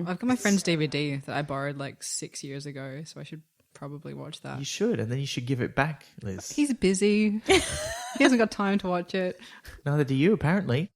I've got my friend's DVD that I borrowed like 6 years ago, so I should probably watch that. You should, and then you should give it back, Liz. He's busy. He hasn't got time to watch it. Neither do you, apparently.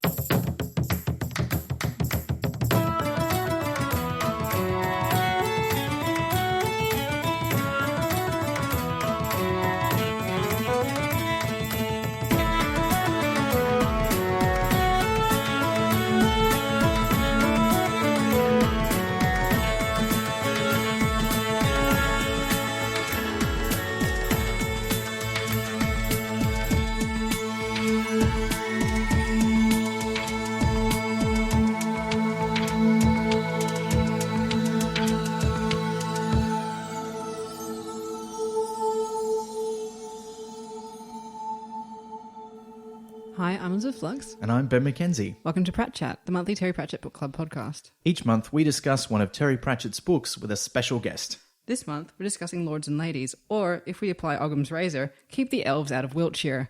Hi, I'm Elizabeth Flux. And I'm Ben McKenzie. Welcome to Pratchett, the monthly Terry Pratchett Book Club podcast. Each month, we discuss one of Terry Pratchett's books with a special guest. This month, we're discussing Lords and Ladies, or, if we apply Occam's razor, keep the elves out of Wiltshire.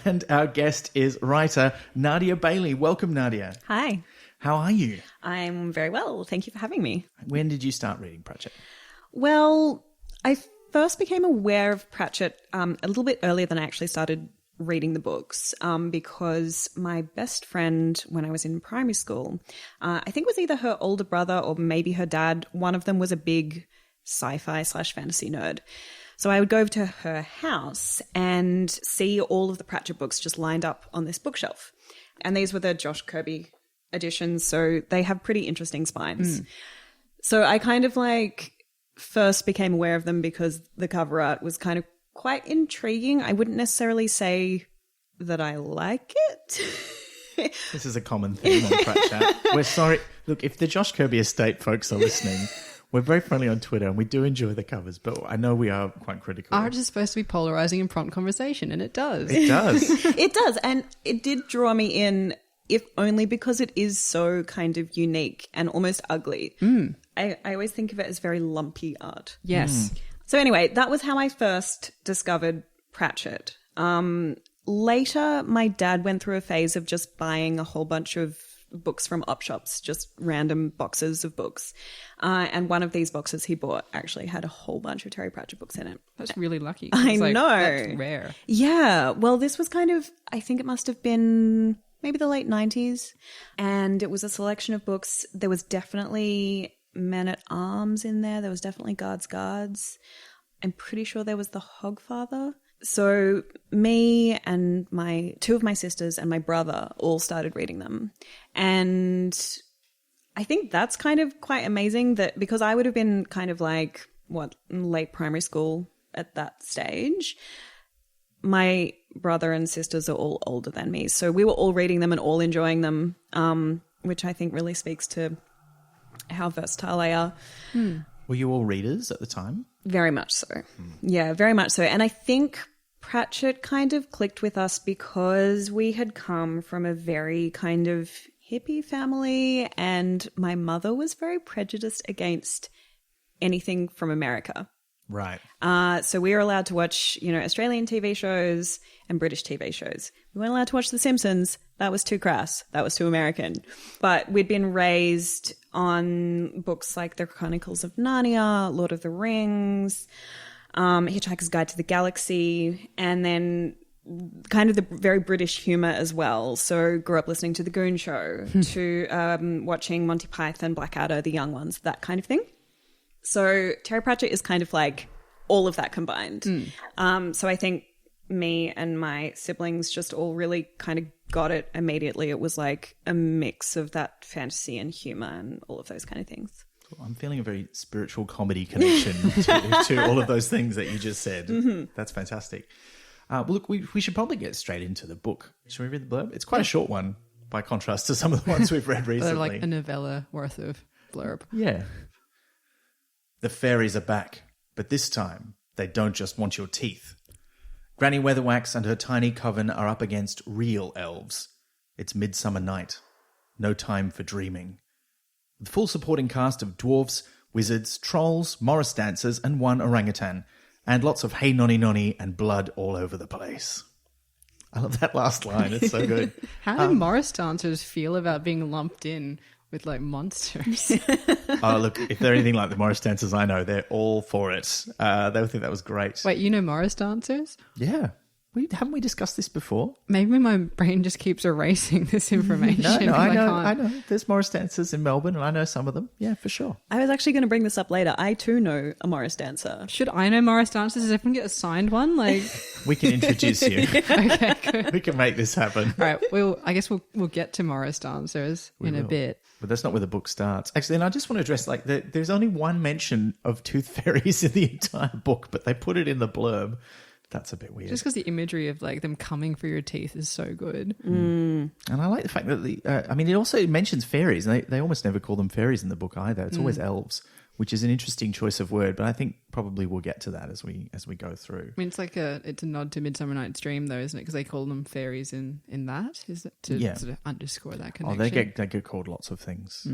And our guest is writer Nadia Bailey. Welcome, Nadia. Hi. How are you? I'm very well. Thank you for having me. When did you start reading Pratchett? Well, I first became aware of Pratchett a little bit earlier than I actually started reading the books because my best friend when I was in primary school, I think it was either her older brother or maybe her dad. One of them was a big sci-fi / fantasy nerd. So I would go over to her house and see all of the Pratchett books just lined up on this bookshelf. And these were the Josh Kirby editions, so they have pretty interesting spines. So I kind of like first became aware of them because the cover art was kind of quite intriguing. I wouldn't necessarily say that I like it. This is a common theme on Pratchett. We're sorry. Look, if the Josh Kirby estate folks are listening, we're very friendly on Twitter and we do enjoy the covers, but I know we are quite critical. Art is supposed to be polarizing and prompt conversation, and it does. It does. It does. And it did draw me in, if only because it is so kind of unique and almost ugly. I always think of it as very lumpy art. Yes. So anyway, that was how I first discovered Pratchett. Later, my dad went through a phase of just buying a whole bunch of books from op shops, just random boxes of books. And one of these boxes he bought actually had a whole bunch of Terry Pratchett books in it. That's really lucky. I It's like, know. That's rare. Yeah. Well, this was kind of, I think it must have been maybe the late 90s. And it was a selection of books. There was definitely Men-at-Arms in there. There was definitely Guards. I'm pretty sure there was the Hogfather. So me and two of my sisters and my brother all started reading them. And I think that's kind of quite amazing that because I would have been kind of like, late primary school at that stage. My brother and sisters are all older than me. So we were all reading them and all enjoying them, which I think really speaks to how versatile they are. Were you all readers at the time? Very much so. Yeah, very much so. And I think Pratchett kind of clicked with us because we had come from a very kind of hippie family and my mother was very prejudiced against anything from America. Right. So we were allowed to watch, Australian TV shows and British TV shows. We weren't allowed to watch The Simpsons. That was too crass. That was too American. But we'd been raised on books like The Chronicles of Narnia, Lord of the Rings, Hitchhiker's Guide to the Galaxy, and then kind of the very British humor as well. So grew up listening to The Goon Show, to watching Monty Python, Blackadder, The Young Ones, that kind of thing. So Terry Pratchett is kind of like all of that combined. So I think me and my siblings just all really kind of got it immediately. It was like a mix of that fantasy and humor and all of those kind of things. I'm feeling a very spiritual comedy connection to all of those things that you just said. That's fantastic. Well, look, we should probably get straight into the book. Should we read the blurb? It's quite a short one by contrast to some of the ones we've read recently. They're like a novella worth of blurb. Yeah. The fairies are back, but this time they don't just want your teeth. Granny Weatherwax and her tiny coven are up against real elves. It's Midsummer night. No time for dreaming. With full supporting cast of dwarves, wizards, trolls, Morris dancers, and one orangutan, and lots of hey nonny nonny and blood all over the place. I love that last line. It's so good. How do Morris dancers feel about being lumped in with like monsters. Oh, look, if they're anything like the Morris dancers I know, they're all for it. They would think that was great. Wait, you know Morris dancers? Yeah. Haven't we discussed this before? Maybe my brain just keeps erasing this information. No, I can't. know. There's Morris dancers in Melbourne, and I know some of them. Yeah, for sure. I was actually going to bring this up later. I too know a Morris dancer. Should I know Morris dancers? Does everyone get assigned one? Like, We can introduce you. okay, good. We can make this happen. All right, I guess we'll get to Morris dancers in a will. bit. But that's not where the book starts. Actually, and I just want to address, like, there's only one mention of tooth fairies in the entire book, but they put it in the blurb. That's a bit weird. Just because the imagery of like them coming for your teeth is so good. And I like the fact that it also mentions fairies, and they almost never call them fairies in the book either. It's always elves, which is an interesting choice of word. But I think probably we'll get to that as we go through. I mean, it's a nod to Midsummer Night's Dream, though, isn't it? Because they call them fairies in that. Is it to sort of underscore that connection? Oh, they get called lots of things.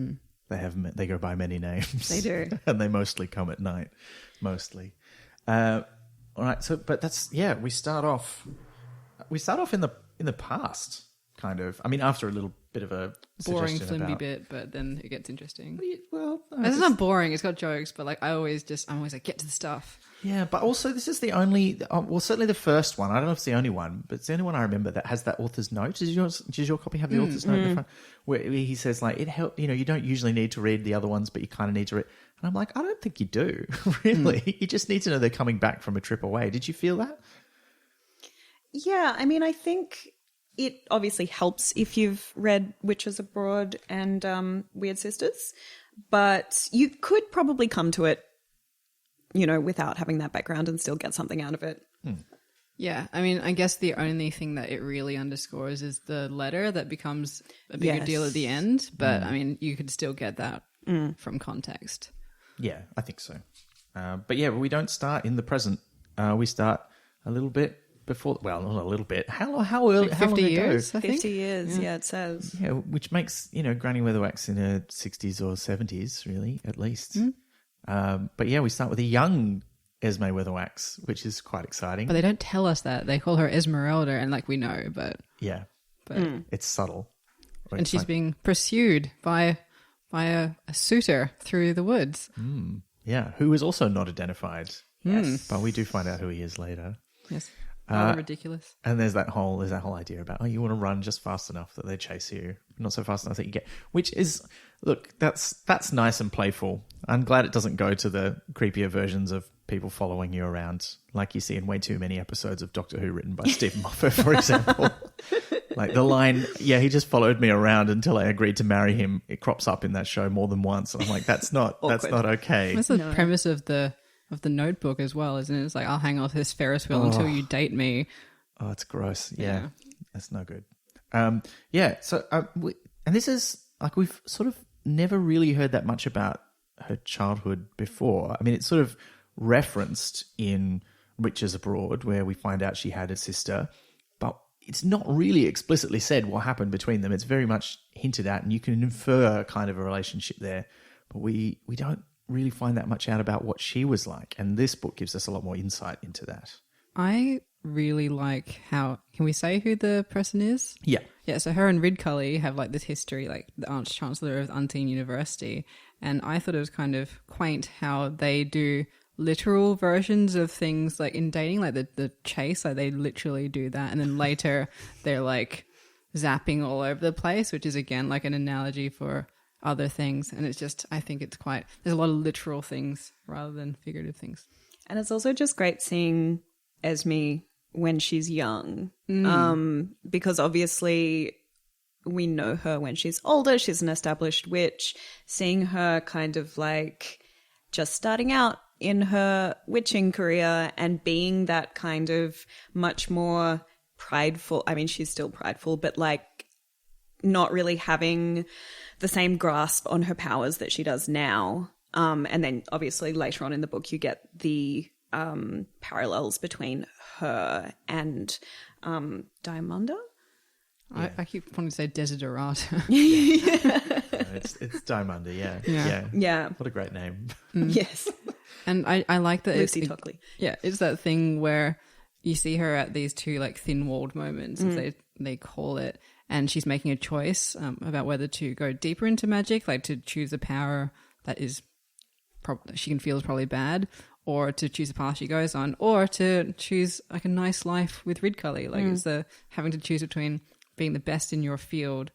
They go by many names. They do, and they mostly come at night. Mostly. All right, we start off in the past, kind of. I mean, after a little bit of a boring, suggestion flimby about, bit, but then it gets interesting. well, It's not boring. It's got jokes, but like I'm always like, get to the stuff. yeah, but also this is the only, certainly the first one. I don't know if it's the only one, but it's the only one I remember that has that author's note. Does your copy have the author's note in the front, where he says like, it helped? You know, you don't usually need to read the other ones, but you kind of need to read. And I'm like, I don't think you do, really. You just need to know they're coming back from a trip away. Did you feel that? Yeah, I mean, I think it obviously helps if you've read Witches Abroad and Weird Sisters, but you could probably come to it, you know, without having that background and still get something out of it. Yeah, I mean, I guess the only thing that it really underscores is the letter that becomes a bigger deal at the end. But I mean, you could still get that from context. Yeah, I think so. But yeah, we don't start in the present. We start a little bit before. Well, not a little bit. How early? Like how long 50 ago? years, I think. 50 years, yeah, it says. Yeah, which makes Granny Weatherwax in her 60s or 70s, really, at least. But yeah, we start with a young Esme Weatherwax, which is quite exciting. But they don't tell us that. They call her Esmeralda, and like we know, but It's subtle. and she's being pursued by a suitor through the woods. Yeah, who is also not identified. Yes. But we do find out who he is later. Yes, rather ridiculous. And there's that whole idea about, you want to run just fast enough that they chase you, not so fast enough that you get, which is, look, that's nice and playful. I'm glad it doesn't go to the creepier versions of people following you around, like you see in way too many episodes of Doctor Who written by Stephen Moffat, for example. Like the line, he just followed me around until I agreed to marry him. It crops up in that show more than once. And I'm like, that's not okay. That's the premise of the Notebook as well, isn't it? It's like, I'll hang off this Ferris wheel until you date me. Oh, it's gross. Yeah. That's no good. So, and this is like, we've sort of never really heard that much about her childhood before. I mean, it's sort of referenced in Witches Abroad, where we find out she had a sister, but it's not really explicitly said what happened between them. It's very much hinted at, and you can infer kind of a relationship there, but we don't really find that much out about what she was like. And this book gives us a lot more insight into that. I really like how, can we say who the person is? Yeah. Yeah, so her and Ridcully have like this history, like the Arch Chancellor of Unseen University. And I thought it was kind of quaint how they do literal versions of things like in dating, like the chase, like they literally do that. And then later they're like zapping all over the place, which is again like an analogy for other things. And it's just, I think it's quite, there's a lot of literal things rather than figurative things. And it's also just great seeing Esme when she's young, because obviously we know her when she's older. She's an established witch. Seeing her kind of like just starting out in her witching career and being that kind of much more prideful. I mean, she's still prideful, but like not really having the same grasp on her powers that she does now. And then obviously later on in the book, you get the parallels between her and Diamanda. Yeah. I keep wanting to say Desiderata. It's Diamanda, Yeah. What a great name. Yes. And I like that Lucy Tockley. Yeah, it's that thing where you see her at these two like thin-walled moments, as they call it, and she's making a choice about whether to go deeper into magic, like to choose a power that is that she can feel is probably bad, or to choose the path she goes on, or to choose like a nice life with Ridcully. Like it's the having to choose between being the best in your field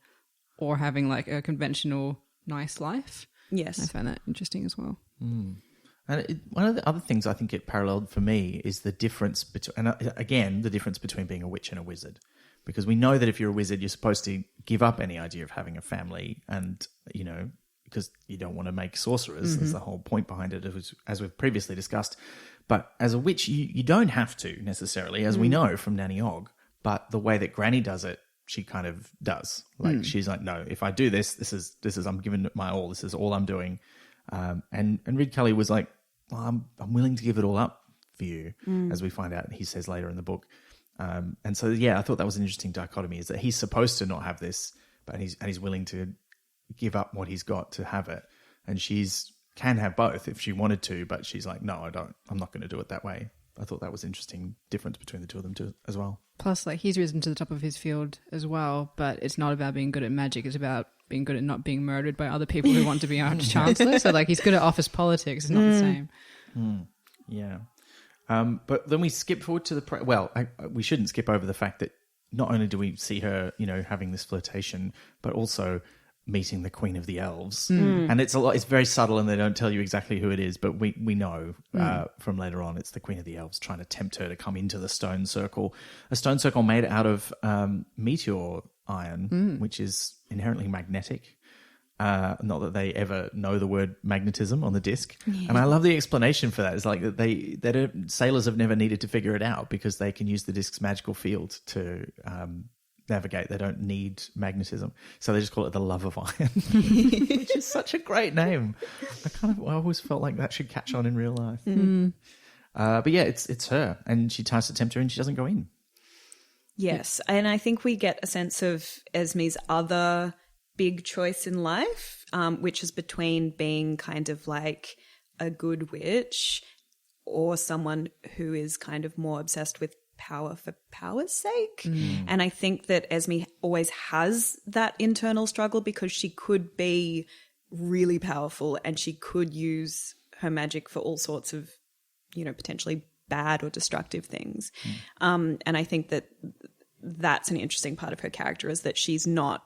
or having like a conventional nice life. Yes. I found that interesting as well. And one of the other things I think it paralleled for me is the difference between, and again, the difference between being a witch and a wizard. Because we know that if you're a wizard, you're supposed to give up any idea of having a family and, you know, because you don't want to make sorcerers. That's the whole point behind it, as we've previously discussed. But as a witch, you don't have to necessarily, as we know from Nanny Ogg. But the way that Granny does it, she kind of does. Like she's like, no, if I do this, this is I'm giving it my all. This is all I'm doing. And Ridcully was like, well, I'm willing to give it all up for you, as we find out. He says later in the book. And so, yeah, I thought that was an interesting dichotomy, is that he's supposed to not have this, but he's willing to give up what he's got to have it. And she's can have both if she wanted to, but she's like, no, I don't. I'm not going to do it that way. I thought that was an interesting difference between the two of them too, as well. Plus, like, he's risen to the top of his field as well, but it's not about being good at magic. It's about being good at not being murdered by other people who want to be Arch Chancellor. So, like, he's good at office politics. It's not the same. Yeah. But then we skip forward to we shouldn't skip over the fact that not only do we see her, you know, having this flirtation, but also meeting the Queen of the Elves. And it's very subtle and they don't tell you exactly who it is, but we know from later on it's the Queen of the Elves trying to tempt her to come into the stone circle. A stone circle made out of meteor iron, which is inherently magnetic. Not that they ever know the word magnetism on the disc. Yeah. And I love the explanation for that. It's like that sailors have never needed to figure it out because they can use the disc's magical field to navigate. They don't need magnetism. So they just call it the love of iron, which is such a great name. I always felt like that should catch on in real life. But yeah, it's her. And she tries to tempt her and she doesn't go in. Yes. And I think we get a sense of Esme's other big choice in life, which is between being kind of like a good witch or someone who is kind of more obsessed with power for power's sake. And I think that Esme always has that internal struggle because she could be really powerful and she could use her magic for all sorts of, you know, potentially bad or destructive things. And I think that that's an interesting part of her character, is that she's not,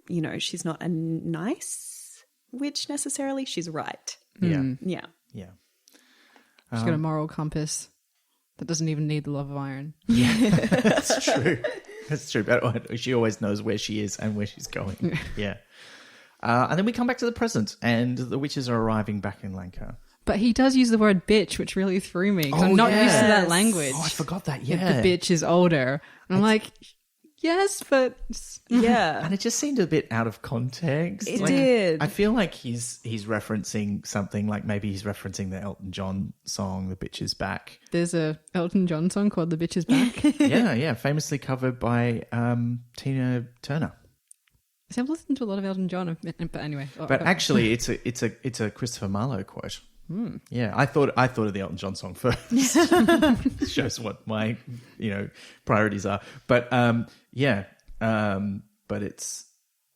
you know, she's not a nice witch necessarily. She's right. Yeah. She's got a moral compass that doesn't even need the love of iron. Yeah, that's true. That's true. But she always knows where she is and where she's going. Yeah. And then we come back to the present and the witches are arriving back in Lancre. But he does use the word bitch, which really threw me because I'm not used to that language. Oh, I forgot that. Yeah. The bitch is older. And I'm like, yes, but yeah. And it just seemed a bit out of context. It did. I feel like he's referencing something, like maybe he's referencing the Elton John song, The Bitch Is Back. There's a Elton John song called The Bitch Is Back. yeah. Famously covered by Tina Turner. See, I've listened to a lot of Elton John, but anyway. But actually, it's a Christopher Marlowe quote. Yeah, I thought of the Elton John song first. Shows what my priorities are. But but it's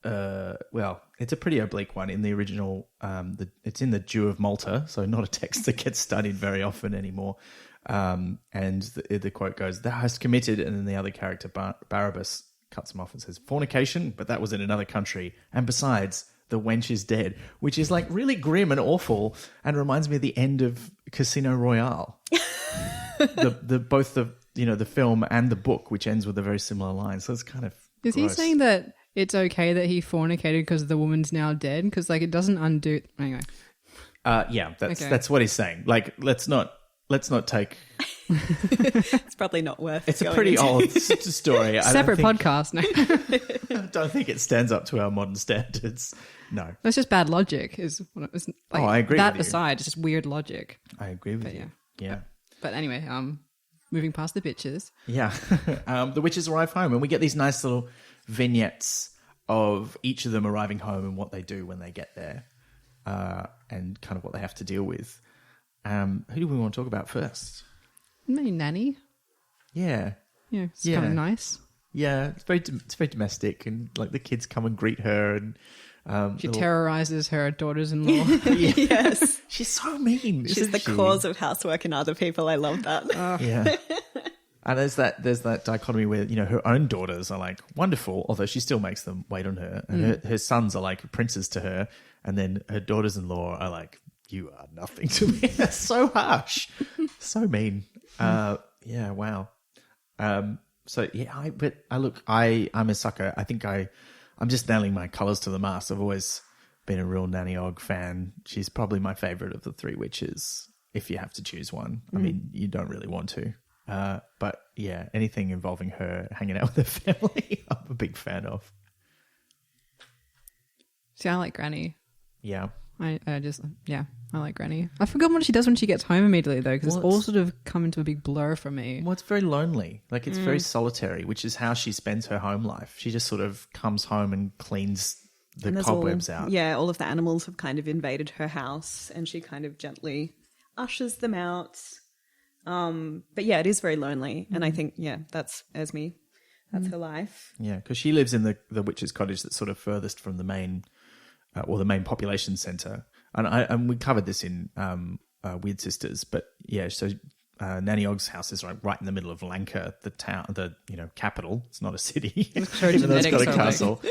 it's a pretty oblique one in the original. It's in the Jew of Malta, so not a text that gets studied very often anymore. And the quote goes, "Thou hast committed," and then the other character Barabbas cuts him off and says, "Fornication, but that was in another country, and besides, the wench is dead," which is like really grim and awful and reminds me of the end of Casino Royale. Both the film and the book, which ends with a very similar line. So it's kind of Is gross. he saying that it's okay that he fornicated because the woman's now dead? Because like it doesn't undo. Anyway. That's what he's saying. Like let's not take. It's probably not worth. It's a pretty old story. Separate podcast. No. I don't think it stands up to our modern standards. No, that's just bad logic. Is what it was. Like, I agree. That with you. aside, it's just weird logic. I agree with you. Yeah. But anyway, moving past the bitches. Yeah, the witches arrive home, and we get these nice little vignettes of each of them arriving home and what they do when they get there, and kind of what they have to deal with. Who do we want to talk about first? Maybe Nanny. Yeah. Yeah, it's kind of nice. Yeah, it's very domestic, and like the kids come and greet her, and She terrorizes her daughters-in-law. Yes. She's so mean. She's the cause of housework in other people. I love that. Yeah. And there's that dichotomy where, you know, her own daughters are like wonderful, although she still makes them wait on her. And her sons are like princes to her. And then her daughters-in-law are like, you are nothing to me. That's so harsh. So mean. Yeah, wow. So yeah, I'm a sucker. I think I'm just nailing my colours to the mast. I've always been a real Nanny Ogg fan. She's probably my favourite of the three witches, if you have to choose one. I mean, you don't really want to. But yeah, anything involving her hanging out with her family, I'm a big fan of. See, I like Granny. Yeah. I like Granny. I forgot what she does when she gets home immediately, though, because it's all sort of come into a big blur for me. Well, it's very lonely. Like, it's very solitary, which is how she spends her home life. She just sort of comes home and cleans the cobwebs out. Yeah, all of the animals have kind of invaded her house, and she kind of gently ushers them out. But yeah, it is very lonely, and I think, that's Esme. That's her life. Yeah, because she lives in the witch's cottage that's sort of furthest from the main, the main population centre. And we covered this in Weird Sisters, but yeah, so Nanny Ogg's house is right in the middle of Lancre, the town, the capital. It's not a city, even though it's got a castle.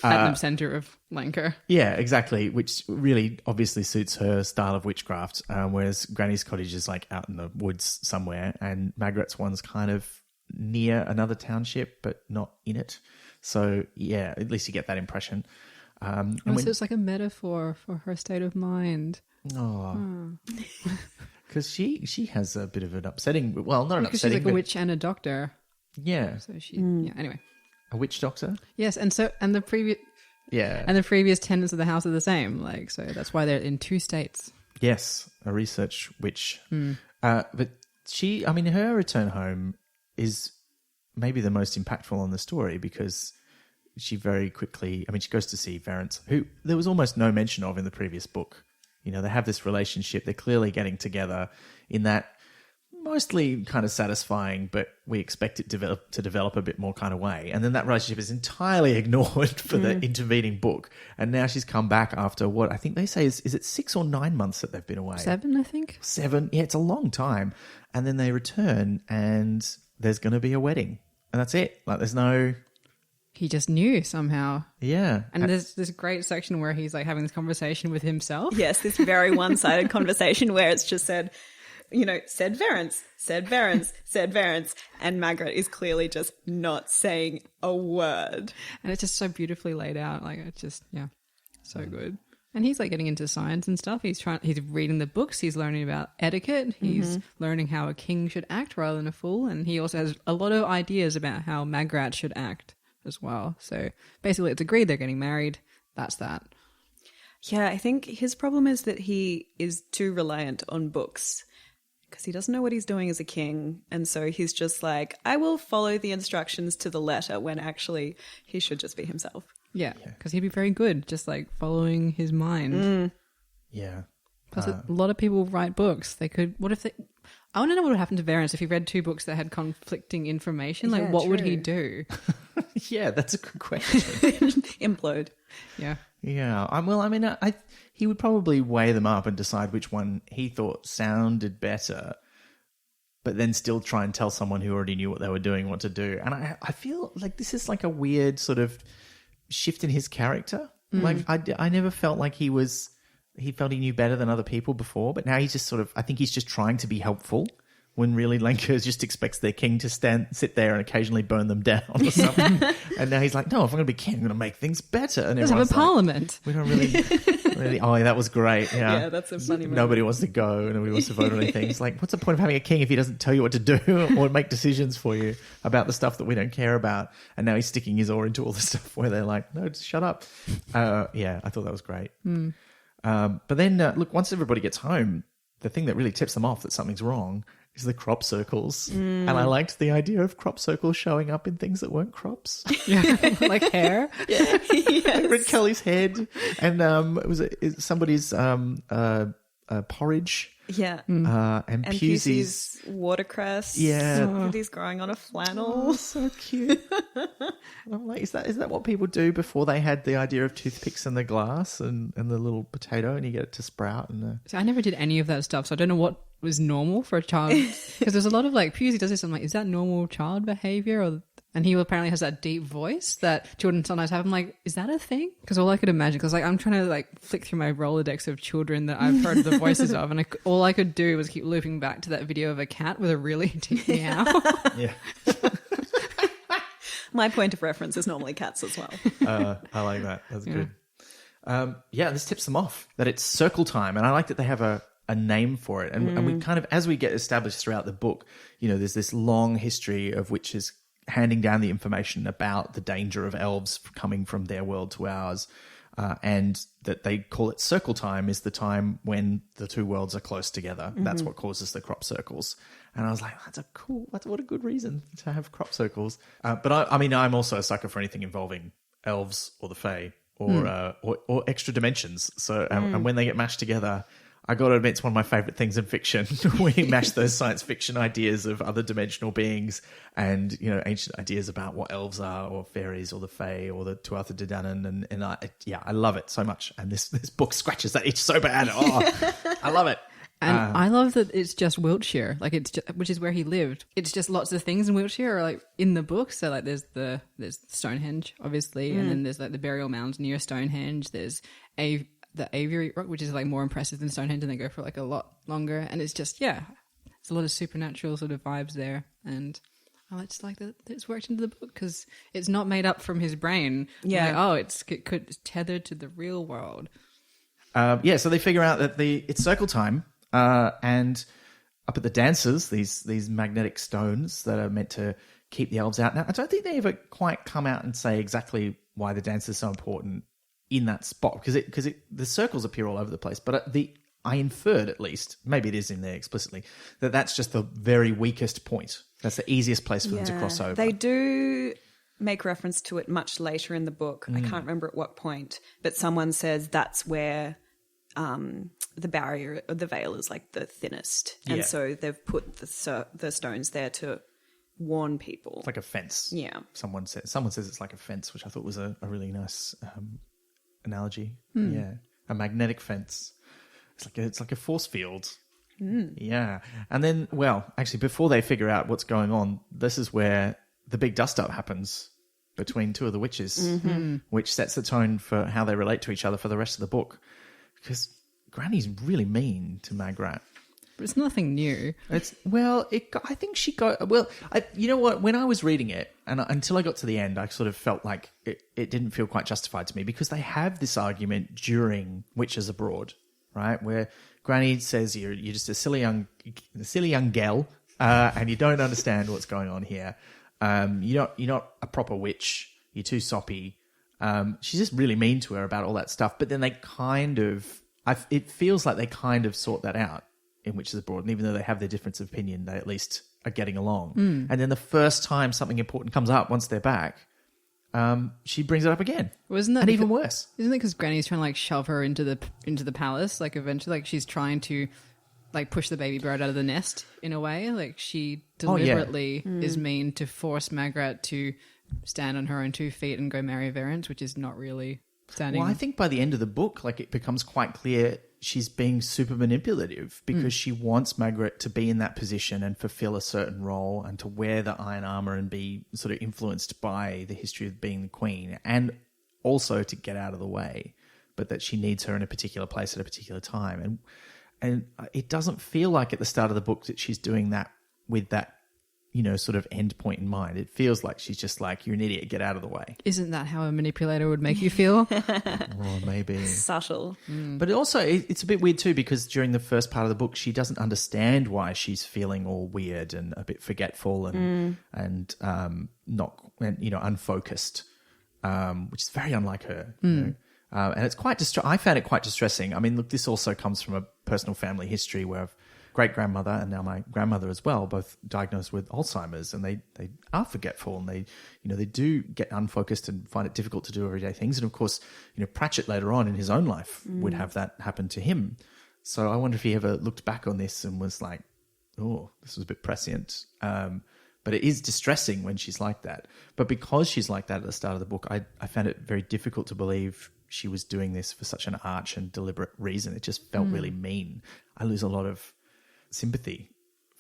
At the centre of Lancre. Yeah, exactly, which really obviously suits her style of witchcraft, whereas Granny's cottage is like out in the woods somewhere, and Margaret's one's kind of near another township, but not in it. So yeah, at least you get that impression. So it's like a metaphor for her state of mind. Oh, because she has a bit of an upsetting. Well, not an because upsetting. She's like a witch and a doctor. Yeah. So she. Yeah. Anyway. A witch doctor. Yes, and the previous. Yeah. And the previous tenants of the house are the same. Like, so that's why they're in two states. Yes, a research witch. But her return home is maybe the most impactful on the story because she very quickly, she goes to see Verence, who there was almost no mention of in the previous book. You know, they have this relationship. They're clearly getting together in that mostly kind of satisfying, but we expect it to develop a bit more kind of way. And then that relationship is entirely ignored for the intervening book. And now she's come back after what I think they say is it 6 or 9 months that they've been away? 7, I think. 7. Yeah, it's a long time. And then they return and there's going to be a wedding. And that's it. Like, there's no... He just knew somehow. Yeah. And there's this great section where he's like having this conversation with himself. Yes, this very one-sided conversation where it's just said, said Verence, said Verence, said Verence. And Margaret is clearly just not saying a word. And it's just so beautifully laid out. Like, it's just, so good. And he's like getting into science and stuff. He's reading the books. He's learning about etiquette. He's learning how a king should act rather than a fool. And he also has a lot of ideas about how Magrat should act as well. So basically it's agreed they're getting married. That's that. Yeah, I think his problem is that he is too reliant on books because he doesn't know what he's doing as a king. And so he's just like, I will follow the instructions to the letter when actually he should just be himself. Yeah, because he'd be very good just like following his mind. Yeah. Plus a lot of people write books. I want to know what would happen to Verence if he read 2 books that had conflicting information. Like, what would he do? Yeah, that's a good question. Implode. Yeah. Yeah. He would probably weigh them up and decide which one he thought sounded better, but then still try and tell someone who already knew what they were doing what to do. And I feel like this is like a weird sort of shift in his character. Like, I never felt like he felt he knew better than other people before, but now he's just I think he's just trying to be helpful when really Lancre just expects their king to sit there and occasionally burn them down or something. And now he's like, no, if I'm going to be king, I'm going to make things better. And let's have a parliament. We don't really, oh, that was great. Yeah, yeah, that's a funny moment. Nobody wants to go and nobody wants to vote on anything. It's like, what's the point of having a king if he doesn't tell you what to do or make decisions for you about the stuff that we don't care about? And now he's sticking his oar into all the stuff where they're like, no, just shut up. Yeah, I thought that was great. But then, look, once everybody gets home, the thing that really tips them off that something's wrong is the crop circles. And I liked the idea of crop circles showing up in things that weren't crops. Yeah, like hair. Yeah. Yes. Red Kelly's head. And it was somebody's porridge. Yeah. And Pusey's watercress. Yeah. He's growing on a flannel. So cute. And I'm like, is that what people do before they had the idea of toothpicks in the glass and the little potato and you get it to sprout? So I never did any of that stuff, so I don't know what was normal for a child. Because there's a lot of like, Pusey does this, I'm like, is that normal child behavior? And he apparently has that deep voice that children sometimes have. I'm like, is that a thing? Because all I could imagine, because like I'm trying to like flick through my Rolodex of children that I've heard the voices of, and all I could do was keep looping back to that video of a cat with a really deep meow. Yeah. My point of reference is normally cats as well. I like that. That's good. This tips them off that it's circle time. And I like that they have a name for it. And we kind of, as we get established throughout the book, there's this long history of witches handing down the information about the danger of elves coming from their world to ours. And that they call it circle time is the time when the two worlds are close together. That's what causes the crop circles. And I was like, what a good reason to have crop circles. But I mean, I'm also a sucker for anything involving elves or the Fae or extra dimensions. So, and when they get mashed together, I got to admit, it's one of my favorite things in fiction when you mash those science fiction ideas of other dimensional beings and, ancient ideas about what elves are or fairies or the Fae or the Tuatha De Danann. And I love it so much. And this book scratches that itch so bad. Oh, I love it. And I love that it's just Wiltshire, like which is where he lived. It's just lots of things in Wiltshire are like in the book. So like there's Stonehenge, obviously, and then there's like the burial mounds near Stonehenge. There's the Aviary Rock, which is like more impressive than Stonehenge, and they go for like a lot longer. And it's just there's a lot of supernatural sort of vibes there. And I just like that it's worked into the book because it's not made up from his brain. Yeah. Like, it's tethered to the real world. So they figure out that it's circle time. And up at the dances, these magnetic stones that are meant to keep the elves out. Now, I don't think they ever quite come out and say exactly why the dance is so important in that spot because the circles appear all over the place. But I inferred, at least, maybe it is in there explicitly, that's just the very weakest point. That's the easiest place for them to cross over. They do make reference to it much later in the book. I can't remember at what point, but someone says that's where the barrier, the veil is like the thinnest. And so they've put the stones there to warn people. It's like a fence. Yeah. Someone says it's like a fence, which I thought was a really nice analogy. Yeah. A magnetic fence. It's like a force field. Yeah. And then, actually, before they figure out what's going on, this is where the big dust-up happens between two of the witches, which sets the tone for how they relate to each other for the rest of the book. Because Granny's really mean to Magrat. But it's nothing new. I think she got... you know what? When I was reading it, and until I got to the end, I sort of felt like it didn't feel quite justified to me because they have this argument during Witches Abroad, right? Where Granny says you're just a silly young gal, and you don't understand what's going on here. You're not a proper witch. You're too soppy. She's just really mean to her about all that stuff. But then they it feels like they kind of sort that out in Witches Abroad. And even though they have their difference of opinion, they at least are getting along. And then the first time something important comes up once they're back, she brings it up again. Wasn't that and even worse? Isn't it because Granny's trying to like shove her into the palace? Like eventually, like she's trying to like push the baby bird out of the nest in a way. Like she deliberately is mean to force Magrat to stand on her own 2 feet and go marry Verence, which is not really standing. Well, I think by the end of the book, like it becomes quite clear she's being super manipulative because she wants Magrat to be in that position and fulfill a certain role and to wear the iron armor and be sort of influenced by the history of being the queen and also to get out of the way, but that she needs her in a particular place at a particular time. And it doesn't feel like at the start of the book that she's doing that with that, sort of end point in mind. It feels like she's just like, you're an idiot, get out of the way. Isn't that how a manipulator would make you feel? Or maybe. Subtle. But also, it's a bit weird too, because during the first part of the book, she doesn't understand why she's feeling all weird and a bit forgetful and not, unfocused, which is very unlike her. And it's quite I found it quite distressing. I mean, look, this also comes from a personal family history where I've great-grandmother and now my grandmother as well, both diagnosed with Alzheimer's, and they are forgetful and they do get unfocused and find it difficult to do everyday things. And of course, Pratchett later on in his own life would have that happen to him. So I wonder if he ever looked back on this and was like, oh, this was a bit prescient. But it is distressing when she's like that. But because she's like that at the start of the book, I found it very difficult to believe she was doing this for such an arch and deliberate reason. It just felt really mean. I lose a lot of sympathy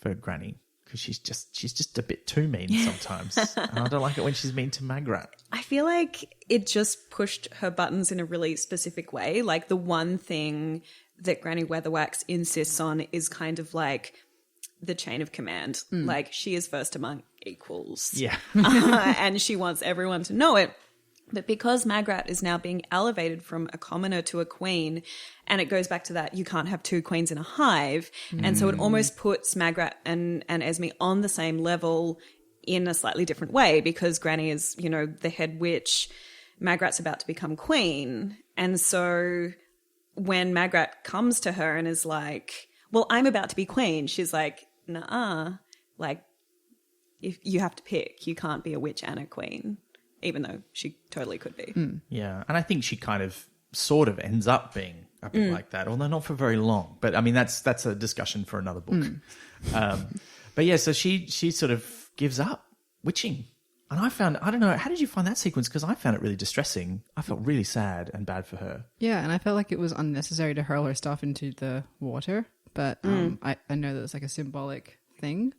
for Granny because she's just a bit too mean sometimes. And I don't like it when she's mean to Magrat. I feel like it just pushed her buttons in a really specific way. Like the one thing that Granny Weatherwax insists on is kind of like the chain of command. Like she is first among equals. Yeah. And she wants everyone to know it. But because Magrat is now being elevated from a commoner to a queen, and it goes back to that you can't have two queens in a hive, and so it almost puts Magrat and Esme on the same level in a slightly different way because Granny is, you know, the head witch. Magrat's about to become queen. And so when Magrat comes to her and is like, well, I'm about to be queen, she's like, nah, like, if you have to pick, you can't be a witch and a queen, even though she totally could be. Yeah, and I think she kind of sort of ends up being a bit like that, although not for very long. But I mean, that's a discussion for another book. But yeah, so she sort of gives up witching. And I don't know, how did you find that sequence? Because I found it really distressing. I felt really sad and bad for her. Yeah, and I felt like it was unnecessary to hurl her stuff into the water. But I know that it's like a symbolic thing.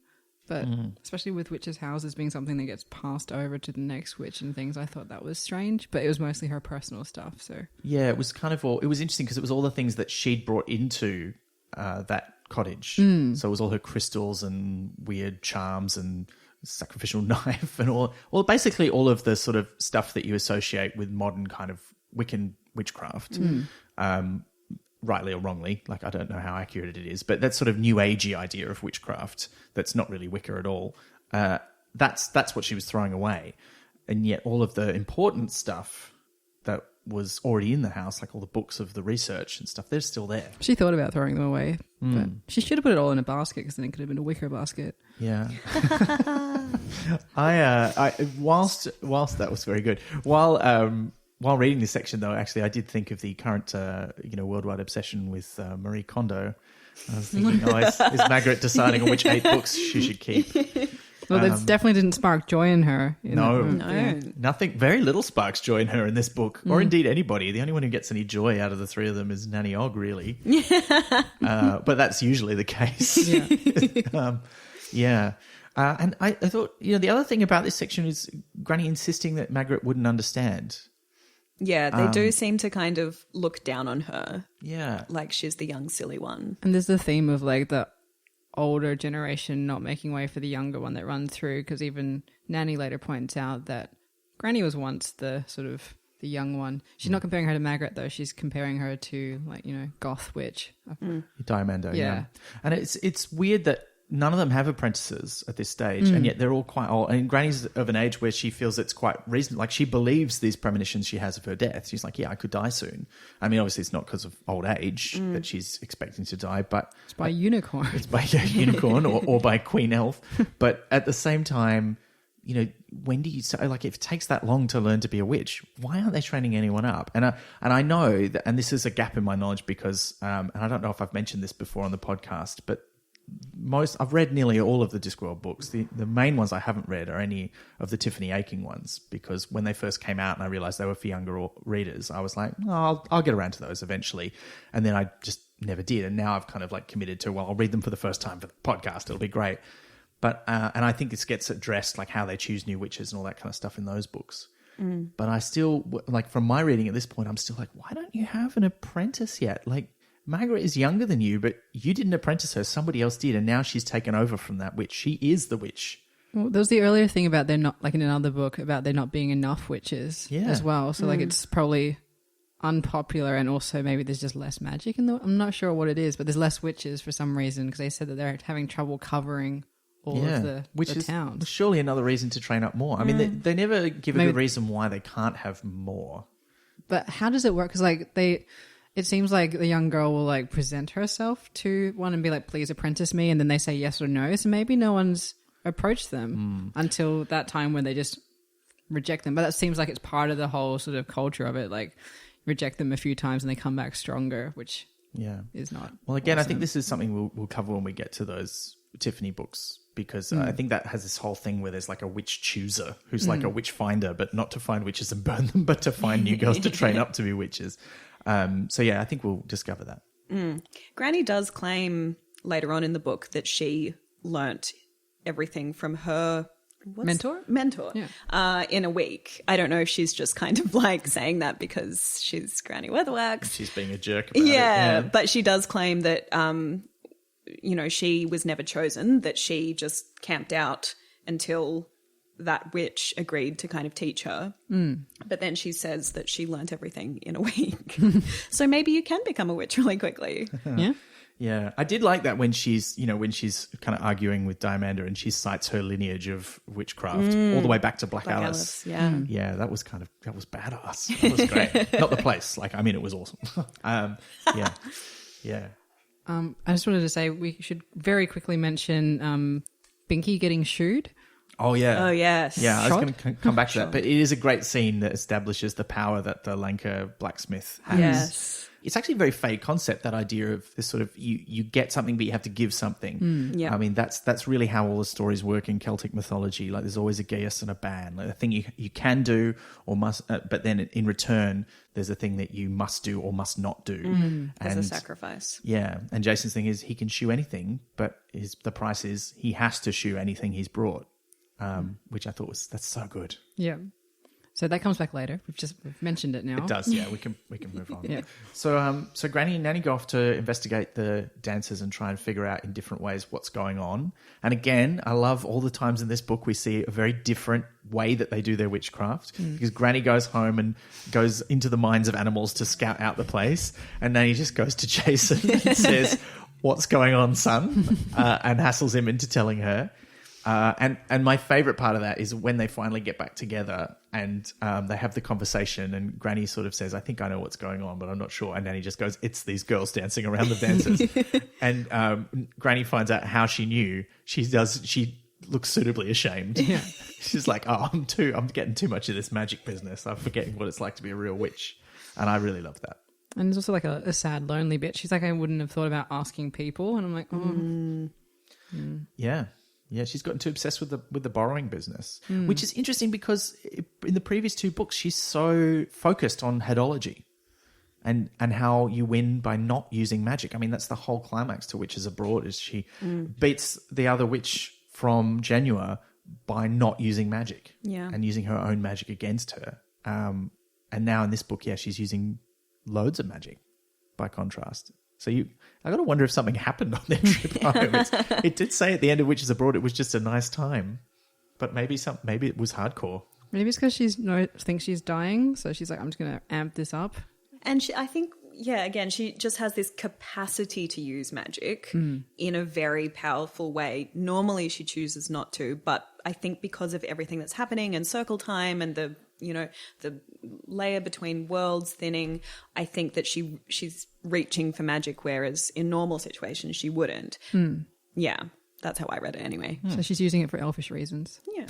But especially with witches' houses being something that gets passed over to the next witch and things, I thought that was strange. But it was mostly her personal stuff. So yeah, it was kind of it was interesting because it was all the things that she'd brought into that cottage. So it was all her crystals and weird charms and sacrificial knife and basically all of the sort of stuff that you associate with modern kind of Wiccan witchcraft. Rightly or wrongly, like I don't know how accurate it is, but that sort of new agey idea of witchcraft that's not really Wicca at all. That's what she was throwing away, and yet all of the important stuff that was already in the house, like all the books of the research and stuff, they're still there. she thought about throwing them away, but she should have put it all in a basket because then it could have been a wicker basket. Yeah. I whilst that was very good. While reading this section, though, actually, I did think of the current, worldwide obsession with Marie Kondo. I was thinking, is Margaret deciding on which 8 books she should keep? Well, that definitely didn't spark joy in her. No, No. nothing. Very little sparks joy in her in this book, or indeed anybody. The only one who gets any joy out of the three of them is Nanny Ogg, really. But that's usually the case. Yeah. And I thought, the other thing about this section is Granny insisting that Margaret wouldn't understand. Yeah, they do seem to kind of look down on her. Yeah. Like she's the young, silly one. And there's the theme of like the older generation not making way for the younger one that runs through, because even Nanny later points out that Granny was once the sort of the young one. She's not comparing her to Margaret, though. She's comparing her to, like, Goth Witch. Diamando, Yeah. And it's weird that none of them have apprentices at this stage, and yet they're all quite old. And Granny's of an age where she feels it's quite reasonable. Like, she believes these premonitions she has of her death. She's like, yeah, I could die soon. I mean, obviously it's not because of old age that she's expecting to die, but... It's by unicorn. It's by a unicorn or by Queen Elf. But at the same time, when do you say, like, if it takes that long to learn to be a witch, why aren't they training anyone up? And I know that, and this is a gap in my knowledge because, and I don't know if I've mentioned this before on the podcast, but I've read nearly all of the Discworld books. The main ones I haven't read are any of the Tiffany Aching ones, because when they first came out and I realized they were for younger readers, I was like, I'll get around to those eventually. And then I just never did. And now I've kind of like committed to, I'll read them for the first time for the podcast. It'll be great. But, and I think this gets addressed, like how they choose new witches and all that kind of stuff in those books. But I still, like, from my reading at this point, I'm still like, why don't you have an apprentice yet? Like, Margaret is younger than you, but you didn't apprentice her. Somebody else did, and now she's taken over from that witch. She is the witch. Well, there was the earlier thing about there not, like in another book, about there not being enough witches as well. So, like, it's probably unpopular, and also maybe there's just less magic in the... I'm not sure what it is, but there's less witches for some reason, because they said that they're having trouble covering all of the towns. Surely another reason to train up more. I mean, they never give a good reason why they can't have more. But how does it work? Because, like, it seems like the young girl will, like, present herself to one and be like, please apprentice me, and then they say yes or no. So maybe no one's approached them until that time when they just reject them. But that seems like it's part of the whole sort of culture of it, like, reject them a few times and they come back stronger, which is not. Well, again, I awesome. think this is something we'll cover when we get to those Tiffany books, because I think that has this whole thing where there's like a witch chooser who's like a witch finder, but not to find witches and burn them, but to find new girls to train up to be witches. So yeah, I think we'll discover that. Granny does claim later on in the book that she learnt everything from her mentor in a week. I don't know if she's just kind of like saying that because she's Granny Weatherwax. She's being a jerk about it. But she does claim that she was never chosen, that she just camped out until that witch agreed to kind of teach her. But then she says that she learnt everything in a week. So maybe you can become a witch really quickly. Yeah, I did like that when she's kind of arguing with Diamanda and she cites her lineage of witchcraft all the way back to Black Alice. Yeah, that was badass. That was great. Not the place, it was awesome. Yeah. I just wanted to say we should very quickly mention Binky getting shooed. Oh yeah. Oh yes. Yeah, I was going to come back to that, but it is a great scene that establishes the power that the Lancre blacksmith has. Yes. It's actually a very fake concept, that idea of this sort of you get something but you have to give something. Yeah. I mean, that's really how all the stories work in Celtic mythology. Like there's always a geas and a ban, like a thing you can do or must, but then in return there's a thing that you must do or must not do. As a sacrifice. Yeah, and Jason's thing is he can shoe anything, but the price is he has to shoe anything he's brought, which I thought that's so good. Yeah. So that comes back later. We've mentioned it now. It does, yeah. We can move on. Yeah. So Granny and Nanny go off to investigate the dancers and try and figure out in different ways what's going on. And again, I love all the times in this book we see a very different way that they do their witchcraft. Because Granny goes home and goes into the minds of animals to scout out the place, and Nanny just goes to Jason and says, "What's going on, son?" And hassles him into telling her. And my favourite part of that is when they finally get back together and they have the conversation, and Granny sort of says, "I think I know what's going on, but I'm not sure." And Nanny just goes, "It's these girls dancing around the dancers." And Granny finds out how she knew. She looks suitably ashamed. Yeah. She's like, "Oh, I'm getting too much of this magic business. I'm forgetting what it's like to be a real witch." And I really love that. And there's also like a sad, lonely bit. She's like, "I wouldn't have thought about asking people," and I'm like, "Oh." Yeah. Yeah, she's gotten too obsessed with the borrowing business, which is interesting because in the previous two books, she's so focused on headology and how you win by not using magic. I mean, that's the whole climax to Witches Abroad, is she beats the other witch from Genua by not using magic and using her own magic against her. And now in this book, she's using loads of magic by contrast. So I got to wonder if something happened on their trip home. It did say at the end of Witches Abroad it was just a nice time, but maybe it was hardcore. Maybe it's because she thinks she's dying, so she's like, "I'm just going to amp this up." And I think, again, she just has this capacity to use magic in a very powerful way. Normally she chooses not to, but I think because of everything that's happening and circle time and the layer between worlds thinning, I think that she's reaching for magic, whereas in normal situations she wouldn't. Yeah, that's how I read it anyway. So she's using it for elfish reasons. Yeah.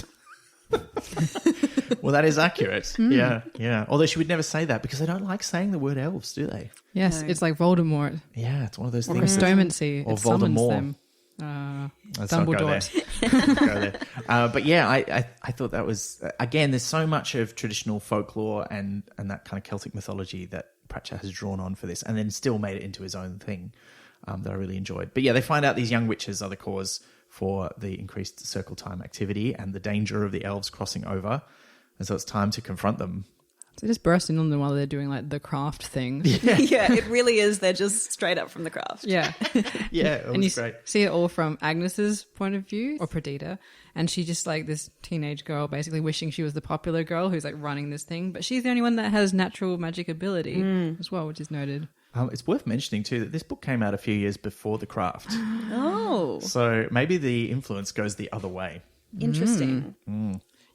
Well, that is accurate. Yeah. Although she would never say that because they don't like saying the word elves, do they? Yes, It's like Voldemort. Yeah, it's one of those Or things. Christomancy. Or it summons Voldemort. them. Let's not go Dumbledore. Go there. But yeah, I thought that was, again, there's so much of traditional folklore and that kind of Celtic mythology that Pratchett has drawn on for this and then still made it into his own thing that I really enjoyed. But yeah, they find out these young witches are the cause for the increased circle time activity and the danger of the elves crossing over. And so it's time to confront them. So just bursting on them while they're doing like the craft thing. Yeah, it really is. They're just straight up from the craft. Yeah. Yeah, it was and you great. see it all from Agnes's point of view, or Perdita. And she just like this teenage girl basically wishing she was the popular girl who's like running this thing. But she's the only one that has natural magic ability as well, which is noted. It's worth mentioning too that this book came out a few years before The Craft. Oh. So maybe the influence goes the other way. Interesting.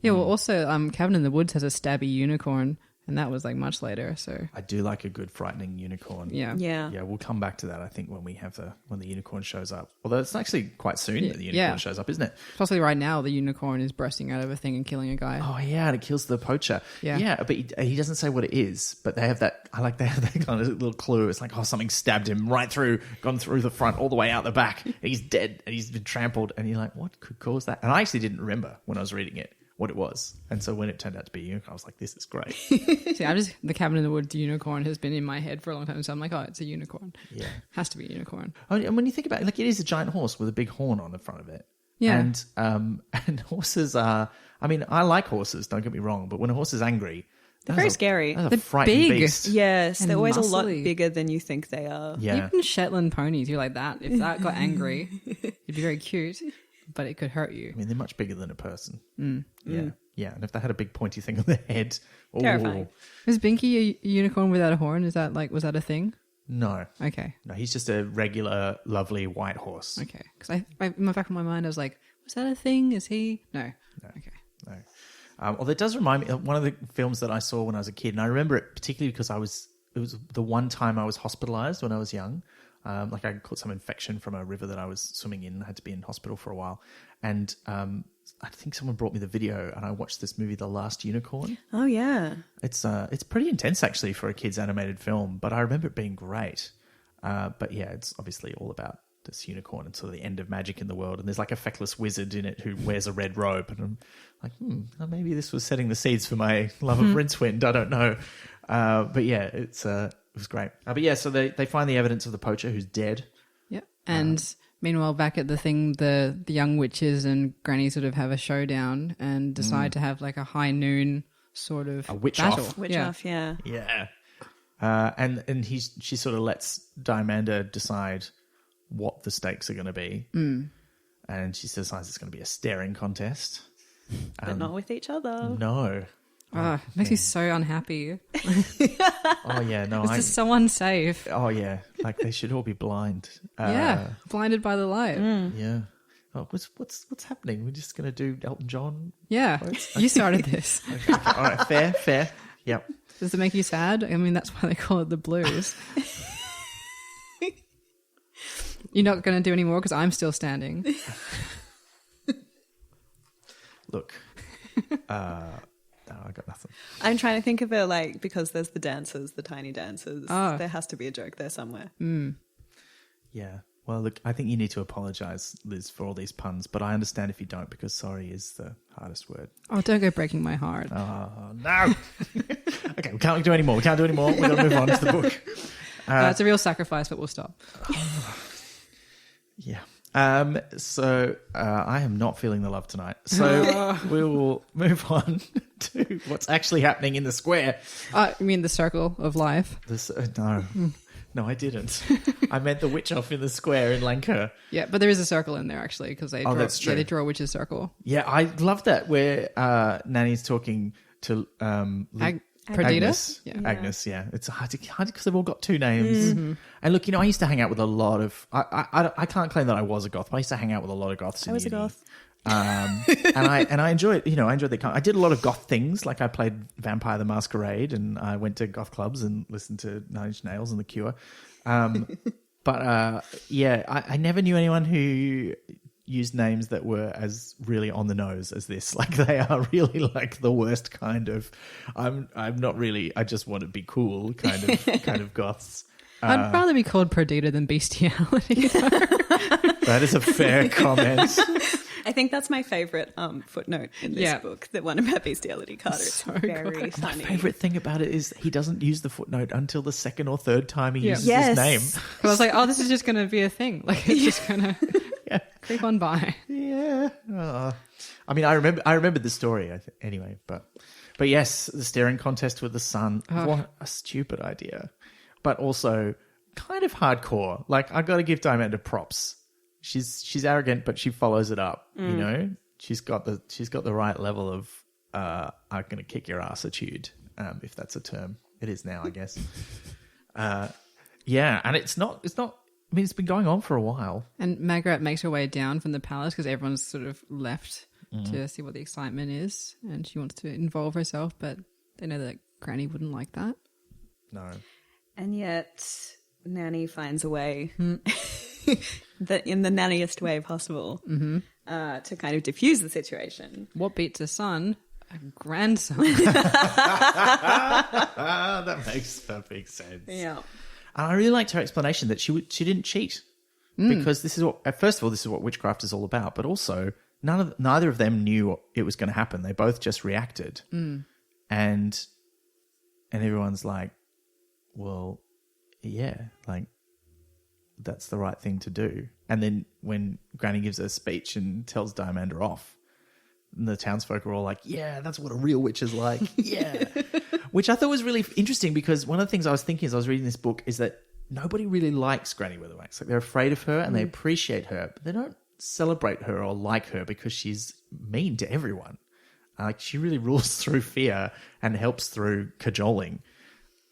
Yeah, well also Cabin in the Woods has a stabby unicorn And that was like much later. So I do like a good frightening unicorn. yeah. Yeah, we'll come back to that, I think, when the unicorn shows up. Although it's actually quite soon that the unicorn shows up, isn't it? Possibly right now the unicorn is bursting out of a thing and killing a guy. Oh, yeah, and it kills the poacher. Yeah. But he doesn't say what it is, but they have that kind of little clue. It's like, something stabbed him right through, gone through the front, all the way out the back. And he's dead, and he's been trampled. And you're like, what could cause that? And I actually didn't remember when I was reading it what it was. And so when it turned out to be a unicorn, I was like, this is great. See, the Cabin in the Woods unicorn has been in my head for a long time. So I'm like, oh, it's a unicorn. Yeah. Has to be a unicorn. Oh, and when you think about it, like, it is a giant horse with a big horn on the front of it. Yeah. And horses are, I mean, I like horses, don't get me wrong, but when a horse is angry, They're very scary. That's a They're frightening big. beast. Yes, And they're always a lot muscly. bigger than you think they are. Yeah. Even Shetland ponies, you're like that. If that got angry, it'd be very cute, but it could hurt you. I mean, they're much bigger than a person. Yeah. Yeah. And if they had a big pointy thing on their head. Ooh. Terrifying. Is Binky a unicorn without a horn? Was that a thing? No. Okay. No, he's just a regular, lovely white horse. Okay. Because in the back of my mind, I was like, was that a thing? Is he? No. Okay. No. Although it does remind me of one of the films that I saw when I was a kid. And I remember it particularly because it was the one time I was hospitalized when I was young. Like I caught some infection from a river that I was swimming in. I had to be in hospital for a while. And I think someone brought me the video and I watched this movie, The Last Unicorn. Oh, yeah. It's pretty intense actually for a kid's animated film, but I remember it being great. But yeah, it's obviously all about this unicorn and sort of the end of magic in the world. And there's like a feckless wizard in it who wears a red robe. And I'm like, maybe this was setting the seeds for my love of Rincewind. I don't know. But yeah, it was great. But yeah, so they find the evidence of the poacher who's dead. Yep. And meanwhile, back at the thing, the young witches and Granny sort of have a showdown and decide to have like a high noon sort of A witch battle. off. Witch off, yeah. Yeah. And she sort of lets Diamanda decide what the stakes are going to be. And she decides it's going to be a staring contest. But not with each other. No. It makes me so unhappy. Oh yeah, no. This is so unsafe. Oh yeah, like they should all be blind. Blinded by the light. Yeah. Oh, what's happening? We're just going to do Elton John? Yeah, you started this. Okay. All right, fair. Yep. Does it make you sad? I mean, that's why they call it the blues. You're not going to do any more because I'm still standing. Look. No, I got nothing. I'm trying to think of it like, because there's the dancers, the tiny dancers. Oh. There has to be a joke there somewhere. Yeah. Well, look, I think you need to apologise, Liz, for all these puns, but I understand if you don't because sorry is the hardest word. Oh, don't go breaking my heart. Oh, no. Okay, we can't do any more. We've got to move on to the book. It's a real sacrifice, but we'll stop. Yeah. So I am not feeling the love tonight. So we will move on to what's actually happening in the square. You mean the circle of life? No, I didn't. I meant the witch off in the square in Lancre. Yeah, but there is a circle in there actually because they that's true. they draw a witch's circle. Yeah, I love that where Nanny's talking to Perdita? Agnes. Yeah. Agnes, yeah. It's hard because they've all got two names. And look, I used to hang out with a lot of... I can't claim that I was a goth, but I used to hang out with a lot of goths in uni. I was a goth. And I enjoyed, I enjoyed the... I did a lot of goth things, like I played Vampire the Masquerade and I went to goth clubs and listened to Nine Inch Nails and The Cure. But I never knew anyone who used names that were as really on the nose as this. Like they are really like the worst kind of I'm not really, I just want to be cool kind of goths. I'd rather be called Perdita than bestiality. That is a fair comment. I think that's my favourite footnote in this book, the one about bestiality, Carter. It's So very good. My funny. favourite thing about it is he doesn't use the footnote until the second or third time he uses Yes. his name. I was like, oh, this is just going to be a thing. Like it's just going to creep on by. Yeah. I mean, I remember the story anyway, but yes, the staring contest with the sun. What a stupid idea, but also kind of hardcore. Like I got to give Diamanda props. She's arrogant, but she follows it up. She's got the right level of I'm going to kick your assitude, if that's a term. It is now, I guess. And it's not. I mean, it's been going on for a while. And Margaret makes her way down from the palace because everyone's sort of left to see what the excitement is, and she wants to involve herself, but they know that Granny wouldn't like that. No. And yet, Nanny finds a way, in the nanniest way possible, to kind of diffuse the situation. What beats a son? A grandson. That makes perfect sense. Yeah. And I really liked her explanation that she didn't cheat. Because this is what, first of all, this is what witchcraft is all about, but also neither of them knew it was going to happen. They both just reacted. And everyone's like, well, yeah, like that's the right thing to do. And then when Granny gives her a speech and tells Diamanda off, the townsfolk are all like, yeah, that's what a real witch is like. Yeah. Which I thought was really interesting because one of the things I was thinking as I was reading this book is that nobody really likes Granny Weatherwax. Like they're afraid of her and they appreciate her, but they don't celebrate her or like her because she's mean to everyone. Like she really rules through fear and helps through cajoling.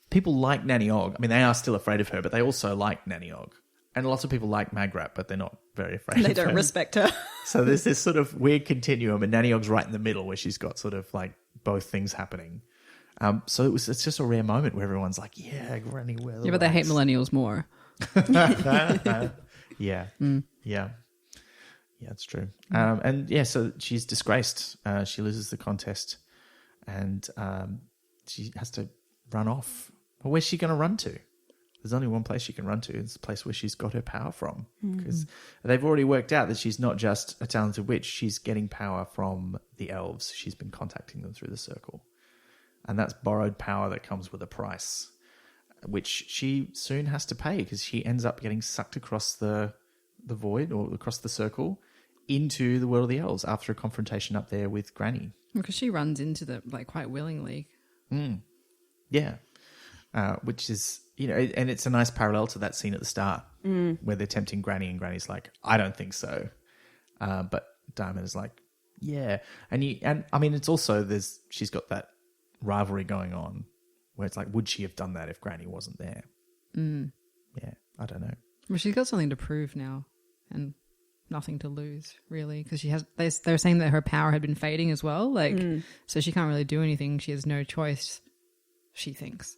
People like Nanny Og. I mean, they are still afraid of her, but they also like Nanny Og. And lots of people like Magrat, but they're not very afraid of her. They don't respect her. So there's this sort of weird continuum, and Nanny Og's right in the middle where she's got sort of like both things happening. So it's just a rare moment where everyone's like, yeah, Granny Weatherwax. Yeah, but they hate millennials more. Yeah. Yeah. Yeah, it's true. And yeah, so she's disgraced. She loses the contest and she has to run off. But where's she going to run to? There's only one place she can run to. It's the place where she's got her power from. Because they've already worked out that she's not just a talented witch. She's getting power from the elves. She's been contacting them through the circle. And that's borrowed power that comes with a price, which she soon has to pay because she ends up getting sucked across the void or across the circle into the world of the elves after a confrontation up there with Granny. Because she runs into them like quite willingly. Yeah. Which is, you know, and it's a nice parallel to that scene at the start where they're tempting Granny and Granny's like, I don't think so. But Diamond is like, yeah. And I mean, it's also, she's got that rivalry going on where it's like, would she have done that if Granny wasn't there? Yeah, I don't know. Well, she's got something to prove now and nothing to lose, really, because they're saying that her power had been fading as well. Like, so she can't really do anything. She has no choice, she thinks.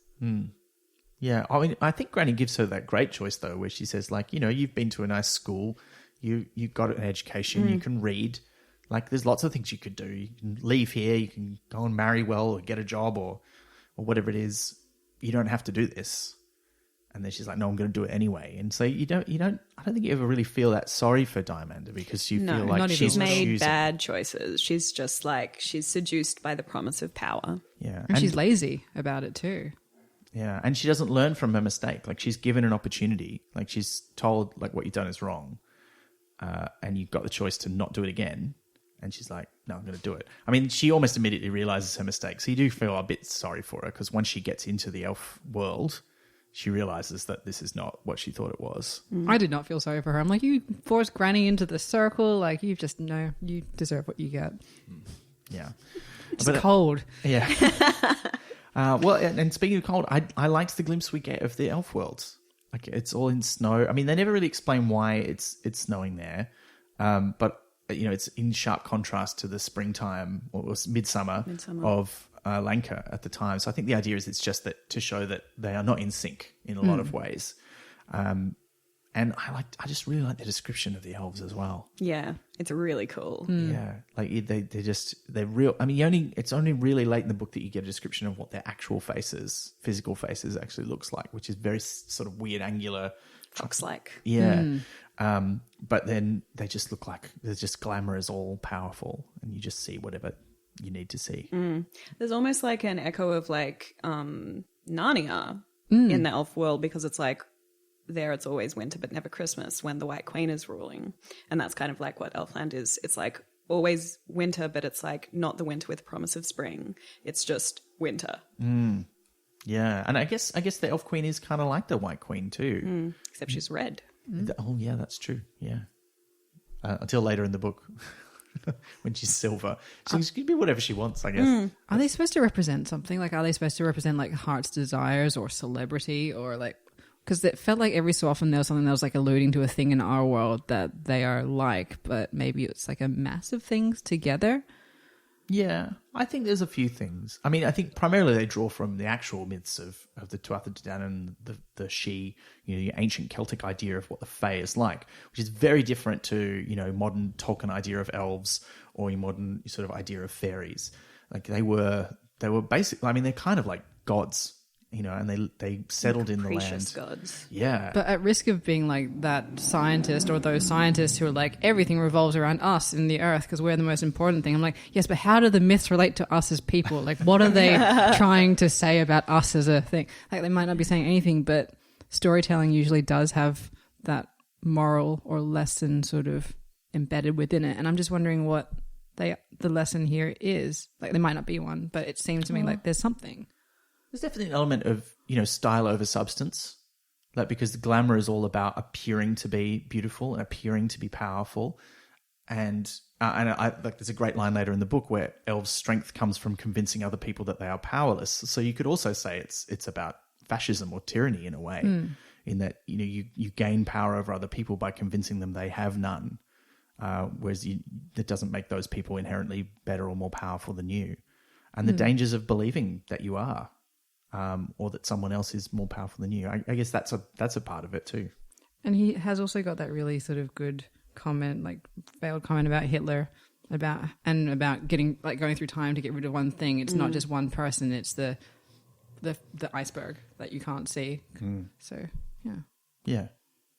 Yeah, I mean, I think Granny gives her that great choice, though, where she says, like, you know, you've been to a nice school, you got an education, you can read. Like, there's lots of things you could do. You can leave here, you can go and marry well or get a job or whatever it is. You don't have to do this. And then she's like, no, I'm going to do it anyway. And so I don't think you ever really feel that sorry for Diamanda because you feel like she's made choosing. bad choices. She's just like, she's seduced by the promise of power. Yeah. And she's lazy about it too. Yeah. And she doesn't learn from her mistake. Like she's given an opportunity. Like she's told like what you've done is wrong. And you've got the choice to not do it again. And she's like, no, I'm going to do it. I mean, she almost immediately realizes her mistake. So you do feel a bit sorry for her because once she gets into the elf world, she realizes that this is not what she thought it was. I did not feel sorry for her. I'm like, you forced Granny into the circle. Like, you deserve what you get. Yeah. It's cold. Yeah. Well, and speaking of cold, I liked the glimpse we get of the elf world. Like, it's all in snow. I mean, they never really explain why it's snowing there. But, you know, it's in sharp contrast to the springtime or midsummer. Of Lancre at the time. So I think the idea is it's just that to show that they are not in sync in a lot of ways. And I just really like the description of the elves as well. Yeah, it's really cool. Yeah, like they're real. I mean, it's only really late in the book that you get a description of what their actual faces, physical faces, actually looks like, which is very sort of weird, angular, fox-like. Yeah. But then they just look like they're just glamorous, all powerful, and you just see whatever you need to see. There's almost like an echo of like Narnia in the elf world because it's like there it's always winter but never Christmas when the White Queen is ruling. And that's kind of like what Elfland is. It's like always winter, but it's like not the winter with the promise of spring. It's just winter. Yeah. And I guess the Elf Queen is kind of like the White Queen too. Except she's red. Oh, yeah, that's true. Yeah. Until later in the book when she's silver. So she can be whatever she wants, I guess. Are they supposed to represent something? Like, are they supposed to represent like heart's desires or celebrity or like... Because it felt like every so often there was something that was like alluding to a thing in our world that they are like, but maybe it's like a massive things together. Yeah, I think there's a few things. I mean, I think primarily they draw from the actual myths of the Tuatha De Danann and the Sidhe, the ancient Celtic idea of what the Fae is like, which is very different to, modern Tolkien idea of elves or your modern sort of idea of fairies. Like they were basically, I mean, they're kind of like gods, and they settled in the land. Capricious gods. Yeah. But at risk of being like that scientist or those scientists who are like, everything revolves around us in the earth because we're the most important thing. I'm like, yes, but how do the myths relate to us as people? Like, what are they trying to say about us as a thing? Like, they might not be saying anything, but storytelling usually does have that moral or lesson sort of embedded within it. And I'm just wondering what the lesson here is. Like, there might not be one, but it seems to me like there's something. There's definitely an element of, style over substance. Like, because the glamour is all about appearing to be beautiful and appearing to be powerful. And I like, there's a great line later in the book where elves' strength comes from convincing other people that they are powerless. So you could also say it's about fascism or tyranny in a way, in that, you gain power over other people by convincing them they have none. Whereas that doesn't make those people inherently better or more powerful than you. And the dangers of believing that you are. Or that someone else is more powerful than you. I guess that's a part of it too. And he has also got that really sort of good comment, like veiled comment about Hitler, about getting like going through time to get rid of one thing. It's not just one person; it's the iceberg that you can't see. So yeah.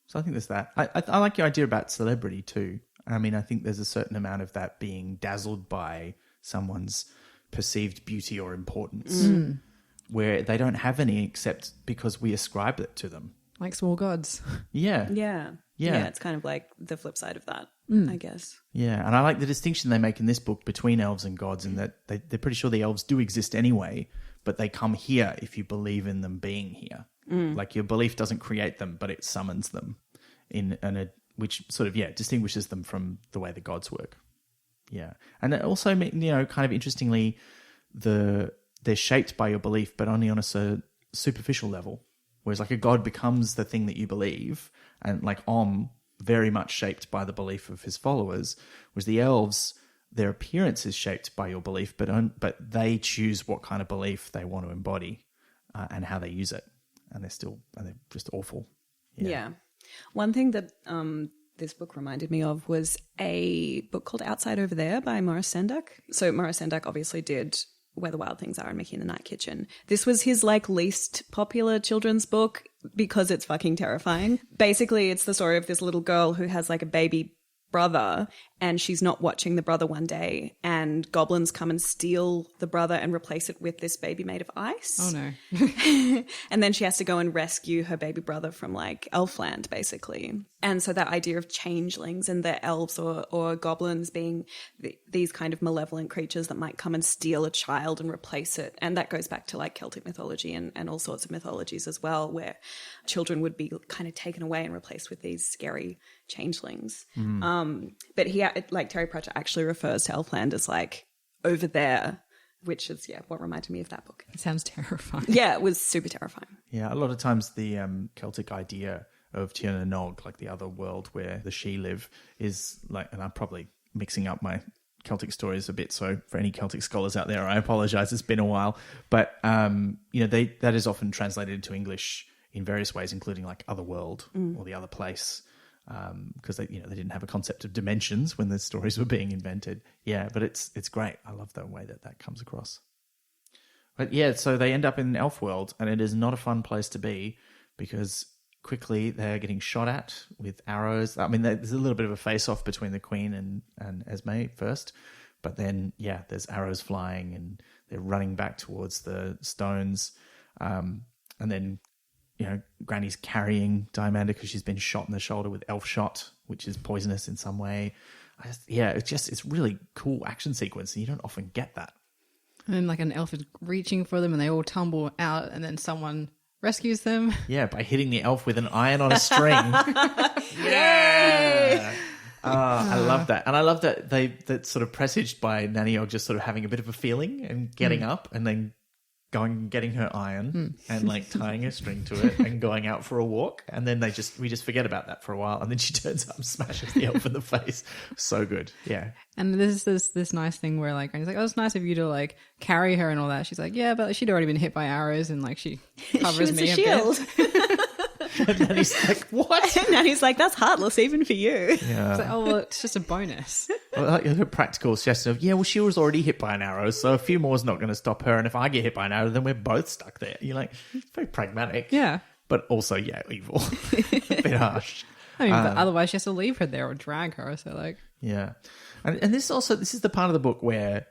So I think there's that. I like your idea about celebrity too. I mean, I think there's a certain amount of that being dazzled by someone's perceived beauty or importance. Where they don't have any except because we ascribe it to them. Like small gods. Yeah. Yeah. Yeah. It's kind of like the flip side of that, I guess. Yeah, and I like the distinction they make in this book between elves and gods in that they're pretty sure the elves do exist anyway, but they come here if you believe in them being here. Like your belief doesn't create them, but it summons them, which sort of, distinguishes them from the way the gods work. Yeah. And it also, kind of interestingly, they're shaped by your belief, but only on a superficial level. Whereas like a god becomes the thing that you believe, and like very much shaped by the belief of his followers. Whereas the elves, their appearance is shaped by your belief, but they choose what kind of belief they want to embody and how they use it. And they're just awful. Yeah. One thing that this book reminded me of was a book called Outside Over There by Maurice Sendak. So Maurice Sendak obviously did Where the Wild Things Are and Mickey in the Night Kitchen. This was his least popular children's book because it's fucking terrifying. Basically, it's the story of this little girl who has a baby brother, and she's not watching the brother one day, and goblins come and steal the brother and replace it with this baby made of ice. Oh no. And then she has to go and rescue her baby brother from Elfland, basically. And so that idea of changelings and the elves or goblins being these kind of malevolent creatures that might come and steal a child and replace it. And that goes back to Celtic mythology and all sorts of mythologies as well, where children would be kind of taken away and replaced with these scary changelings. But he, Terry Pratchett actually refers to Elfland as over there, which is, what reminded me of that book. It sounds terrifying. Yeah, it was super terrifying. Yeah, a lot of times the Celtic idea of Tir na Nog, the other world where the Sidhe live, is and I'm probably mixing up my Celtic stories a bit, so for any Celtic scholars out there, I apologize, it's been a while. But, that is often translated into English in various ways, including other world or the other place. Because they didn't have a concept of dimensions when the stories were being invented. Yeah, but it's great. I love the way that comes across. But yeah, so they end up in Elf World, and it is not a fun place to be because quickly they're getting shot at with arrows. I mean, there's a little bit of a face-off between the Queen and Esme first, but then there's arrows flying and they're running back towards the stones, and then. Granny's carrying Diamanda because she's been shot in the shoulder with elf shot, which is poisonous in some way. It's really cool action sequence, and you don't often get that. And then an elf is reaching for them, and they all tumble out, and then someone rescues them. Yeah, by hitting the elf with an iron on a string. Yeah. I love that, and I love that that's sort of presaged by Nanny Og just sort of having a bit of a feeling and getting up, and then going and getting her iron and like tying a string to it and going out for a walk, and then we just forget about that for a while, and then she turns up and smashes the elf in the face. So good. Yeah. And there's this nice thing where like Granny's like, oh, it's nice of you to like carry her and all that. She's like, yeah, but she'd already been hit by arrows and like she covers me a shield. bit. And then he's like, what? And then he's like, that's heartless even for you. Yeah. It's like, oh, well, it's just a bonus. Well, like a practical suggestion of, yeah, well, she was already hit by an arrow, so a few more is not going to stop her. And if I get hit by an arrow, then we're both stuck there. You're like, it's very pragmatic. Yeah. But also, yeah, evil. A bit harsh. I mean, but otherwise she has to leave her there or drag her. So like, Yeah. And this is the part of the book where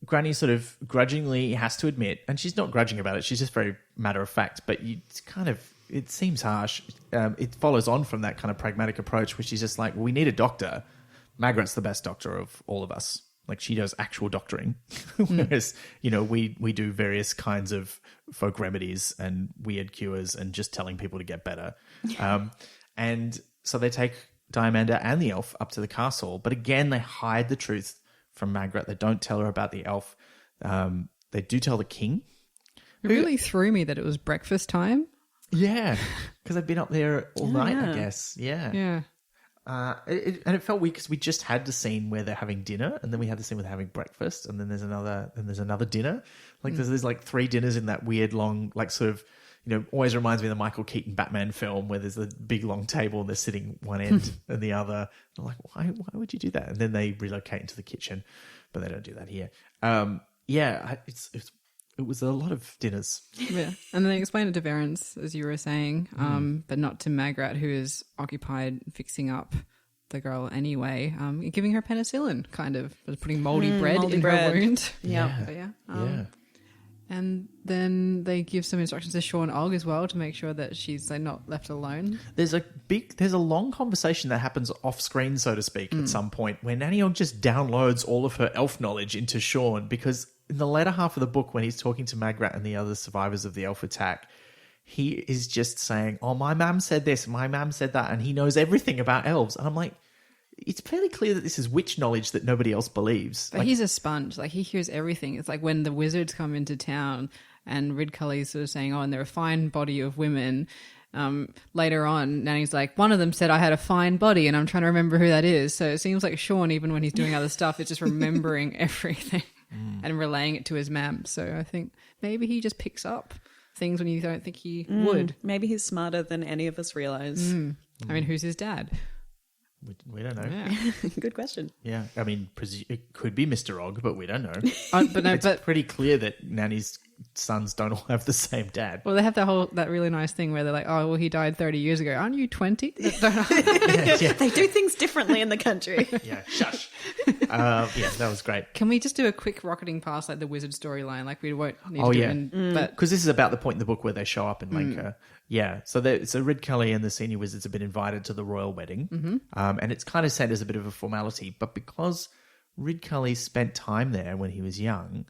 Granny sort of grudgingly has to admit, and she's not grudging about it, she's just very matter of fact, but it seems harsh. It follows on from that kind of pragmatic approach, which is just like, we need a doctor. Margaret's the best doctor of all of us. Like, she does actual doctoring, whereas, we do various kinds of folk remedies and weird cures and just telling people to get better. And so they take Diamanda and the elf up to the castle, but again, they hide the truth from Margaret. They don't tell her about the elf. They do tell the king. it really threw me that it was breakfast time. Yeah, because I've been up there all night, yeah. I guess. Yeah. Yeah. And it felt weird because we just had the scene where they're having dinner, and then we had the scene where they're having breakfast, and then there's another dinner. Like there's like 3 dinners in that weird long, like sort of, always reminds me of the Michael Keaton Batman film where there's a big long table and they're sitting one end and the other. I'm like, why would you do that? And then they relocate into the kitchen, but they don't do that here. It was a lot of dinners. Yeah. And then they explain it to Verence, as you were saying, but not to Magrat, who is occupied fixing up the girl anyway, giving her penicillin, kind of, putting moldy bread in her wound. Yeah. But Yeah. And then they give some instructions to Shaw and Og as well to make sure that she's like not left alone. There's a long conversation that happens off screen, so to speak, at some point where Nanny Og just downloads all of her elf knowledge into Sean, because in the latter half of the book, when he's talking to Magrat and the other survivors of the elf attack, he is just saying, oh, my mum said this, my mum said that, and he knows everything about elves. And I'm like, it's fairly clear that this is witch knowledge that nobody else believes. But he's a sponge. Like, he hears everything. It's like when the wizards come into town and Ridcully's sort of saying, oh, and they're a fine body of women. Later on, Nanny's like, one of them said I had a fine body and I'm trying to remember who that is. So it seems like Sean, even when he's doing other stuff, is just remembering everything and relaying it to his mam. So I think maybe he just picks up things when you don't think he would. Maybe he's smarter than any of us realize. I mean, who's his dad? We don't know. Yeah. Good question. Yeah, I mean, it could be Mr. Og, but we don't know. But Pretty clear that Nanny's sons don't all have the same dad. well, they have that really nice thing where they're like, oh, well, he died 30 years ago. Aren't you 20? Yeah. They do things differently in the country. Yeah, shush. Yeah, that was great. Can we just do a quick rocketing past like the wizard storyline? Like, we won't need Oh, to yeah. do it. But Because this is about the point in the book where they show up in Lancre. Yeah, so Ridcully and the senior wizards have been invited to the royal wedding, and it's kind of said as a bit of a formality. But because Ridcully spent time there when he was young,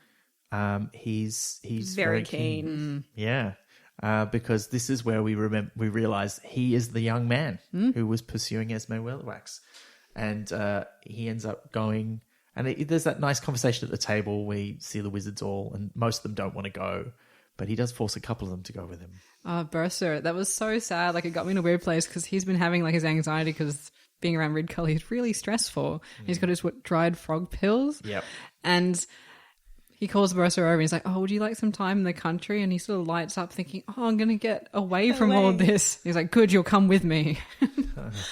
he's very keen. Yeah, because this is where we realize he is the young man who was pursuing Esme Weatherwax, and he ends up going. And there's that nice conversation at the table where you see the wizards all, and most of them don't want to go. But he does force a couple of them to go with him. Bursar, that was so sad. Like, it got me in a weird place because he's been having like his anxiety because being around Ridcully is really stressful. He's got his dried frog pills. Yep. And he calls Bursar over and he's like, oh, would you like some time in the country? And he sort of lights up thinking, oh, I'm going to get away from all this. He's like, good, you'll come with me.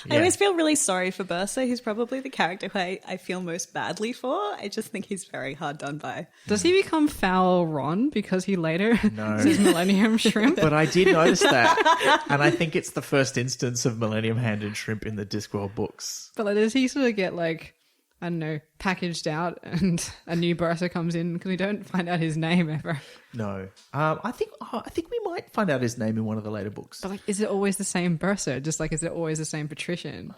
I always feel really sorry for Bursar. He's probably the character who I feel most badly for. I just think he's very hard done by. Does he become foul Ron because he later says Millennium Shrimp? But I did notice that. And I think it's the first instance of Millennium Hand and Shrimp in the Discworld books. But like, does he sort of get like, I don't know, packaged out and a new Bursar comes in because we don't find out his name ever? No. I think we might find out his name in one of the later books. But like, is it always the same Bursar? Just like, is it always the same patrician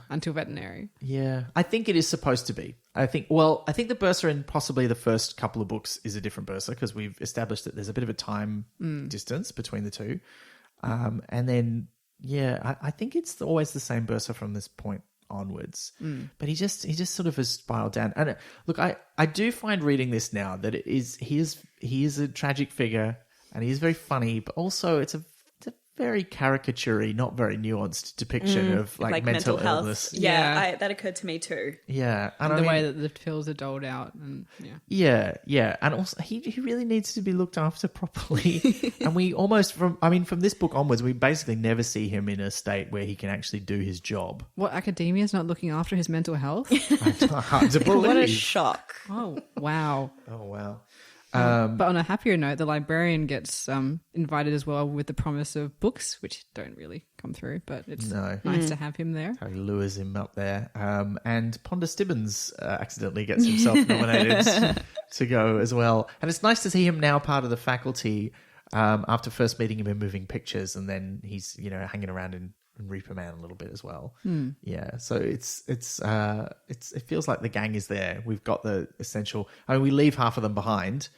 until veterinary? Yeah. I think it is supposed to be. I think the Bursar in possibly the first couple of books is a different Bursar because we've established that there's a bit of a time distance between the two. And then, yeah, I think it's always the same Bursar from this point onwards. But he just sort of has spiraled down. And look, I do find reading this now that he is a tragic figure and he is very funny, but also it's a very caricature-y, not very nuanced depiction of like mental illness. Yeah, that occurred to me too. Yeah, and the way that the pills are doled out, and yeah, and also he really needs to be looked after properly. And we almost from this book onwards, we basically never see him in a state where he can actually do his job. What, academia's not looking after his mental health? Hard to believe. What a shock! Oh wow! Oh wow. But on a happier note, the librarian gets invited as well with the promise of books, which don't really come through, but it's nice to have him there. He lures him up there. And Ponder Stibbons accidentally gets himself nominated to go as well. And it's nice to see him now part of the faculty after first meeting him in Moving Pictures, and then he's hanging around in Reaper Man a little bit as well. Yeah, so it feels like the gang is there. We've got the essential. We leave half of them behind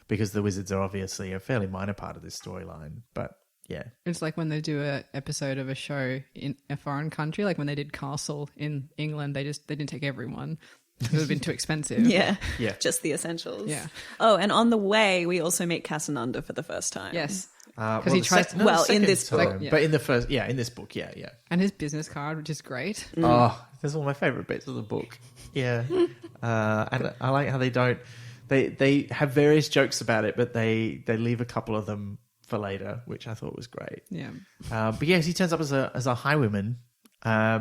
because the wizards are obviously a fairly minor part of this storyline. But yeah, it's like when they do an episode of a show in a foreign country, like when they did Castle in England, they didn't take everyone. It would have been too expensive. Yeah, just the essentials. Yeah. Oh, and on the way, we also meet Casananda for the first time. Yes. Because he tries in this book, but in the first, in this book, yeah. And his business card, which is great. Oh, that's one of my favorite bits of the book. Yeah, and I like how they have various jokes about it, but they leave a couple of them for later, which I thought was great. Yeah. But yes, he turns up as a highwayman. I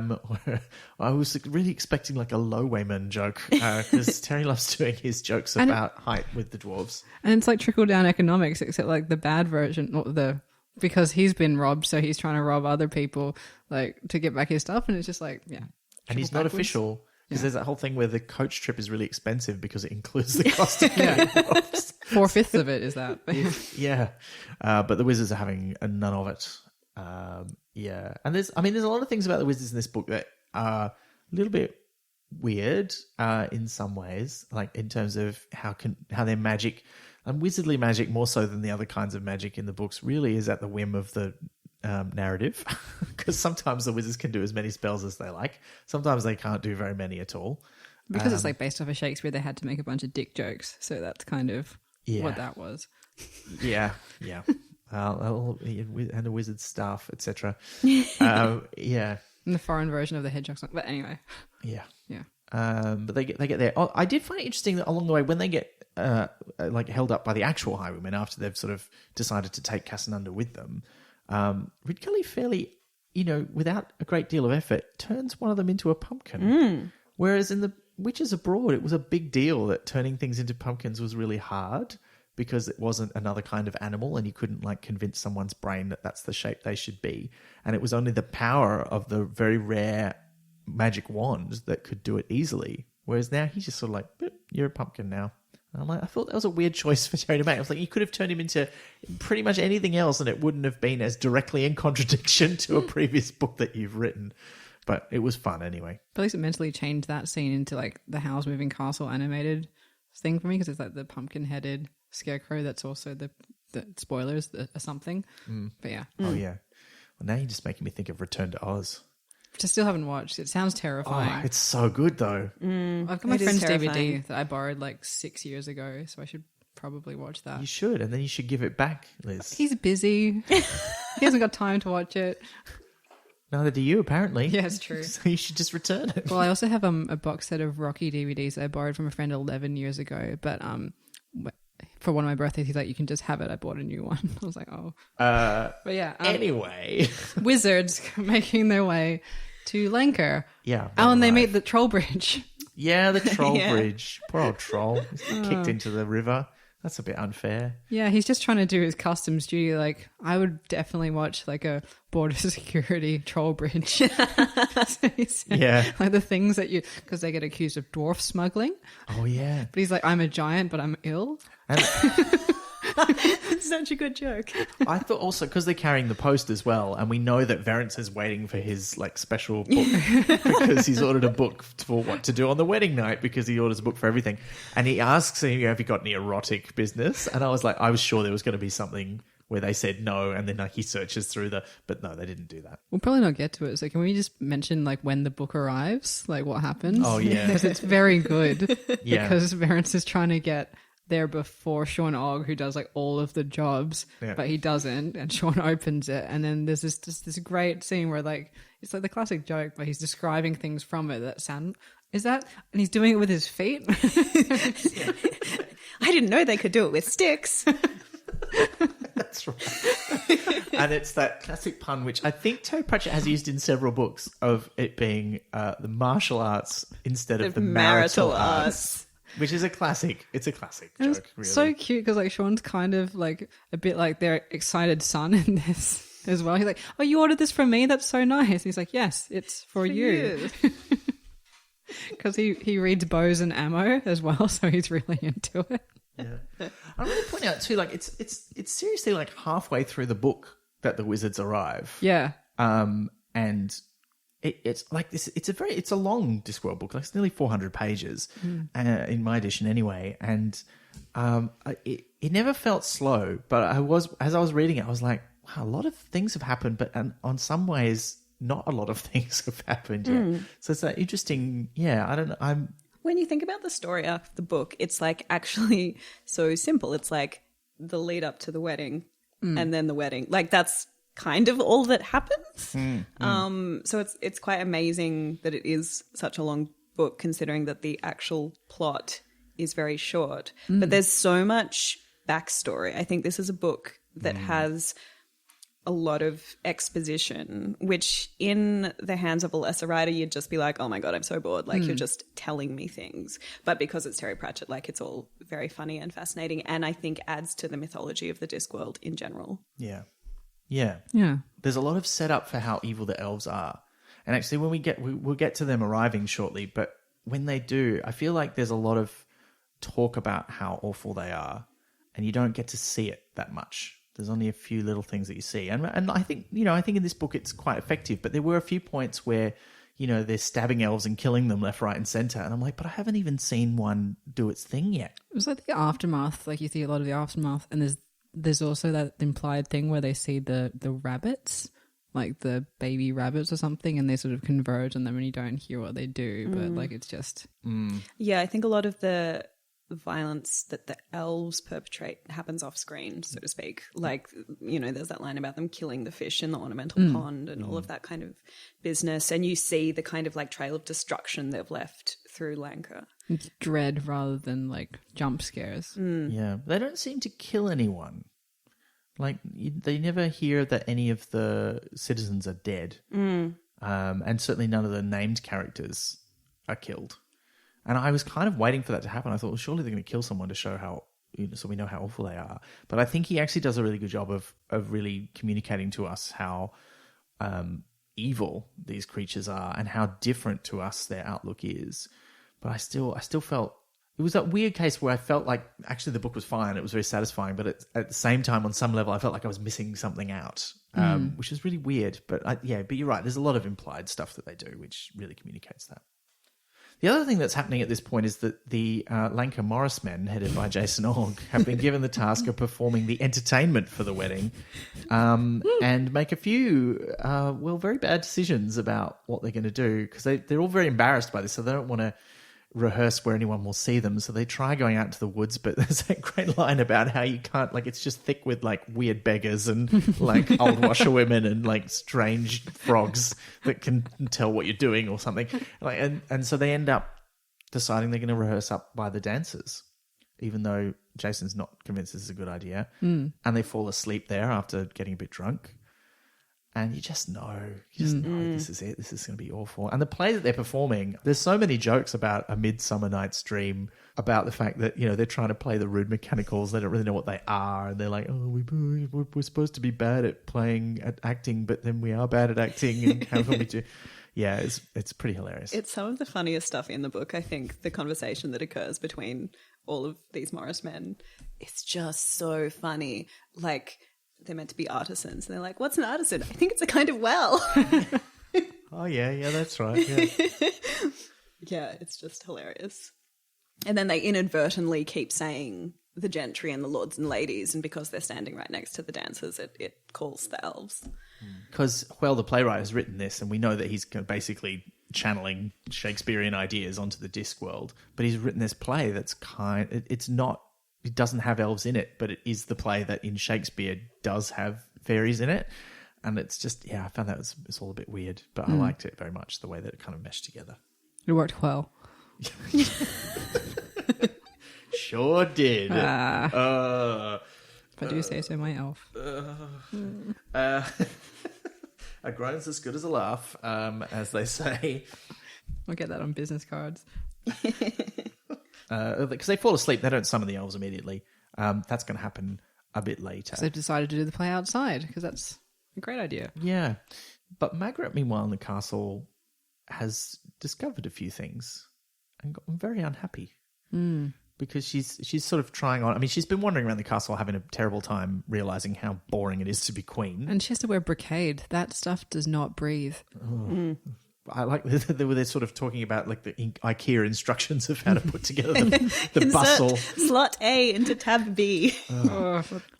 was really expecting like a lowwayman joke because Terry loves doing his jokes about height with the dwarves, and it's like trickle down economics, except like the bad version, because he's been robbed, so he's trying to rob other people like to get back his stuff, and it's just like and he's not official because there's that whole thing where the coach trip is really expensive because it includes the cost of getting robbed. 4/5 of it is that. Yeah, but the wizards are having none of it. Yeah, and there's a lot of things about the wizards in this book that are a little bit weird in some ways, like in terms of how their magic and wizardly magic, more so than the other kinds of magic in the books, really is at the whim of the narrative. Because sometimes the wizards can do as many spells as they like, sometimes they can't do very many at all. Because it's like based off of Shakespeare, they had to make a bunch of dick jokes, so that's kind of what that was. Yeah. And the wizard staff, etc. Yeah. And the foreign version of the hedgehog song. But anyway. Yeah. Yeah. But they get there. I did find it interesting that along the way, when they get held up by the actual highwaymen after they've sort of decided to take Casananda with them, Ridcully fairly, without a great deal of effort, turns one of them into a pumpkin. Whereas in the Witches Abroad, it was a big deal that turning things into pumpkins was really hard, because it wasn't another kind of animal and you couldn't convince someone's brain that that's the shape they should be. And it was only the power of the very rare magic wand that could do it easily. Whereas now he's just sort of like, you're a pumpkin now. And I'm like, I thought that was a weird choice for Terry to make. I was like, you could have turned him into pretty much anything else and it wouldn't have been as directly in contradiction to a previous book that you've written. But it was fun anyway. But at least it mentally changed that scene into like the Howl's Moving Castle animated thing for me, because it's like the pumpkin-headed scarecrow that's also the spoilers or something. But yeah. Oh yeah. Well, now you're just making me think of Return to Oz, which I still haven't watched. It sounds terrifying. Oh, it's so good though. I've got my friend's DVD that I borrowed like 6 years ago, so I should probably watch that. You should, and then you should give it back, Liz. He's busy. He hasn't got time to watch it. Neither do you, apparently. Yeah, it's true. So you should just return it. Well, I also have a box set of Rocky DVDs that I borrowed from a friend 11 years ago, but for one of my birthdays, he's like, you can just have it. I bought a new one. I was like, oh. But yeah. Anyway. Wizards making their way to Lancre. Yeah. Oh, and they meet the troll bridge. Yeah, the troll bridge. Poor old troll. He's kicked into the river. That's a bit unfair. Yeah, he's just trying to do his customs duty. Like, I would definitely watch like a border security troll bridge. Yeah. Like the things that because they get accused of dwarf smuggling. Oh, yeah. But he's like, I'm a giant, but I'm ill. And such a good joke. I thought also, because they're carrying the post as well, and we know that Verence is waiting for his special book because he's ordered a book for what to do on the wedding night, because he orders a book for everything. And he asks him, have you got any erotic business? And I was sure there was going to be something where they said no, and then like he searches through but no, they didn't do that. We'll probably not get to it. So can we just mention like when the book arrives, like what happens? Oh, yeah. Because it's very good. Yeah. Because Verence is trying to get there before Sean Ogg, who does like all of the jobs, but he doesn't, and Sean opens it, and then there's this great scene where like it's like the classic joke where he's describing things from it that sound and he's doing it with his feet. I didn't know they could do it with sticks. That's right. And it's that classic pun, which I think Terry Pratchett has used in several books, of it being the martial arts instead of the marital arts. Which is a classic. It's a classic joke, really. So cute because like Sean's kind of like a bit like their excited son in this as well. He's like, "Oh, you ordered this from me? That's so nice." He's like, "Yes, it's for you." Because he reads bows and ammo as well, so he's really into it. Yeah, I want to point out too, like it's seriously like halfway through the book that the wizards arrive. Yeah. And it's like this. It's a long Discworld book. Like it's nearly 400 pages in my edition, anyway. And it never felt slow. But as I was reading it, I was like, wow, a lot of things have happened, but on some ways, not a lot of things have happened yet. So it's that interesting. Yeah, I don't know. When you think about the story of the book, it's like actually so simple. It's like the lead up to the wedding and then the wedding. Like that's kind of all that happens. So it's quite amazing that it is such a long book, considering that the actual plot is very short. But there's so much backstory. I think this is a book that has a lot of exposition, which in the hands of a lesser writer, you'd just be like, oh my God, I'm so bored. Like you're just telling me things. But because it's Terry Pratchett, like it's all very funny and fascinating. And I think adds to the mythology of the Discworld in general. Yeah. There's a lot of setup for how evil the elves are. And actually we'll get to them arriving shortly, but when they do, I feel like there's a lot of talk about how awful they are, and you don't get to see it that much. There's only a few little things that you see. And I think in this book it's quite effective, but there were a few points where, they're stabbing elves and killing them left, right, and center. And I'm like, but I haven't even seen one do its thing yet. It was like the aftermath. Like you see a lot of the aftermath, and there's also that implied thing where they see the rabbits, like the baby rabbits or something, and they sort of converge on them, and you don't hear what they do, but like it's just... Yeah, I think a lot of the violence that the elves perpetrate happens off screen, so to speak. Like, there's that line about them killing the fish in the ornamental pond and all of that kind of business, and you see the kind of like trail of destruction they've left through Lancre. It's dread rather than like jump scares. Yeah, they don't seem to kill anyone. Like they never hear that any of the citizens are dead, and certainly none of the named characters are killed. And I was kind of waiting for that to happen. I thought, well, surely they're going to kill someone to show how, so we know how awful they are. But I think he actually does a really good job of really communicating to us how evil these creatures are and how different to us their outlook is. But I still felt it was that weird case where I felt like actually the book was fine. It was very satisfying, but at the same time, on some level, I felt like I was missing something out, which is really weird. But but you're right. There's a lot of implied stuff that they do, which really communicates that. The other thing that's happening at this point is that the Lancre Morris men, headed by Jason Ogg, have been given the task of performing the entertainment for the wedding and make a few, very bad decisions about what they're going to do, because they're all very embarrassed by this, so they don't want to rehearse where anyone will see them. So they try going out into the woods, but there's that great line about how you can't, like, it's just thick with like weird beggars and like old washerwomen and like strange frogs that can tell what you're doing or something. Like, and so they end up deciding they're going to rehearse up by the dancers, even though Jason's not convinced this is a good idea. And they fall asleep there after getting a bit drunk. And you just know this is it. This is going to be awful. And the play that they're performing, there's so many jokes about A Midsummer Night's Dream, about the fact that, they're trying to play the rude mechanicals. They don't really know what they are. And they're like, oh, we're supposed to be bad at acting, but then we are bad at acting. And how can we do? Yeah, it's pretty hilarious. It's some of the funniest stuff in the book, I think, the conversation that occurs between all of these Morris men. It's just so funny. Like, they're meant to be artisans. And they're like, what's an artisan? I think it's a kind of well. Oh, yeah, that's right. Yeah. Yeah, it's just hilarious. And then they inadvertently keep saying the gentry and the lords and ladies, and because they're standing right next to the dancers, it calls the elves. Because, well, the playwright has written this, and we know that he's basically channeling Shakespearean ideas onto the Discworld, but he's written this play that's it's not, it doesn't have elves in it, but it is the play that in Shakespeare does have fairies in it. And it's just, yeah, I found that it's all a bit weird, but I liked it very much, the way that it kind of meshed together. It worked well. Sure did. If I do say so, my elf. A groan's as good as a laugh, as they say. I'll get that on business cards. Because they fall asleep, they don't summon the elves immediately. That's going to happen a bit later. So they've decided to do the play outside, because that's a great idea. Yeah. But Margaret, meanwhile, in the castle, has discovered a few things and gotten very unhappy. Because she's sort of trying on... I mean, she's been wandering around the castle having a terrible time realising how boring it is to be queen. And she has to wear brocade. That stuff does not breathe. I like they're sort of talking about like the IKEA instructions of how to put together the bustle. Slot A into tab B.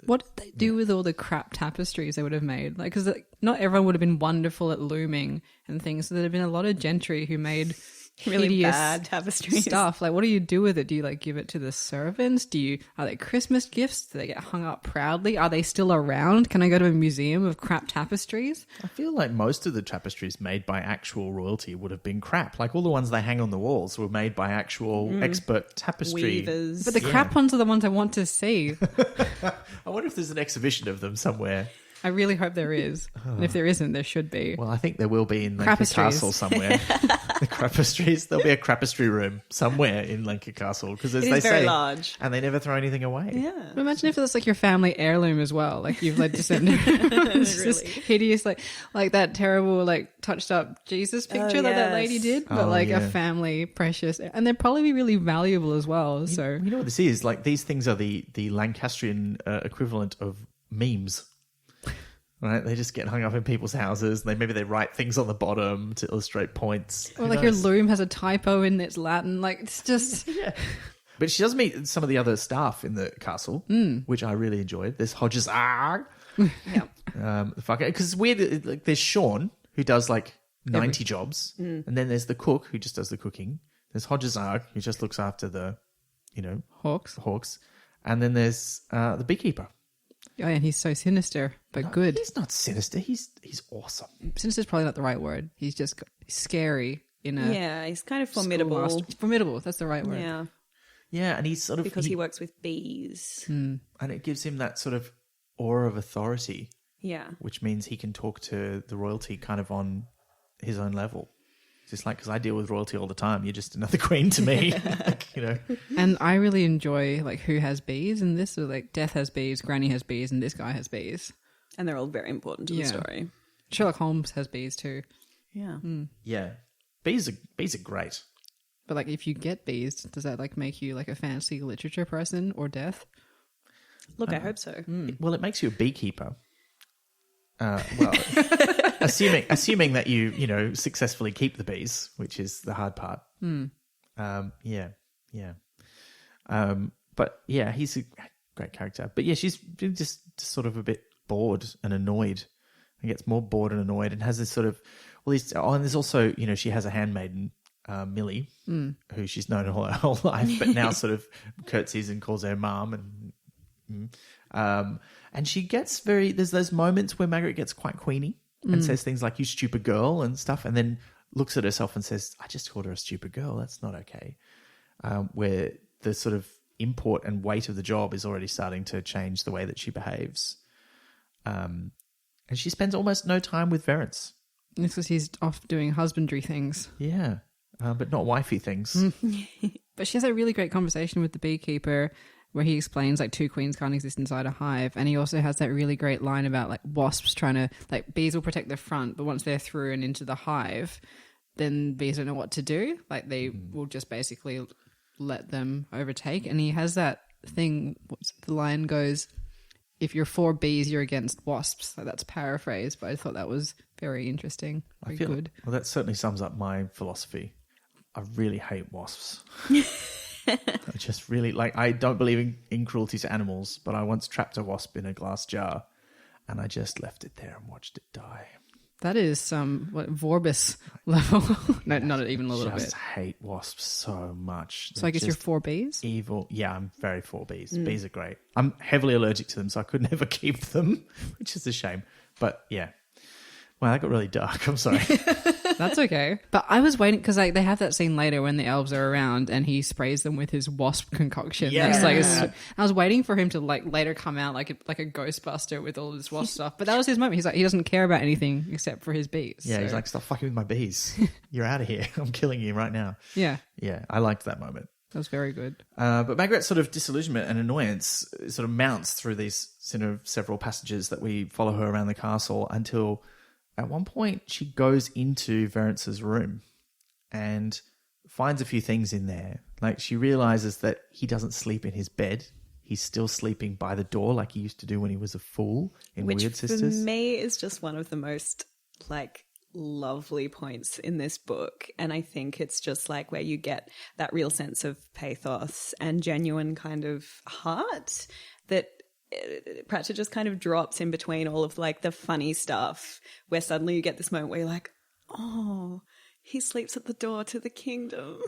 What did they do with all the crap tapestries they would have made? Like, because not everyone would have been wonderful at looming and things. So there have been a lot of gentry who made Really hideous bad tapestries. stuff. Like, what do you do with it? Do you like give it to the servants? Are they Christmas gifts? Do they get hung up proudly? Are they still around? Can I go to a museum of crap tapestries? I feel like most of the tapestries made by actual royalty would have been crap. Like all the ones they hang on the walls were made by actual expert tapestry Weavers. But the crap ones are the ones I want to see. I wonder if there's an exhibition of them somewhere. I really hope there is. And if there isn't, there should be. Well, I think there will be in Lancre Crapestries. Castle somewhere. The crapestries. There'll be a crapestry room somewhere in Lancre Castle because, as It they is very say, large. and they never throw anything away. Yeah. But imagine if it's like your family heirloom as well. Like you've like descended. It's just Really. hideous, like that terrible, like touched up Jesus picture that yes. lady did, but Oh, like yeah. a family precious, and they'd probably be really valuable as well. So You know what this is? Like these things are the Lancastrian equivalent of memes. Right, they just get hung up in people's houses. Maybe they write things on the bottom to illustrate points. or Who like knows? your loom has a typo in its Latin. Like it's just Yeah. But she does meet some of the other staff in the castle, which I really enjoyed. There's Hodges, Yeah. because it's weird. Like there's Sean who does like 90 jobs, and then there's the cook who just does the cooking. There's Hodges who just looks after the, hawks, and then there's the beekeeper. oh, and he's so sinister, but good. He's not sinister. He's awesome. Sinister is probably not the right word. He's just scary in a Yeah, he's kind of formidable. schoolmaster- Formidable. That's the right word. Yeah, Yeah, and he's sort of because he works with bees. and it gives him that sort of aura of authority, Yeah. which means he can talk to the royalty kind of on his own level. It's just like, because I deal with royalty all the time. You're just another queen to me. And I really enjoy like who has bees in this. So like Death has bees, Granny has bees, and this guy has bees. And they're all very important to Yeah. the story. Sherlock Holmes has bees too. Yeah. Yeah. Bees are great. But like if you get bees, does that like make you like a fancy literature person or Death? Look, I hope so. Well, it makes you a beekeeper. Well, assuming that you successfully keep the bees, which is the hard part. Yeah. But yeah, he's a great character. But yeah, she's just sort of a bit bored and annoyed, and gets more bored and annoyed, and has this sort of and there's also she has a handmaiden, Millie, who she's known her whole life, but now sort of curtsies and calls her mom, and she gets there's those moments where Margaret gets quite queenie and says things like, "You stupid girl," and stuff, and then looks at herself and says, "I just called her a stupid girl. That's not okay." Where the sort of import and weight of the job is already starting to change the way that she behaves. And she spends almost no time with Verence. It's because he's off doing husbandry things. Yeah, but not wifey things. But she has a really great conversation with the beekeeper where he explains like two queens can't exist inside a hive. And he also has that really great line about like wasps trying to, like bees will protect the front, but once they're through and into the hive, then bees don't know what to do. Like they will just basically let them overtake. And he has that thing, the line goes, if you're for bees, you're against wasps. Like that's paraphrased, but I thought that was very interesting. Very good. Well, that certainly sums up my philosophy. I really hate wasps. I just really, like, I don't believe in cruelty to animals, but I once trapped a wasp in a glass jar and I just left it there and watched it die. That is some Vorbis level. No, not even a little bit. I just hate wasps so much. So I guess you're 4 bees? Evil. Yeah, I'm very for bees. Bees are great. I'm heavily allergic to them, so I could never keep them, which is a shame. But yeah. Wow, that got really dark. I'm sorry. That's okay. But I was waiting because like they have that scene later when the elves are around and he sprays them with his wasp concoction. Yeah. I was waiting for him to like later come out like a Ghostbuster with all this wasp stuff. But that was his moment. He's like, he doesn't care about anything except for his bees. Yeah, so. He's like, stop fucking with my bees. You're out of here. I'm killing you right now. Yeah. Yeah, I liked that moment. That was very good. But Margaret's sort of disillusionment and annoyance sort of mounts through these sort of several passages that we follow her around the castle until at one point she goes into Verence's room and finds a few things in there. Like she realizes that he doesn't sleep in his bed. He's still sleeping by the door like he used to do when he was a fool in Weird Sisters. Which for me is just one of the most like lovely points in this book, and I think it's just like where you get that real sense of pathos and genuine kind of heart that Pratchett just kind of drops in between all of like the funny stuff where suddenly you get this moment where you're like, oh, he sleeps at the door to the kingdom.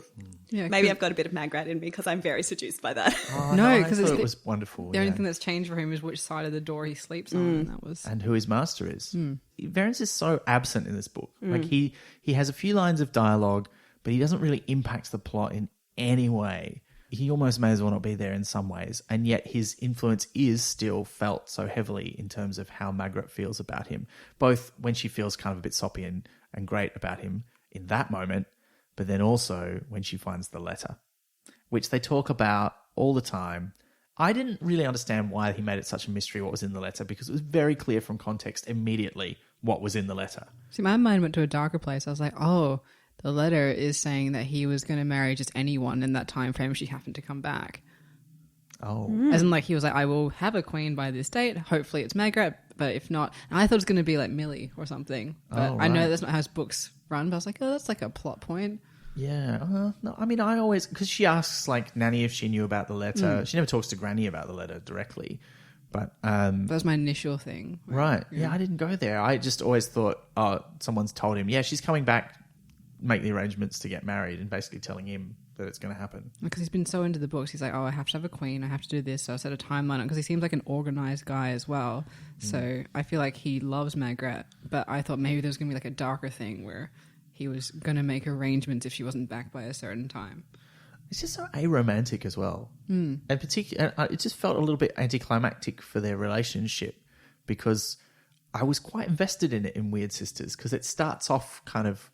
Yeah, maybe I've got a bit of Magrat in me because I'm very seduced by that. Oh, no, I because thought it was wonderful. The only thing that's changed for him is which side of the door he sleeps on. And that was and who his master is. Verence is so absent in this book. Like he has a few lines of dialogue, but he doesn't really impact the plot in any way. He almost may as well not be there in some ways, and yet his influence is still felt so heavily in terms of how Margaret feels about him, both when she feels kind of a bit soppy and great about him in that moment, but then also when she finds the letter, which they talk about all the time. I didn't really understand why he made it such a mystery what was in the letter, because it was very clear from context immediately what was in the letter. See, my mind went to a darker place. I was like, oh, the letter is saying that he was going to marry just anyone in that time frame. She happened to come back. Oh. As in, like, he was like, I will have a queen by this date. Hopefully it's Margaret, but if not... And I thought it was going to be, like, Millie or something. But I know that's not how his books run, but I was like, oh, that's like a plot point. Yeah. No, I mean, I always... Because she asks, like, Nanny if she knew about the letter. She never talks to Granny about the letter directly. But... that was my initial thing. Right. Yeah, I didn't go there. I just always thought, oh, someone's told him, yeah, she's coming back, make the arrangements to get married, and basically telling him that it's going to happen. Because he's been so into the books. He's like, oh, I have to have a queen. I have to do this. So I set a timeline. Because he seems like an organized guy as well. So I feel like he loves Margaret. But I thought maybe there's going to be like a darker thing where he was going to make arrangements if she wasn't back by a certain time. It's just so aromantic as well. And particularly, it just felt a little bit anticlimactic for their relationship, because I was quite invested in it in Weird Sisters, because it starts off kind of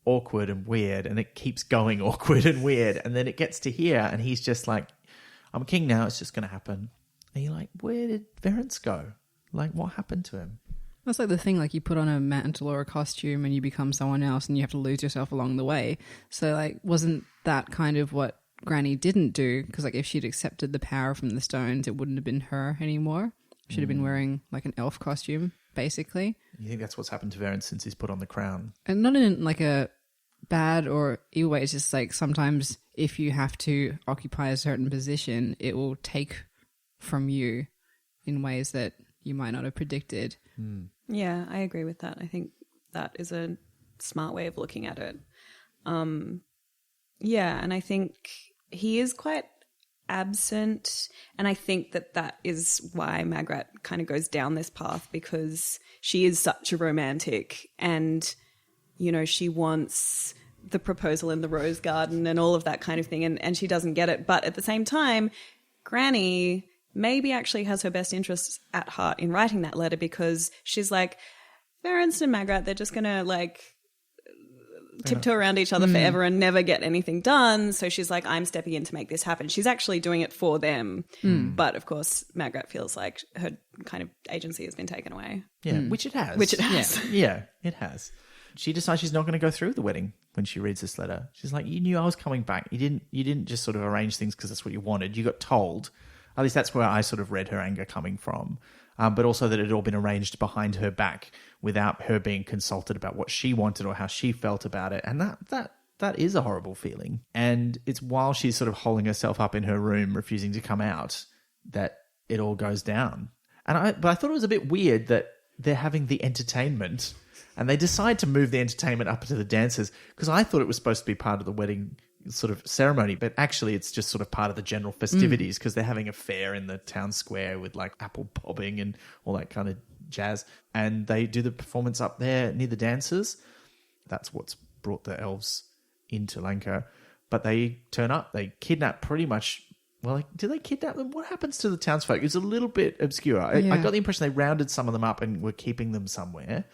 awkward and weird, and it keeps going awkward and weird, and then it gets to here and he's just like, I'm a king now, it's just going to happen. And you're like, where did Verence go? Like, what happened to him? That's like the thing, like you put on a mantle or a costume and you become someone else and you have to lose yourself along the way. So like, wasn't that kind of what Granny didn't do? Because like if she'd accepted the power from the stones, it wouldn't have been her anymore. She'd have been wearing like an elf costume, basically. You think that's what's happened to Verence since he's put on the crown? And not in like a bad or evil way. It's just like sometimes if you have to occupy a certain position, it will take from you in ways that you might not have predicted. Yeah, I agree with that. I think that is a smart way of looking at it. Yeah, and I think he is quite absent, and I think that is why Margaret kind of goes down this path, because she is such a romantic, and you know, she wants the proposal in the rose garden and all of that kind of thing, and she doesn't get it. But at the same time, Granny maybe actually has her best interests at heart in writing that letter, because she's like, Verence and Margaret, they're just gonna like tiptoe around each other forever and never get anything done. So she's like, I'm stepping in to make this happen. She's actually doing it for them. But of course, Margaret feels like her kind of agency has been taken away. Yeah, which it has. Yeah, it has. She decides she's not going to go through the wedding when she reads this letter. She's like, you knew I was coming back. You didn't just sort of arrange things because that's what you wanted. You got told. At least that's where I sort of read her anger coming from. But also that it had all been arranged behind her back without her being consulted about what she wanted or how she felt about it. And that that is a horrible feeling. And it's while she's sort of holding herself up in her room, refusing to come out, that it all goes down. But I thought it was a bit weird that they're having the entertainment and they decide to move the entertainment up to the dancers, because I thought it was supposed to be part of the wedding sort of ceremony, but actually it's just sort of part of the general festivities, because they're having a fair in the town square with like apple bobbing and all that kind of jazz. And they do the performance up there near the dancers. That's what's brought the elves into Lancre. But they turn up, they kidnap pretty much... Well, do they kidnap them? What happens to the townsfolk? It's a little bit obscure. I got the impression they rounded some of them up and were keeping them somewhere.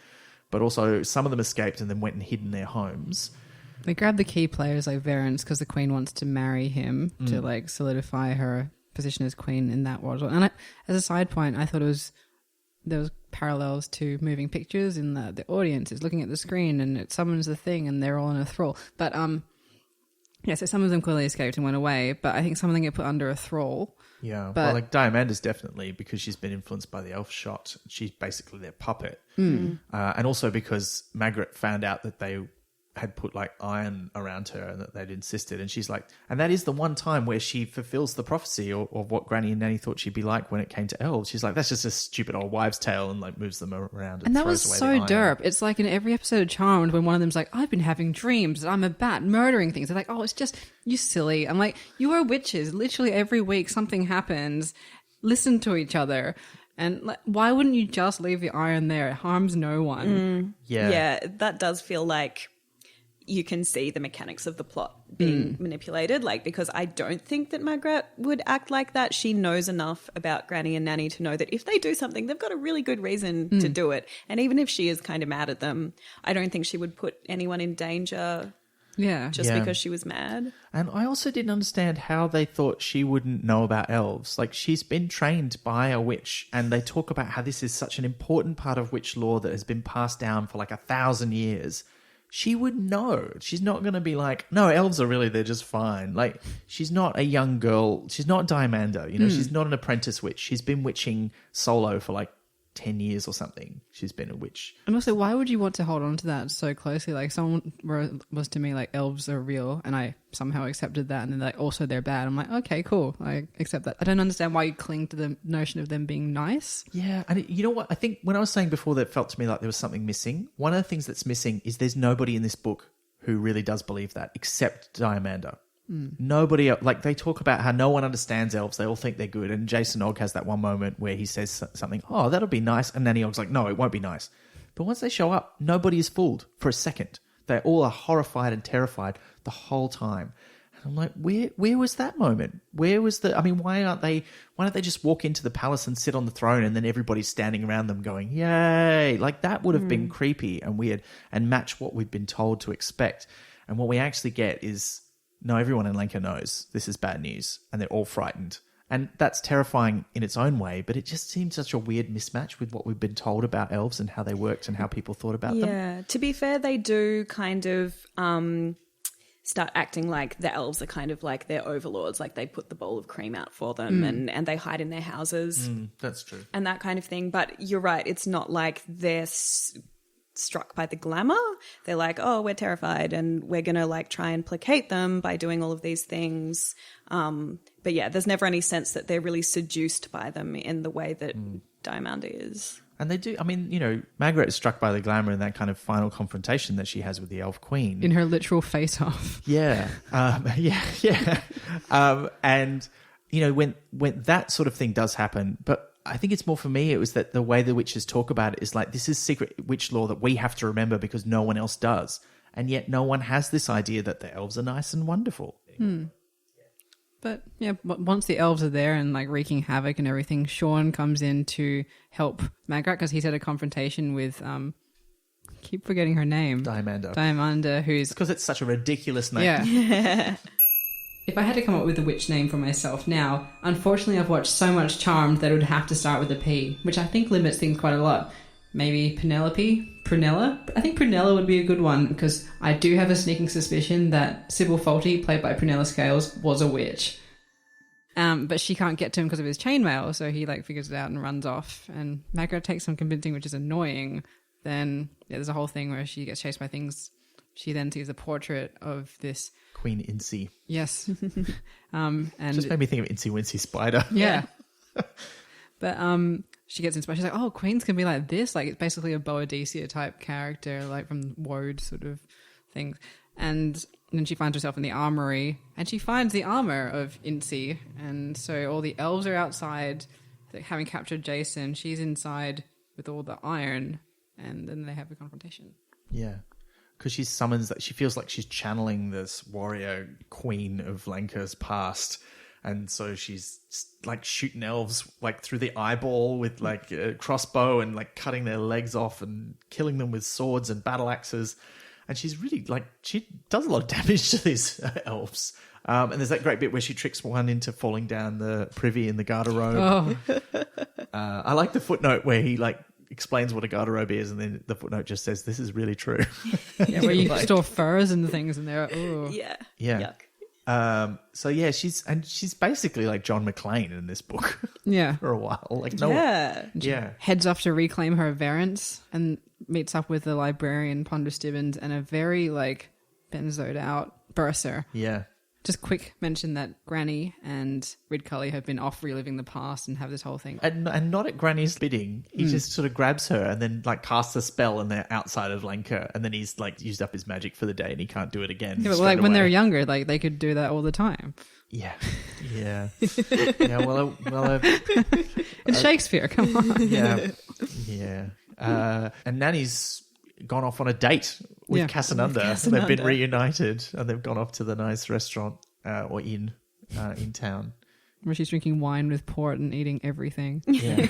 But also some of them escaped and then went and hid in their homes. They grab the key players like Verence because the queen wants to marry him to like solidify her position as queen in that world. And as a side point, I thought there was parallels to moving pictures in the audience is looking at the screen and it summons the thing and they're all in a thrall. But yeah, so some of them clearly escaped and went away, but I think some of them get put under a thrall. Yeah, well, like Diamanda's definitely, because she's been influenced by the elf shot. She's basically their puppet. And also because Margaret found out that they had put like iron around her and that they'd insisted. And she's like, and that is the one time where she fulfills the prophecy of what Granny and Nanny thought she'd be like when it came to elves. She's like, that's just a stupid old wives' tale, and like moves them around. And that was so derp. It's like in every episode of Charmed when one of them's like, I've been having dreams that I'm a bat murdering things. They're like, oh, it's just, you silly. I'm like, you are witches. Literally every week something happens. Listen to each other. And like, why wouldn't you just leave the iron there? It harms no one. Yeah, that does feel like you can see the mechanics of the plot being manipulated, like, because I don't think that Margaret would act like that. She knows enough about Granny and Nanny to know that if they do something, they've got a really good reason to do it. And even if she is kind of mad at them, I don't think she would put anyone in danger just because she was mad. And I also didn't understand how they thought she wouldn't know about elves. Like, she's been trained by a witch, and they talk about how this is such an important part of witch lore that has been passed down for like 1,000 years. She would know. She's not going to be like, no, elves are really, they're just fine. Like, she's not a young girl. She's not Diamanda. You know, she's not an apprentice witch. She's been witching solo for like 10 years or something. She's been a witch. And also, why would you want to hold on to that so closely? Like, someone was to me like, elves are real, and I somehow accepted that, and then like, also they're bad. I'm like, okay, cool, I accept that. I don't understand why you cling to the notion of them being nice. Yeah, and you know what? I think when I was saying before that it felt to me like there was something missing, one of the things that's missing is there's nobody in this book who really does believe that, except Diamanda. Nobody else, like, they talk about how no one understands elves. They all think they're good. And Jason Ogg has that one moment where he says something, oh, that'll be nice. And Nanny Ogg's like, no, it won't be nice. But once they show up, nobody is fooled for a second. They all are horrified and terrified the whole time. And I'm like, where was that moment? Where was the, I mean, why don't they just walk into the palace and sit on the throne and then everybody's standing around them going, yay. Like, that would have been creepy and weird and match what we've been told to expect. And what we actually get is, no, everyone in Lancre knows this is bad news and they're all frightened. And that's terrifying in its own way, but it just seems such a weird mismatch with what we've been told about elves and how they worked and how people thought about them. Yeah, to be fair, they do kind of start acting like the elves are kind of like their overlords, like they put the bowl of cream out for them and they hide in their houses. That's true. And that kind of thing. But you're right, it's not like they're struck by the glamour. They're like, oh, we're terrified and we're going to like try and placate them by doing all of these things. But yeah, there's never any sense that they're really seduced by them in the way that Diamanda is. And they do, I mean, you know, Margaret is struck by the glamour in that kind of final confrontation that she has with the elf queen. In her literal face-off. Yeah. And, you know, when that sort of thing does happen, but I think it's more for me, it was that the way the witches talk about it is like, this is secret witch lore that we have to remember because no one else does. And yet no one has this idea that the elves are nice and wonderful. But yeah, once the elves are there and like wreaking havoc and everything, Sean comes in to help Margaret because he's had a confrontation with, keep forgetting her name. Diamanda, who's... Because it's such a ridiculous name. Yeah. If I had to come up with a witch name for myself now, unfortunately I've watched so much Charmed that it would have to start with a P, which I think limits things quite a lot. Maybe Penelope? Prunella? I think Prunella would be a good one because I do have a sneaking suspicion that Sybil Fawlty, played by Prunella Scales, was a witch. But she can't get to him because of his chainmail, so he like figures it out and runs off. And Margaret takes some convincing, which is annoying. Then there's a whole thing where she gets chased by things she then sees a portrait of this. Queen Incy. Yes. And Just made me think of Incy Wincy Spider. yeah. But she gets inspired. She's like, oh, queens can be like this. Like, it's basically a Boadicea type character, like from Woad sort of things. And then she finds herself in the armory, and she finds the armor of Incy. And so all the elves are outside, like, having captured Jason. She's inside with all the iron, and then they have a confrontation. Yeah. Because she summons that. She feels like she's channeling this warrior queen of Lancre's past. And so she's like shooting elves like through the eyeball with like a crossbow and like cutting their legs off and killing them with swords and battle axes. And she's really like, she does a lot of damage to these elves. And there's that great bit where she tricks one into falling down the privy in the garderobe. Oh. I like the footnote where he like explains what a garderobe is, and then the footnote just says, "This is really true." Yeah, where you store furs and things, and they're Yeah. Yeah. So yeah, she's basically like John McClane in this book. Yeah. For a while, like Yeah. Heads off to reclaim her variants and meets up with the librarian Ponder Stibbons and a very like benzoed out bursar. Yeah. Just quick mention that Granny and Ridcully have been off reliving the past and have this whole thing. And not at Granny's bidding. He just sort of grabs her and then like casts a spell, and they're outside of Lancre, and then he's like used up his magic for the day and he can't do it again. Yeah, but like when they're younger, like they could do that all the time. Yeah. Yeah. Yeah. Well, It's Shakespeare. Come on. yeah. Yeah. And Nanny's gone off on a date with Casanunda. They've been reunited and they've gone off to the nice restaurant or inn in town. Where she's drinking wine with port and eating everything. Yeah.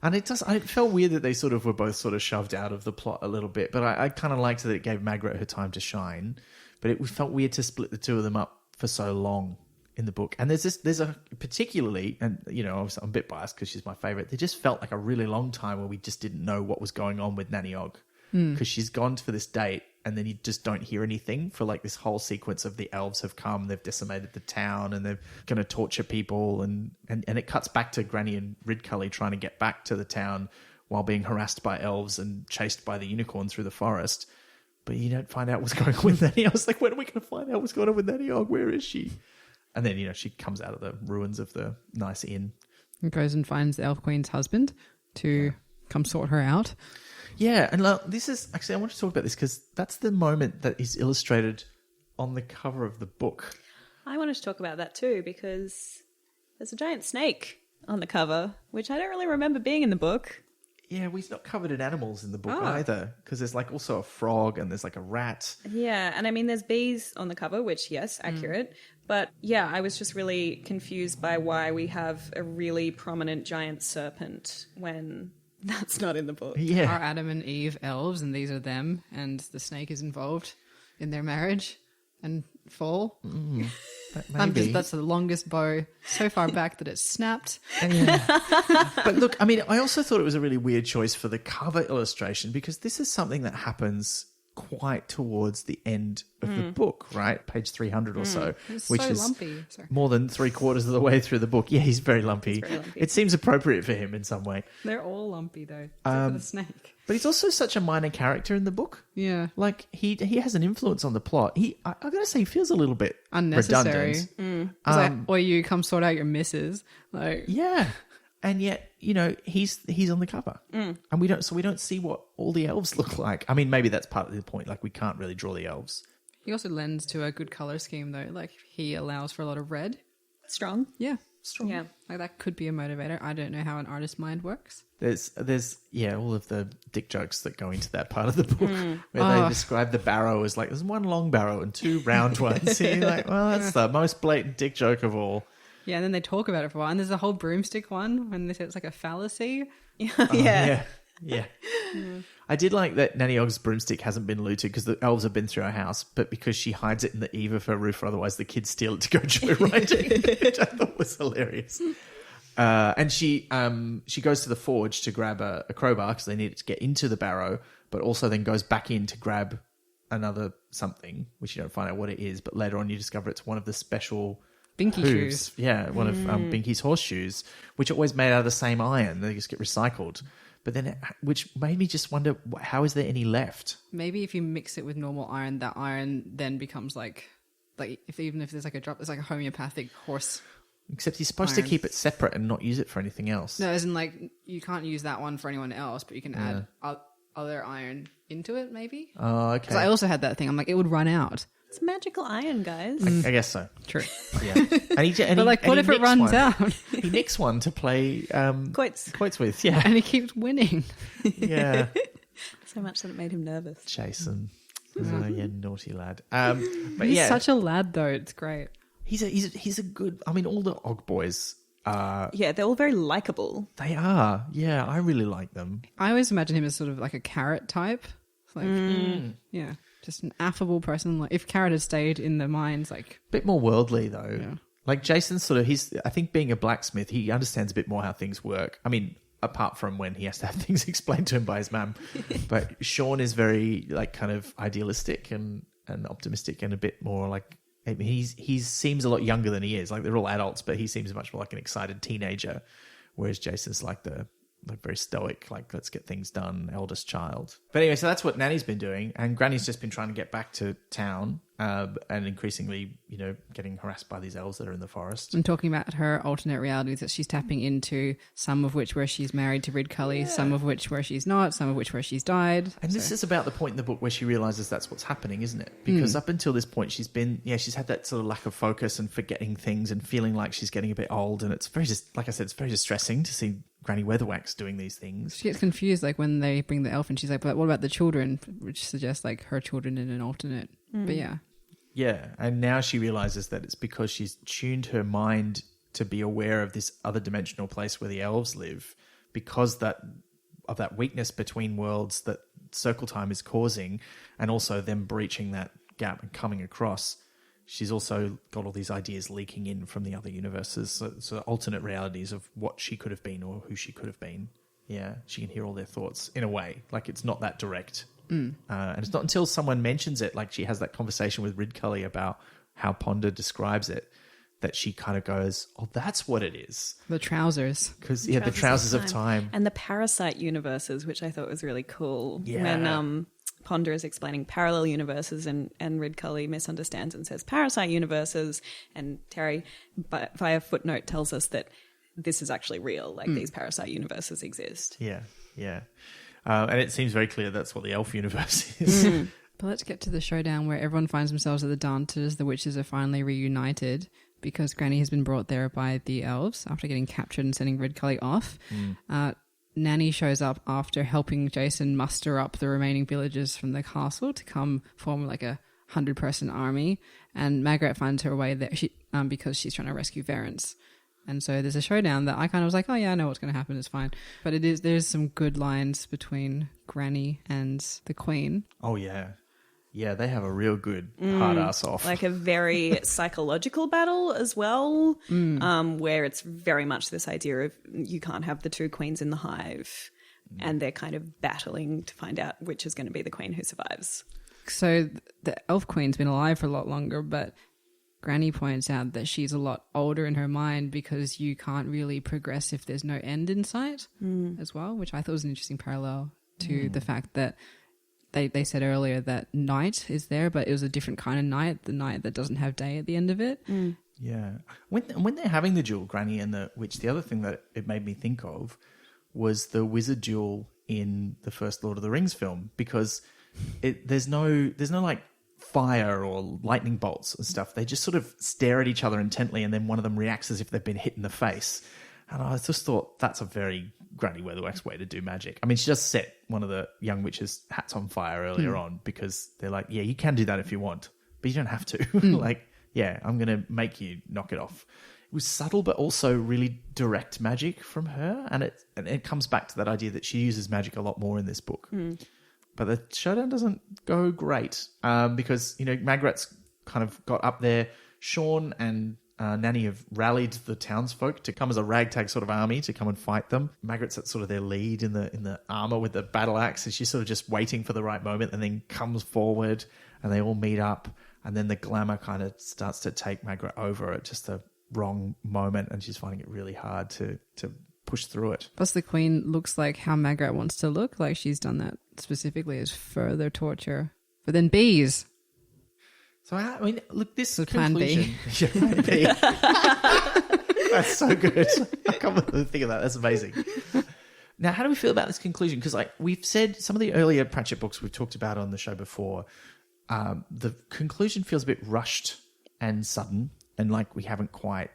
And it felt weird that they sort of were both sort of shoved out of the plot a little bit, but I kind of liked that it gave Margaret her time to shine. But it felt weird to split the two of them up for so long in the book. And there's a particularly, and you know, I'm a bit biased because she's my favorite. They just felt like a really long time where we just didn't know what was going on with Nanny Og. Because she's gone for this date, and then you just don't hear anything for like this whole sequence of the elves have come, they've decimated the town, and they're going to torture people, and it cuts back to Granny and Ridcully trying to get back to the town while being harassed by elves and chased by the unicorn through the forest. But you don't find out what's going on with Nanny. I was like, when are we going to find out what's going on with Nanny Og? Where is she? And then, you know, she comes out of the ruins of the nice inn. And goes and finds the Elf Queen's husband to come sort her out. Yeah, and this is actually, I want to talk about this because that's the moment that is illustrated on the cover of the book. I wanted to talk about that too because there's a giant snake on the cover, which I don't really remember being in the book. Yeah, he's not covered in animals in the book either, because there's like also a frog and there's like a rat. Yeah, and I mean there's bees on the cover, which yes, accurate. But yeah, I was just really confused by why we have a really prominent giant serpent when that's not in the book. Yeah. Are Adam and Eve elves, and these are them, and the snake is involved in their marriage and fall? Maybe. That's the longest bow so far back that it's snapped. But look, I mean, I also thought it was a really weird choice for the cover illustration because this is something that happens quite towards the end of the book, right? Page 300 or so, It's which so is lumpy. Sorry. more than 3/4 of the way through the book. Yeah, he's very lumpy. very lumpy. It seems appropriate for him in some way. They're all lumpy though, except for the snake. But he's also such a minor character in the book. Yeah. Like, he has an influence on the plot. I got to say, he feels a little bit Unnecessary. redundant. It's like, or you come sort out your missus. Like, Yeah. And yet, you know, he's on the cover. And we don't see what all the elves look like. I mean, maybe that's part of the point. Like, we can't really draw the elves. he also lends to a good color scheme though. Like, he allows for a lot of red. Strong. Yeah. Strong. Yeah. Like, that could be a motivator. I don't know how an artist's mind works. There's all of the dick jokes that go into that part of the book where they describe the barrow as like, there's one long barrow and two round ones. And you're like, well, that's the most blatant dick joke of all. Yeah, and then they talk about it for a while. And there's a whole broomstick one when they say it's like a fallacy. Yeah. Yeah. I did like that Nanny Og's broomstick hasn't been looted because the elves have been through her house, but because she hides it in the eave of her roof, or otherwise the kids steal it to go joyriding, which I thought was hilarious. And she goes to the forge to grab a crowbar because they need it to get into the barrow, but also then goes back in to grab another something, which you don't find out what it is, but later on you discover it's one of the special Binky hooves. shoes. Yeah, one of Binky's horseshoes, which are always made out of the same iron. They just get recycled. But then, which made me just wonder, how is there any left? Maybe if you mix it with normal iron, that iron then becomes like even if there's like a drop, it's like a homeopathic horse. Except he's supposed to keep it separate and not use it for anything else. No, as in like you can't use that one for anyone else, but you can add other iron into it, maybe. Oh, okay. Because I also had that thing. I'm like, it would run out. It's magical iron, guys. I guess so. True. Yeah. And What if it runs out? He nicks one to play quotes with. Yeah. And he keeps winning. Yeah. So much that it made him nervous. Jason. Oh, yeah, naughty lad. But He's such a lad, though. It's great. He's a good. I mean, all the Og boys. Yeah, they're all very likable. They are. Yeah, I really like them. I always imagine him as sort of like a Carrot type. Like, yeah, just an affable person. Like if Carrot had stayed in the mines, like Bit more worldly though. Yeah. Like Jason's sort of. I think being a blacksmith, he understands a bit more how things work. I mean, apart from when he has to have things explained to him by his mum. But Sean is very like kind of idealistic and optimistic and a bit more like. I mean, he seems a lot younger than he is. Like they're all adults, but he seems much more like an excited teenager, whereas Jason's like very stoic, like let's get things done, eldest child. But anyway, so that's what Nanny's been doing, and Granny's just been trying to get back to town, and increasingly, getting harassed by these elves that are in the forest. I'm talking about her alternate realities that she's tapping into, some of which where she's married to Rid Cully, some of which where she's not, some of which where she's died. And this is about the point in the book where she realizes that's what's happening, isn't it? Because up until this point, she's had that sort of lack of focus and forgetting things and feeling like she's getting a bit old. And it's very, like I said, it's very distressing to see Granny Weatherwax doing these things. She gets confused, like when they bring the elf in, she's like, but what about the children? Which suggests like her children in an alternate. But yeah. Yeah, and now she realizes that it's because she's tuned her mind to be aware of this other dimensional place where the elves live, because of that weakness between worlds that circle time is causing, and also them breaching that gap and coming across. She's also got all these ideas leaking in from the other universes, so alternate realities of what she could have been or who she could have been. Yeah, she can hear all their thoughts in a way. Like it's not that direct. And it's not until someone mentions it, like she has that conversation with Rid Cully about how Ponder describes it, that she kind of goes, oh, that's what it is. The trousers. Because, the trousers of time. And the parasite universes, which I thought was really cool. Yeah. When Ponder is explaining parallel universes and Rid Cully misunderstands and says parasite universes, and Terry, via footnote, tells us that this is actually real, like these parasite universes exist. Yeah, yeah. And it seems very clear that's what the elf universe is. But let's get to the showdown where everyone finds themselves at the dances. The witches are finally reunited because Granny has been brought there by the elves after getting captured and sending Rid Cully off. Nanny shows up after helping Jason muster up the remaining villagers from the castle to come form like a 100-person army. And Margaret finds her way there because she's trying to rescue Verence. And so there's a showdown that I kind of was like, oh yeah, I know what's going to happen. It's fine. But there's some good lines between Granny and the Queen. Oh yeah. Yeah, they have a real good hard ass off. Like a very psychological battle as well, where it's very much this idea of you can't have the two queens in the hive, and they're kind of battling to find out which is going to be the queen who survives. So the elf queen's been alive for a lot longer, but Granny points out that she's a lot older in her mind because you can't really progress if there's no end in sight as well, which I thought was an interesting parallel to the fact that they said earlier that night is there, but it was a different kind of night, the night that doesn't have day at the end of it. Yeah. When they're having the duel, Granny and the witch, the other thing that it made me think of was the wizard duel in the first Lord of the Rings film, because there's no like fire or lightning bolts and stuff. They just sort of stare at each other intently, and then one of them reacts as if they've been hit in the face. And I just thought that's a very Granny Weatherwax way to do magic. I mean, she just set one of the young witches' hats on fire earlier on because they're like, yeah, you can do that if you want, but you don't have to. Like, yeah, I'm going to make you knock it off. It was subtle, but also really direct magic from her. And it comes back to that idea that she uses magic a lot more in this book. But the showdown doesn't go great because, Margaret's kind of got up there. Sean and Nanny have rallied the townsfolk to come as a ragtag sort of army to come and fight them. Margaret's at sort of their lead in the armor with the battle axe, and she's sort of just waiting for the right moment and then comes forward and they all meet up, and then the glamour kind of starts to take Margaret over at just the wrong moment, and she's finding it really hard to push through it. Plus, the Queen looks like how Margaret wants to look. Like she's done that specifically as further torture. But then bees. So, I mean, look, this So plan B. Yeah, plan B. That's so good. I can't believe think of that. That's amazing. Now, how do we feel about this conclusion? Because like we've said, some of the earlier Pratchett books we've talked about on the show before, the conclusion feels a bit rushed and sudden, and like we haven't quite,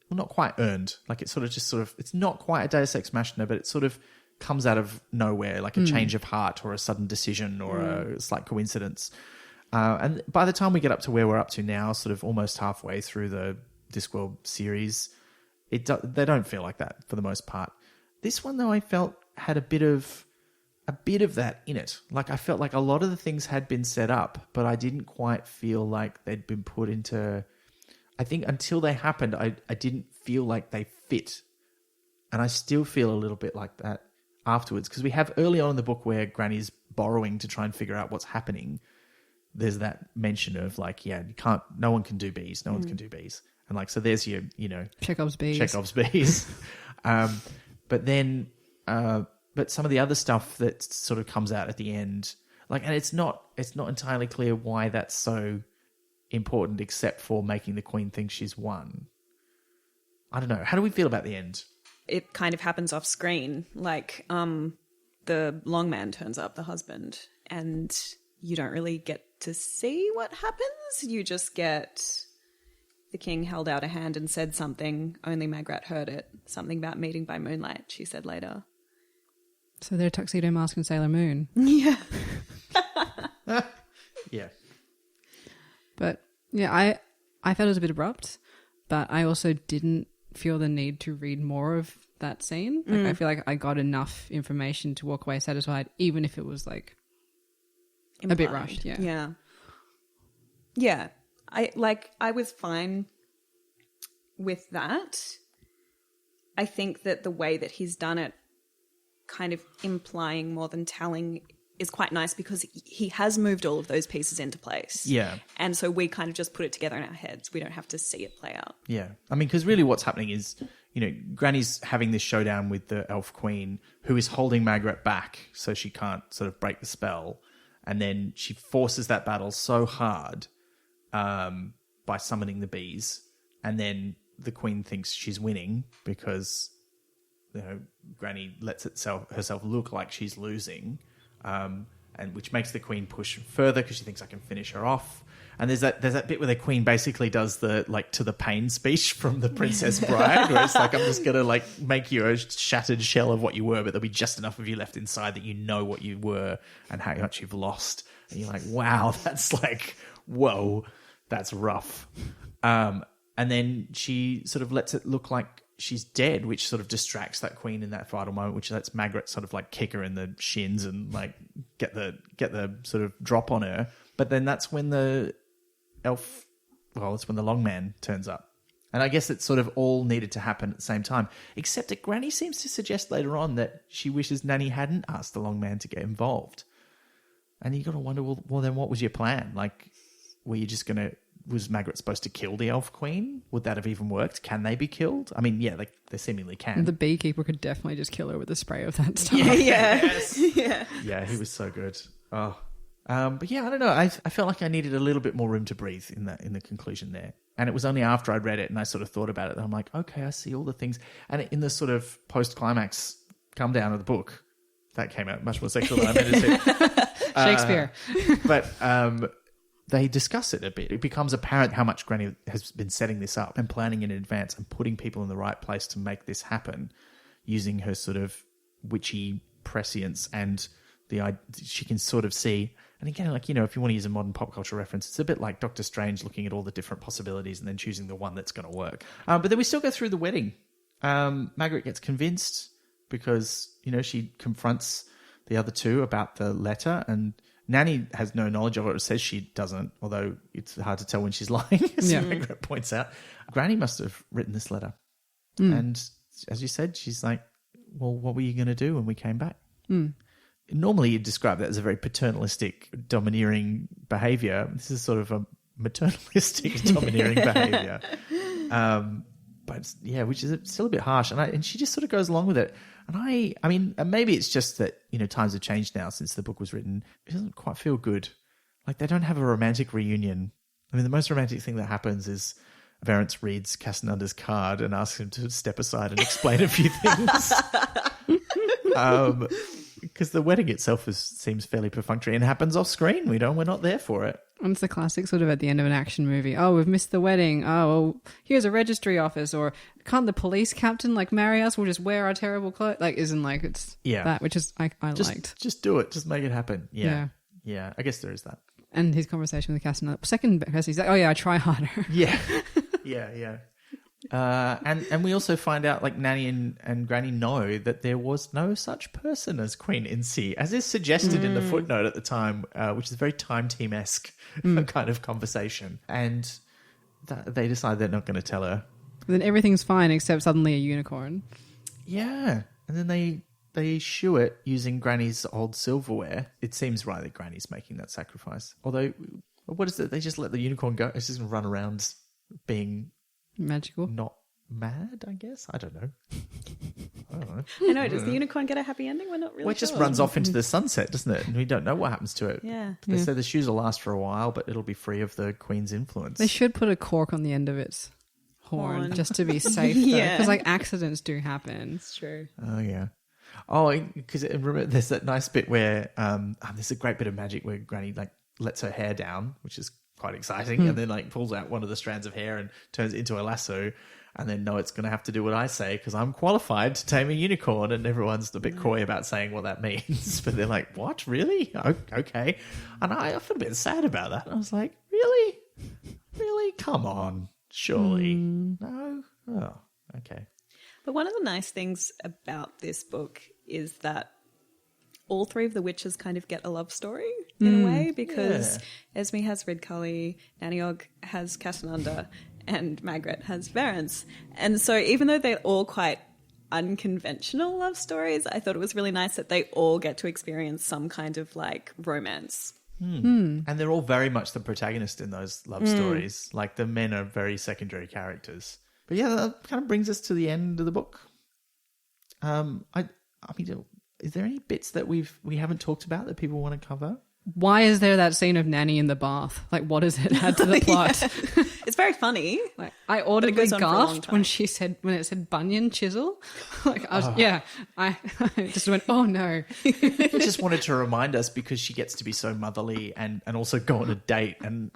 well, not quite earned. Like it's it's not quite a Deus Ex Machina, but it sort of comes out of nowhere, like a change of heart or a sudden decision or a slight coincidence. And by the time we get up to where we're up to now, sort of almost halfway through the Discworld series, they don't feel like that for the most part. This one, though, I felt had a bit of that in it. Like I felt like a lot of the things had been set up, but I didn't quite feel like they'd been put into. I think until they happened, I didn't feel like they fit, and I still feel a little bit like that afterwards, because we have early on in the book where Granny's borrowing to try and figure out what's happening. There's that mention of like, yeah, no one can do bees. No one can do bees. And like, so there's your, Chekhov's bees. But then, but some of the other stuff that sort of comes out at the end, like, and it's not entirely clear why that's so important, except for making the Queen think she's won. I don't know. How do we feel about the end? It kind of happens off screen. Like, the long man turns up, the husband, and you don't really get to see what happens. You just get the king held out a hand and said something. Only Margaret heard it. Something about meeting by moonlight, she said later. So they're Tuxedo Mask and Sailor Moon. Yeah. Yeah. But yeah, I felt it was a bit abrupt, but I also didn't feel the need to read more of that scene. Like I feel like I got enough information to walk away satisfied, even if it was like a bit rushed. Yeah. I was fine with that. I think that the way that he's done it, kind of implying more than telling, is quite nice, because he has moved all of those pieces into place. Yeah. And so we kind of just put it together in our heads. We don't have to see it play out. Yeah. I mean, because really what's happening is, Granny's having this showdown with the Elf Queen, who is holding Margaret back so she can't sort of break the spell. And then she forces that battle so hard by summoning the bees. And then the Queen thinks she's winning because Granny lets herself look like she's losing, and which makes the Queen push further because she thinks I can finish her off. And there's that bit where the Queen basically does the like to the pain speech from the Princess Bride, where it's like, I'm just gonna like make you a shattered shell of what you were, but there'll be just enough of you left inside that you know what you were and how much you've lost. And you're like, wow, that's like, whoa, that's rough. And then she sort of lets it look like she's dead, which sort of distracts that Queen in that vital moment, which lets Margaret sort of like kick her in the shins and like get the sort of drop on her. But then that's when the long man turns up. And I guess it sort of all needed to happen at the same time, except that Granny seems to suggest later on that she wishes Nanny hadn't asked the long man to get involved. And you got to wonder, well, then what was your plan? Like, were you just was Margaret supposed to kill the Elf Queen? Would that have even worked? Can they be killed? I mean, yeah, they seemingly can. The beekeeper could definitely just kill her with a spray of that stuff. Yeah. Yes. Yeah. Yeah, he was so good. Oh. But yeah, I don't know. I felt like I needed a little bit more room to breathe in the conclusion there. And it was only after I'd read it and I sort of thought about it that I'm like, okay, I see all the things. And in the sort of post-climax come down of the book, that came out much more sexual than I meant to say. Shakespeare. But they discuss it a bit. It becomes apparent how much Granny has been setting this up and planning in advance and putting people in the right place to make this happen, using her sort of witchy prescience and she can sort of see. And again, like, if you want to use a modern pop culture reference, it's a bit like Doctor Strange looking at all the different possibilities and then choosing the one that's going to work. But then we still go through the wedding. Margaret gets convinced because, she confronts the other two about the letter, and Nanny has no knowledge of it. It says she doesn't, although it's hard to tell when she's lying, as Margaret points out. Granny must have written this letter. And as you said, she's like, well, what were you going to do when we came back? Normally you'd describe that as a very paternalistic, domineering behaviour. This is sort of a maternalistic, domineering behaviour. but yeah, which is still a bit harsh. And she just sort of goes along with it. And I mean, maybe it's just that, times have changed now since the book was written. It doesn't quite feel good. Like, they don't have a romantic reunion. I mean, the most romantic thing that happens is Verence reads Casananda's card and asks him to step aside and explain a few things. Because the wedding itself seems fairly perfunctory and happens off screen. We're not there for it. And it's the classic sort of at the end of an action movie. Oh, we've missed the wedding. Oh, well, here's a registry office. Or can't the police captain marry us? We'll just wear our terrible clothes. It's that, which is I liked. Just do it. Just make it happen. Yeah. I guess there is that. And his conversation with Casanova. Second best, he's like, oh yeah, I try harder. Yeah. And we also find out, like, Nanny and Granny know that there was no such person as Queen Incy, as is suggested in the footnote at the time, which is a very Time Team-esque kind of conversation. And they decide they're not going to tell her. Then everything's fine except suddenly a unicorn. Yeah. And then they shoe it using Granny's old silverware. It seems right that Granny's making that sacrifice. Although, what is it? They just let the unicorn go. It's just going to run around being... magical, not mad, I guess. I don't know. I know. Does the unicorn get a happy ending? We're not really. Well, it just runs off into the sunset, doesn't it? And we don't know what happens to it. Yeah. They say the shoes will last for a while, but it'll be free of the Queen's influence. They should put a cork on the end of its horn just to be safe. Yeah. Because accidents do happen. It's true. Oh yeah. Oh, because remember, there's that nice bit where there's a great bit of magic where Granny lets her hair down, which is quite exciting, and then pulls out one of the strands of hair and turns it into a lasso, and then it's going to have to do what I say because I'm qualified to tame a unicorn, and everyone's a bit coy about saying what that means, but they're like, what, really? Okay. And I feel a bit sad about that. I was like, really, come on, surely. No. Oh, okay. But one of the nice things about this book is that all three of the witches kind of get a love story in a way, because Esme has Ridcully, Nanny has Casananda, and Magret has Verence. And so even though they're all quite unconventional love stories, I thought it was really nice that they all get to experience some kind of romance. And they're all very much the protagonist in those love stories. Like, the men are very secondary characters. But yeah, that kind of brings us to the end of the book. I mean, is there any bits that we haven't talked about that people want to cover? Why is there that scene of Nanny in the bath? What does it add to the plot? It's very funny. I audibly gasped when it said bunion chisel. I just went, oh no. I just wanted to remind us, because she gets to be so motherly and also go on a date and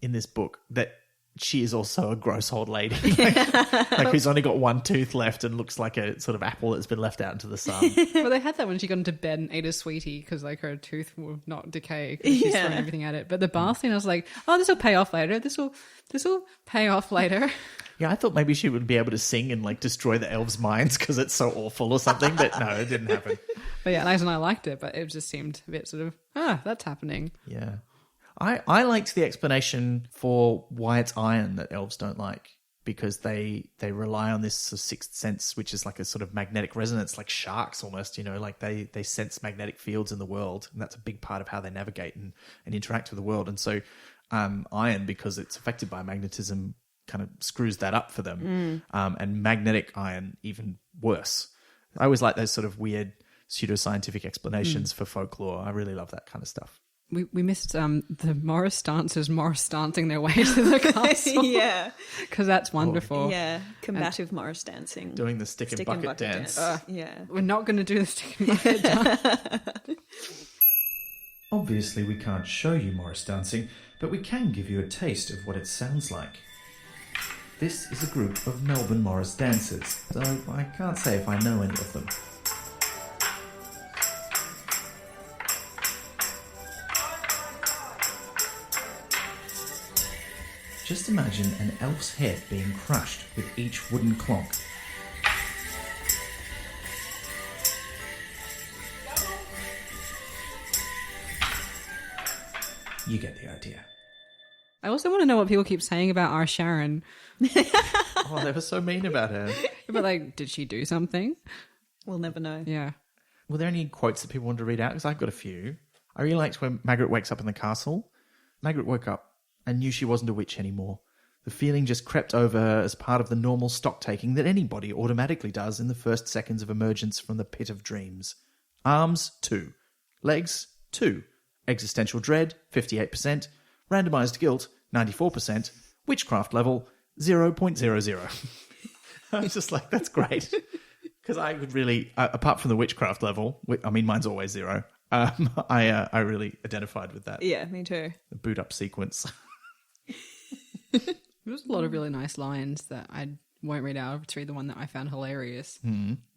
in this book, that she is also a gross old lady, who's only got one tooth left and looks like a sort of apple that's been left out into the sun. Well, they had that when she got into bed and ate a sweetie because her tooth will not decay because she's throwing everything at it. But the bath scene, I was like, oh, this will pay off later. This will pay off later. Yeah, I thought maybe she would be able to sing and destroy the elves' minds because it's so awful or something, but no, it didn't happen. But yeah, and I liked it, but it just seemed a bit sort of, that's happening. Yeah. I liked the explanation for why it's iron that elves don't like, because they rely on this sort of sixth sense, which is like a sort of magnetic resonance, like sharks almost, they sense magnetic fields in the world, and that's a big part of how they navigate and interact with the world. And so iron, because it's affected by magnetism, kind of screws that up for them. And magnetic iron, even worse. I always like those sort of weird pseudoscientific explanations for folklore. I really love that kind of stuff. We missed the Morris dancers dancing their way to the castle. Yeah. Because that's wonderful. Yeah, combative Morris dancing. Doing the stick and bucket dance. Yeah. We're not going to do the stick and bucket dance. Obviously, we can't show you Morris dancing, but we can give you a taste of what it sounds like. This is a group of Melbourne Morris dancers, though I can't say if I know any of them. Just imagine an elf's head being crushed with each wooden clonk. You get the idea. I also want to know what people keep saying about our Sharon. Oh, they were so mean about her. But did she do something? We'll never know. Yeah. Were there any quotes that people wanted to read out? Because I've got a few. I really liked when Magret wakes up in the castle. Magret woke up and knew she wasn't a witch anymore. The feeling just crept over her as part of the normal stock-taking that anybody automatically does in the first seconds of emergence from the pit of dreams. Arms, 2. Legs, 2. Existential dread, 58%. Randomized guilt, 94%. Witchcraft level, 0.00. I was just like, that's great. Because I would really, apart from the witchcraft level, I mean, mine's always 0. I really identified with that. Yeah, me too. The boot up sequence. There was a lot of really nice lines that I won't read out. I'll just read the one that I found hilarious,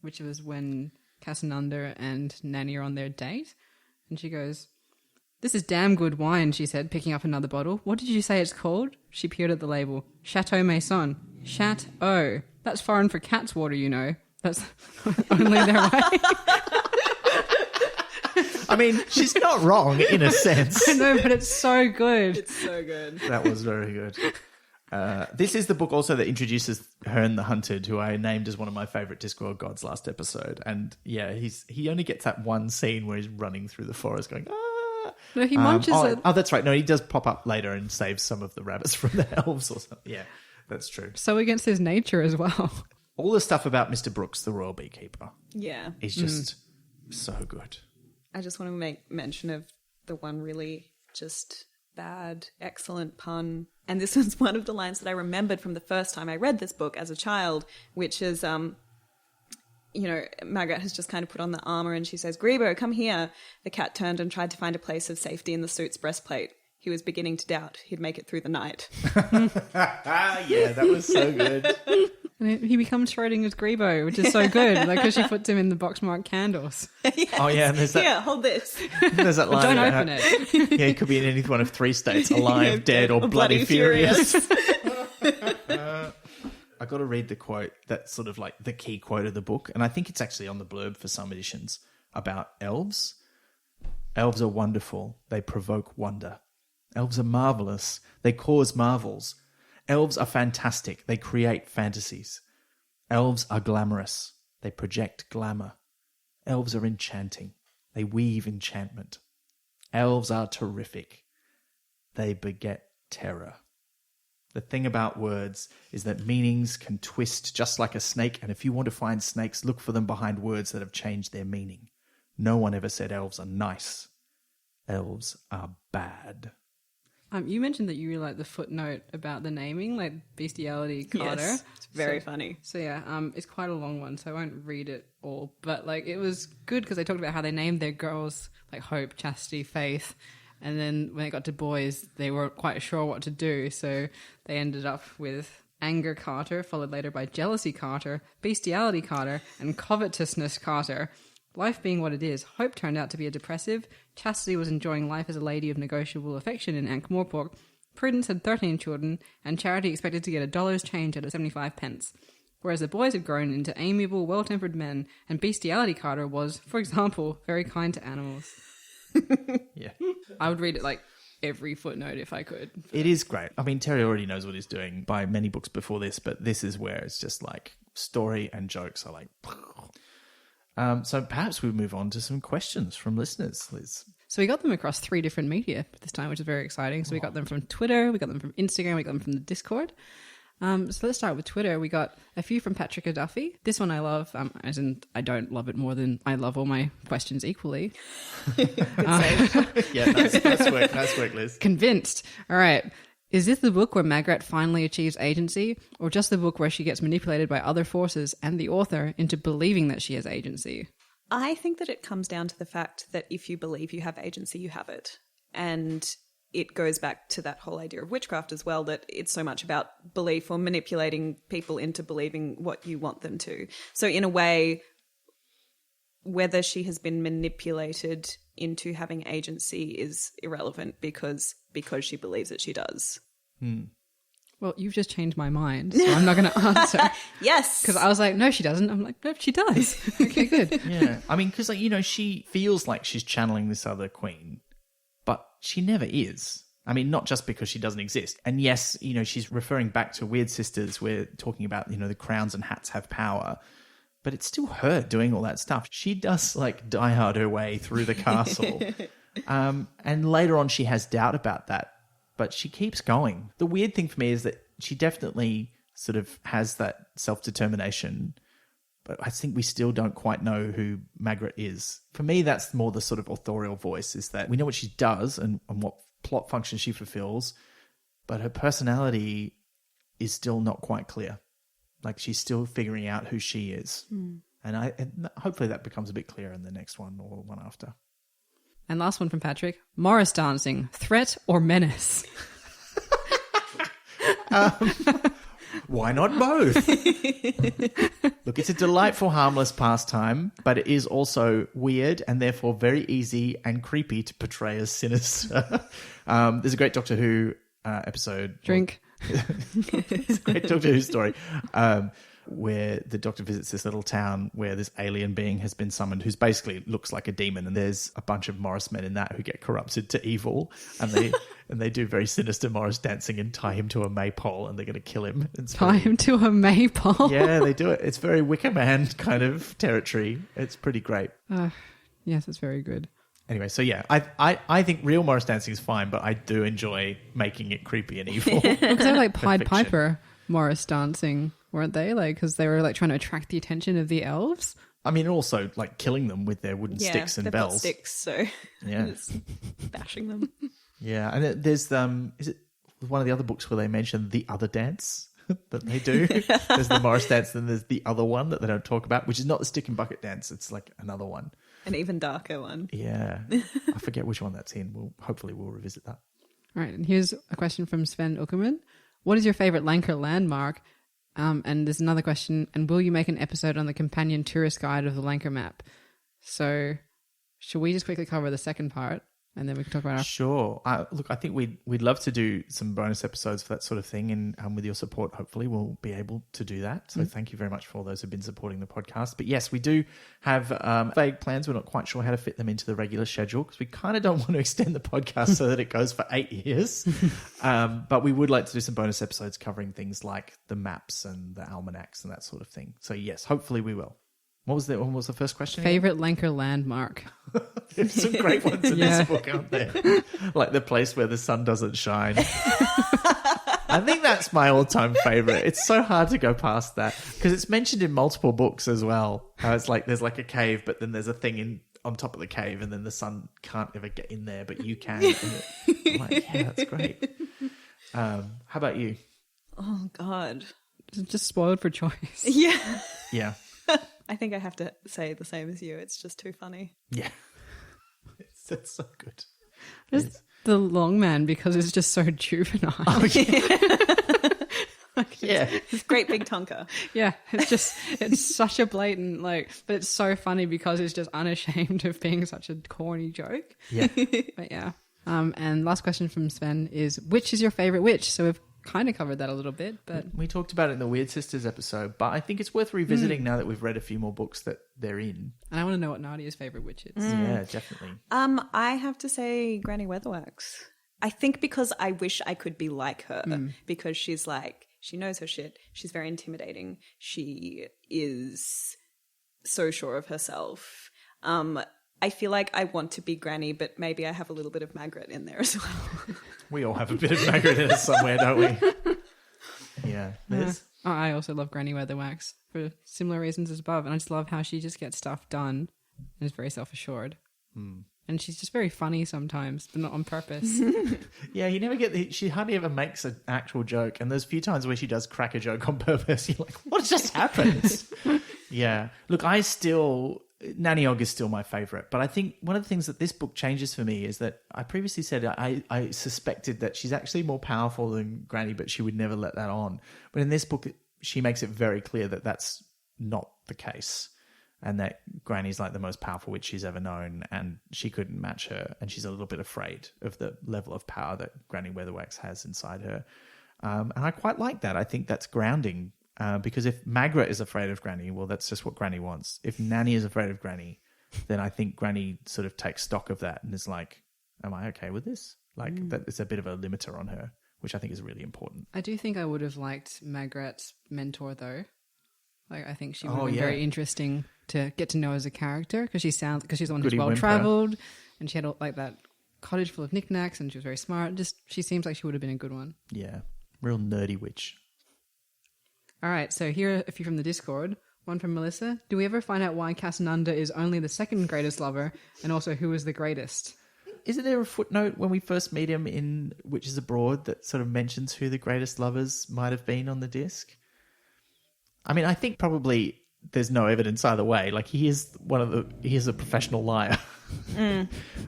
which was when Casananda and Nanny are on their date. And she goes, "This is damn good wine," she said, picking up another bottle. "What did you say it's called?" She peered at the label. "Chateau Maison." Chateau. That's foreign for cat's water, you know. That's only their way. I mean, she's not wrong in a sense. I know, but it's so good. It's so good. That was very good. This is the book also that introduces Herne the Hunted, who I named as one of my favourite Discworld gods last episode. And yeah, he only gets that one scene where he's running through the forest going, ah. No, he munches it. Oh, that's right. No, he does pop up later and saves some of the rabbits from the elves or something. Yeah, that's true. So against his nature as well. All the stuff about Mr. Brooks, the royal beekeeper, Yeah. is just so good. I just want to make mention of the one really just bad, excellent pun. And this was one of the lines that I remembered from the first time I read this book as a child, which is, Margaret has just kind of put on the armor and she says, "Grebo, come here." The cat turned and tried to find a place of safety in the suit's breastplate. He was beginning to doubt he'd make it through the night. Yeah, that was so good. And he becomes Schrodinger's Grebo, which is so good, because she puts him in the box-marked candles. Yes. Oh, yeah, and there's that... Here, hold this. There's that line Don't about open it. Yeah, he could be in any one of 3 states, alive, dead, or bloody furious. I got to read the quote that's sort of like the key quote of the book, and I think it's actually on the blurb for some editions, about elves. Elves are wonderful. They provoke wonder. Elves are marvellous. They cause marvels. Elves are fantastic. They create fantasies. Elves are glamorous. They project glamour. Elves are enchanting. They weave enchantment. Elves are terrific. They beget terror. The thing about words is that meanings can twist just like a snake, and if you want to find snakes, look for them behind words that have changed their meaning. No one ever said elves are nice. Elves are bad. You mentioned that you really like the footnote about the naming, like Bestiality Carter. Yes, it's very funny. So yeah, it's quite a long one, so I won't read it all. But like, it was good because they talked about how they named their girls like Hope, Chastity, Faith, and then when they got to boys, they weren't quite sure what to do, so they ended up with Anger Carter, followed later by Jealousy Carter, Bestiality Carter, and Covetousness Carter. Life being what it is, Hope turned out to be a depressive, Chastity was enjoying life as a lady of negotiable affection in Ankh-Morpork, Prudence had 13 children, and Charity expected to get $1 change out of 75 pence. Whereas the boys had grown into amiable, well-tempered men, and Bestiality Carter was, for example, very kind to animals. Yeah. I would read it like every footnote if I could. It is great. I mean, Terry already knows what he's doing by many books before this, but this is where it's just like story and jokes are like... So perhaps we move on to some questions from listeners, Liz. So we got them across 3 different media this time, which is very exciting. So we got them from Twitter, we got them from Instagram, we got them from the Discord. So let's start with Twitter. We got a few from Patrick Duffy. This one I love, as in I don't love it more than I love all my questions equally. Yeah, nice work, Liz. Convinced. All right. Is this the book where Magrat finally achieves agency, or just the book where she gets manipulated by other forces and the author into believing that she has agency? I think that it comes down to the fact that if you believe you have agency, you have it. And it goes back to that whole idea of witchcraft as well, that it's so much about belief or manipulating people into believing what you want them to. So in a way, whether she has been manipulated into having agency is irrelevant because she believes that she does. Well, you've just changed my mind, so I'm not going to answer. Yes. Because I was like, no, she doesn't. I'm like, no, she does. Okay, good. Yeah. I mean, because, she feels like she's channeling this other queen, but she never is. I mean, not just because she doesn't exist. And yes, she's referring back to Weird Sisters. We're talking about, the crowns and hats have power. But it's still her doing all that stuff. She does, die hard her way through the castle. And later on, she has doubt about that. But she keeps going. The weird thing for me is that she definitely sort of has that self-determination, but I think we still don't quite know who Margaret is. For me, that's more the sort of authorial voice, is that we know what she does and what plot function she fulfills, but her personality is still not quite clear. Like, she's still figuring out who she is. And hopefully that becomes a bit clearer in the next one or one after. And last one from Patrick. Morris dancing, threat or menace? Why not both? Look, it's a delightful, harmless pastime, but it is also weird and therefore very easy and creepy to portray as sinister. There's a great Doctor Who episode. Drink. It's a great Doctor Who story where the Doctor visits this little town where this alien being has been summoned who's basically looks like a demon, and there's a bunch of Morris men in that who get corrupted to evil, and they do very sinister Morris dancing and tie him to a maypole, and they're going to kill him. Tie him to a maypole? Yeah, they do it. It's very Wicker Man kind of territory. It's pretty great. Yes, it's very good. Anyway, so yeah, I think real Morris dancing is fine, but I do enjoy making it creepy and evil. Because they were like Pied Piper Morris dancing, weren't they? Like, because they were like trying to attract the attention of the elves. I mean, also like killing them with their wooden sticks and they've bells. got sticks, so Yeah, just bashing them. Yeah, and there's is it one of the other books where they mention the other dance that they do? There's the Morris dance, then there's the other one that they don't talk about, which is not the stick and bucket dance. It's like another one. An even darker one. Yeah. I forget which one that's in. Hopefully we'll revisit that. All right, and here's a question from Sven Uckerman. What is your favourite Lancre landmark? And there's another question, and will you make an episode on the companion tourist guide of the Lancre map? So should we just quickly cover the second part, and then we can talk about our... Sure. Look, I think we'd love to do some bonus episodes for that sort of thing, and with your support, hopefully we'll be able to do that. So thank you very much for all those who've been supporting the podcast. But yes, we do have vague plans. We're not quite sure how to fit them into the regular schedule because we kind of don't want to extend the podcast so that it goes for 8 years. But we would like to do some bonus episodes covering things like the maps and the almanacs and that sort of thing. So yes, hopefully we will. What was the first question? Favorite Lancre landmark? There's some great ones in this book, aren't there? Like the place where the sun doesn't shine. I think that's my all-time favorite. It's so hard to go past that because it's mentioned in multiple books as well. It's like there's like a cave, but then there's a thing on top of the cave, and then the sun can't ever get in there, but you can. I'm like, yeah, that's great. How about you? Oh, God. Just spoiled for choice. Yeah. Yeah. I think I have to say the same as you. It's just too funny. Yeah. It's so good. Just the long man, because it's just so juvenile. Oh, yeah. Yeah. It's great big tonker. Yeah, it's such a blatant, like, but it's so funny because it's just unashamed of being such a corny joke. Yeah. But yeah. And last question from Sven is, which is your favorite witch? So we've kind of covered that a little bit, but we talked about it in the Weird Sisters episode, but I think it's worth revisiting now that we've read a few more books that they're in. And I want to know what Nadia's favorite witch is. Yeah, definitely. I have to say Granny Weatherwax. I think because I wish I could be like her, because she's like, she knows her shit. She's very intimidating. She is so sure of herself. I feel like I want to be Granny, but maybe I have a little bit of Margaret in there as well. We all have a bit of Margaret in us somewhere, don't we? Yeah. Liz? I also love Granny Weatherwax for similar reasons as above, and I just love how she just gets stuff done and is very self-assured. And she's just very funny sometimes, but not on purpose. Yeah, you never get she hardly ever makes an actual joke, and there's a few times where she does crack a joke on purpose. You're like, what just happened? Yeah. Look, Nanny Og is still my favourite, but I think one of the things that this book changes for me is that I previously said I suspected that she's actually more powerful than Granny, but she would never let that on. But in this book, she makes it very clear that that's not the case, and that Granny's like the most powerful witch she's ever known, and she couldn't match her, and she's a little bit afraid of the level of power that Granny Weatherwax has inside her. And I quite like that. I think that's grounding. Because if Margaret is afraid of Granny, well, that's just what Granny wants. If Nanny is afraid of Granny, then I think Granny sort of takes stock of that and is like, am I okay with this? Like, that it's a bit of a limiter on her, which I think is really important. I do think I would have liked Margaret's mentor, though. Like, I think she would have been very interesting to get to know as a character, because she's the one who's well-travelled, and she had like that cottage full of knickknacks, and she was very smart. She seems like she would have been a good one. Yeah. Real nerdy witch. All right, so here are a few from the Discord. One from Melissa. Do we ever find out why Casananda is only the second greatest lover, and also who is the greatest? Isn't there a footnote when we first meet him in Witches Abroad that sort of mentions who the greatest lovers might have been on the disc? I mean, I think probably there's no evidence either way. Like, he is a professional liar.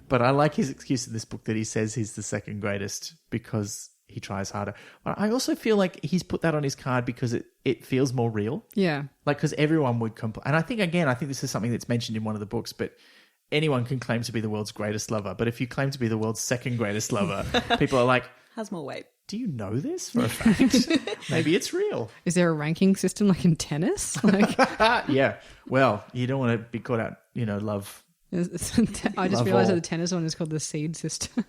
But I like his excuse in this book that he says he's the second greatest because he tries harder. But I also feel like he's put that on his card because it feels more real. Yeah. Like, because everyone would and I think this is something that's mentioned in one of the books, but anyone can claim to be the world's greatest lover. But if you claim to be the world's second greatest lover, people are like, Has more weight. do you know this for a fact? Maybe it's real. Is there a ranking system like in tennis? Like, Yeah. Well, you don't want to be caught out, love. I just realized that the tennis one is called the seed system.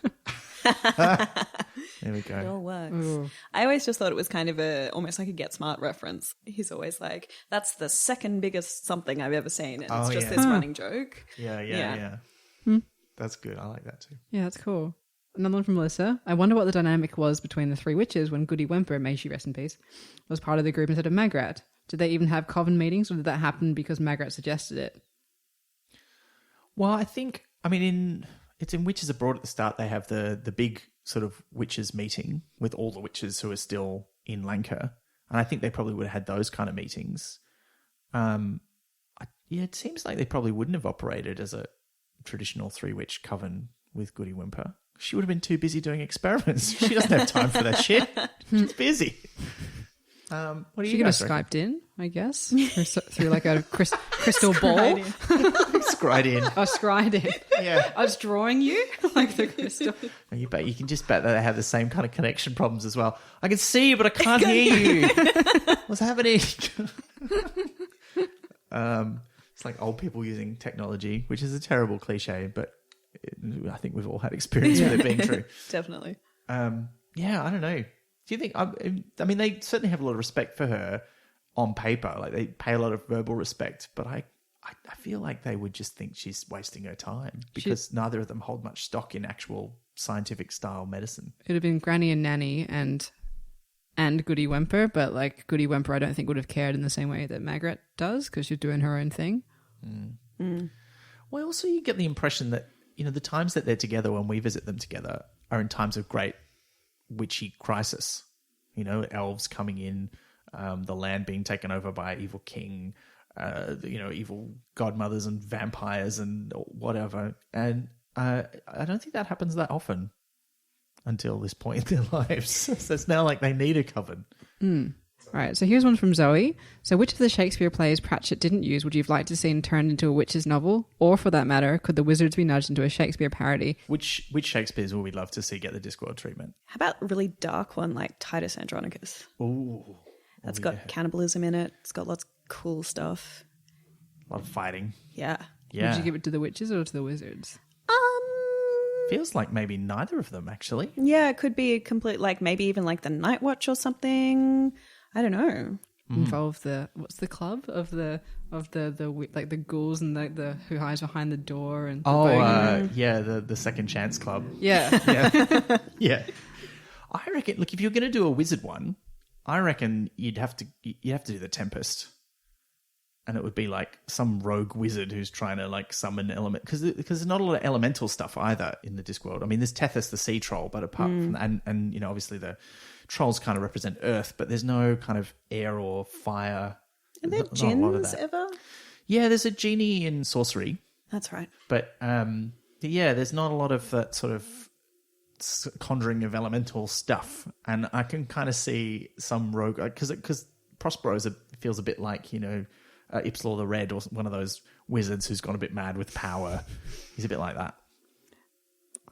There we It go. all works. Ooh. I always just thought it was kind of almost like a Get Smart reference. He's always like, that's the second biggest something I've ever seen. And it's just this running joke. Yeah. That's good. I like that too. Yeah, that's cool. Another one from Melissa. I wonder what the dynamic was between the three witches when Goody Wemper, may she rest in peace, was part of the group instead of Magrat. Did they even have coven meetings, or did that happen because Magrat suggested it? Well, it's in Witches Abroad at the start. They have the big sort of witches meeting with all the witches who are still in Lancre. And I think they probably would have had those kind of meetings. It seems like they probably wouldn't have operated as a traditional three-witch coven with Goody Wimper. She would have been too busy doing experiments. She doesn't have time for that shit. She's busy. What do She you could have guys reckon? Skyped in, I guess, through like a crystal ball. Scried in. Oh, scried in. Yeah. I was drawing you like the crystal. And you can just bet that they have the same kind of connection problems as well. I can see you, but I can't hear you. What's happening? It's like old people using technology, which is a terrible cliche, but I think we've all had experience with it being true. Definitely. I don't know. Do you think? I mean, they certainly have a lot of respect for her on paper. Like, they pay a lot of verbal respect, but I feel like they would just think she's wasting her time because neither of them hold much stock in actual scientific style medicine. It would have been Granny and Nanny and Goody Wemper, but like Goody Wemper, I don't think would have cared in the same way that Magrat does because she's doing her own thing. Well, also you get the impression that the times that they're together when we visit them together are in times of great witchy crisis. Elves coming in, the land being taken over by an evil king, evil godmothers and vampires and whatever. And I don't think that happens that often until this point in their lives. So it's now like they need a coven. All right, so here's one from Zoe. So which of the Shakespeare plays Pratchett didn't use would you have liked to see turned into a witch's novel? Or for that matter, could the wizards be nudged into a Shakespeare parody? Which Shakespeares would we love to see get the Discworld treatment? How about a really dark one like Titus Andronicus? Ooh. That's got cannibalism in it. It's got lots of cool stuff. A lot of fighting. Yeah. Yeah. Would you give it to the witches or to the wizards? Feels like maybe neither of them, actually. Yeah, it could be a complete, like maybe even like the Night Watch or something. I don't know. Involve what's the club of the like the ghouls and the who hides behind the door and the Second Chance Club. yeah. Yeah. I reckon. Look, if you're going to do a wizard one, I reckon you'd have to do the Tempest, and it would be like some rogue wizard who's trying to like summon element because there's not a lot of elemental stuff either in the Discworld. I mean, there's Tethys the sea troll, but apart from that, and obviously the trolls kind of represent earth, but there's no kind of air or fire. Are there Not a lot of jinns that. ever? Yeah, there's a genie in sorcery, That's right. but there's not a lot of that sort of conjuring of elemental stuff, and I can kind of see some rogue because Prospero feels a bit like Ipsilor the Red or one of those wizards who's gone a bit mad with power. He's a bit like that.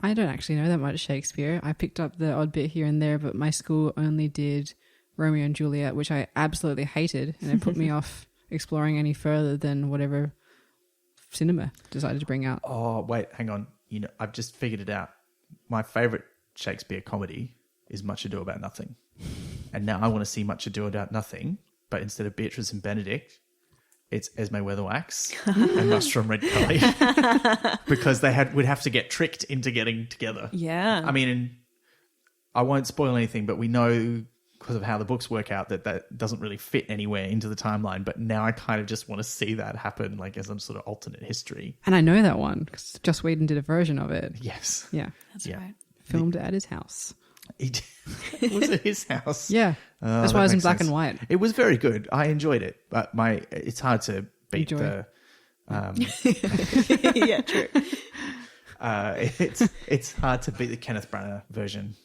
I don't actually know that much Shakespeare. I picked up the odd bit here and there, but my school only did Romeo and Juliet, which I absolutely hated, and it put me off exploring any further than whatever cinema decided to bring out. Oh, wait, hang on. I've just figured it out. My favourite Shakespeare comedy is Much Ado About Nothing. And now I want to see Much Ado About Nothing, but instead of Beatrice and Benedict, it's Esme Weatherwax and Nostrum Red Cully. Because would have to get tricked into getting together. Yeah. I mean, I won't spoil anything, but we know because of how the books work out, that doesn't really fit anywhere into the timeline. But now I kind of just want to see that happen, like as some sort of alternate history. And I know that one because Joss Whedon did a version of it. Yes. Yeah. That's Yeah. right. Filmed at his house. Was it his house? Yeah. That's why it was in black and white. It was very good. I enjoyed it, but it's hard to beat Enjoy. Yeah, true. It's hard to beat the Kenneth Branagh version.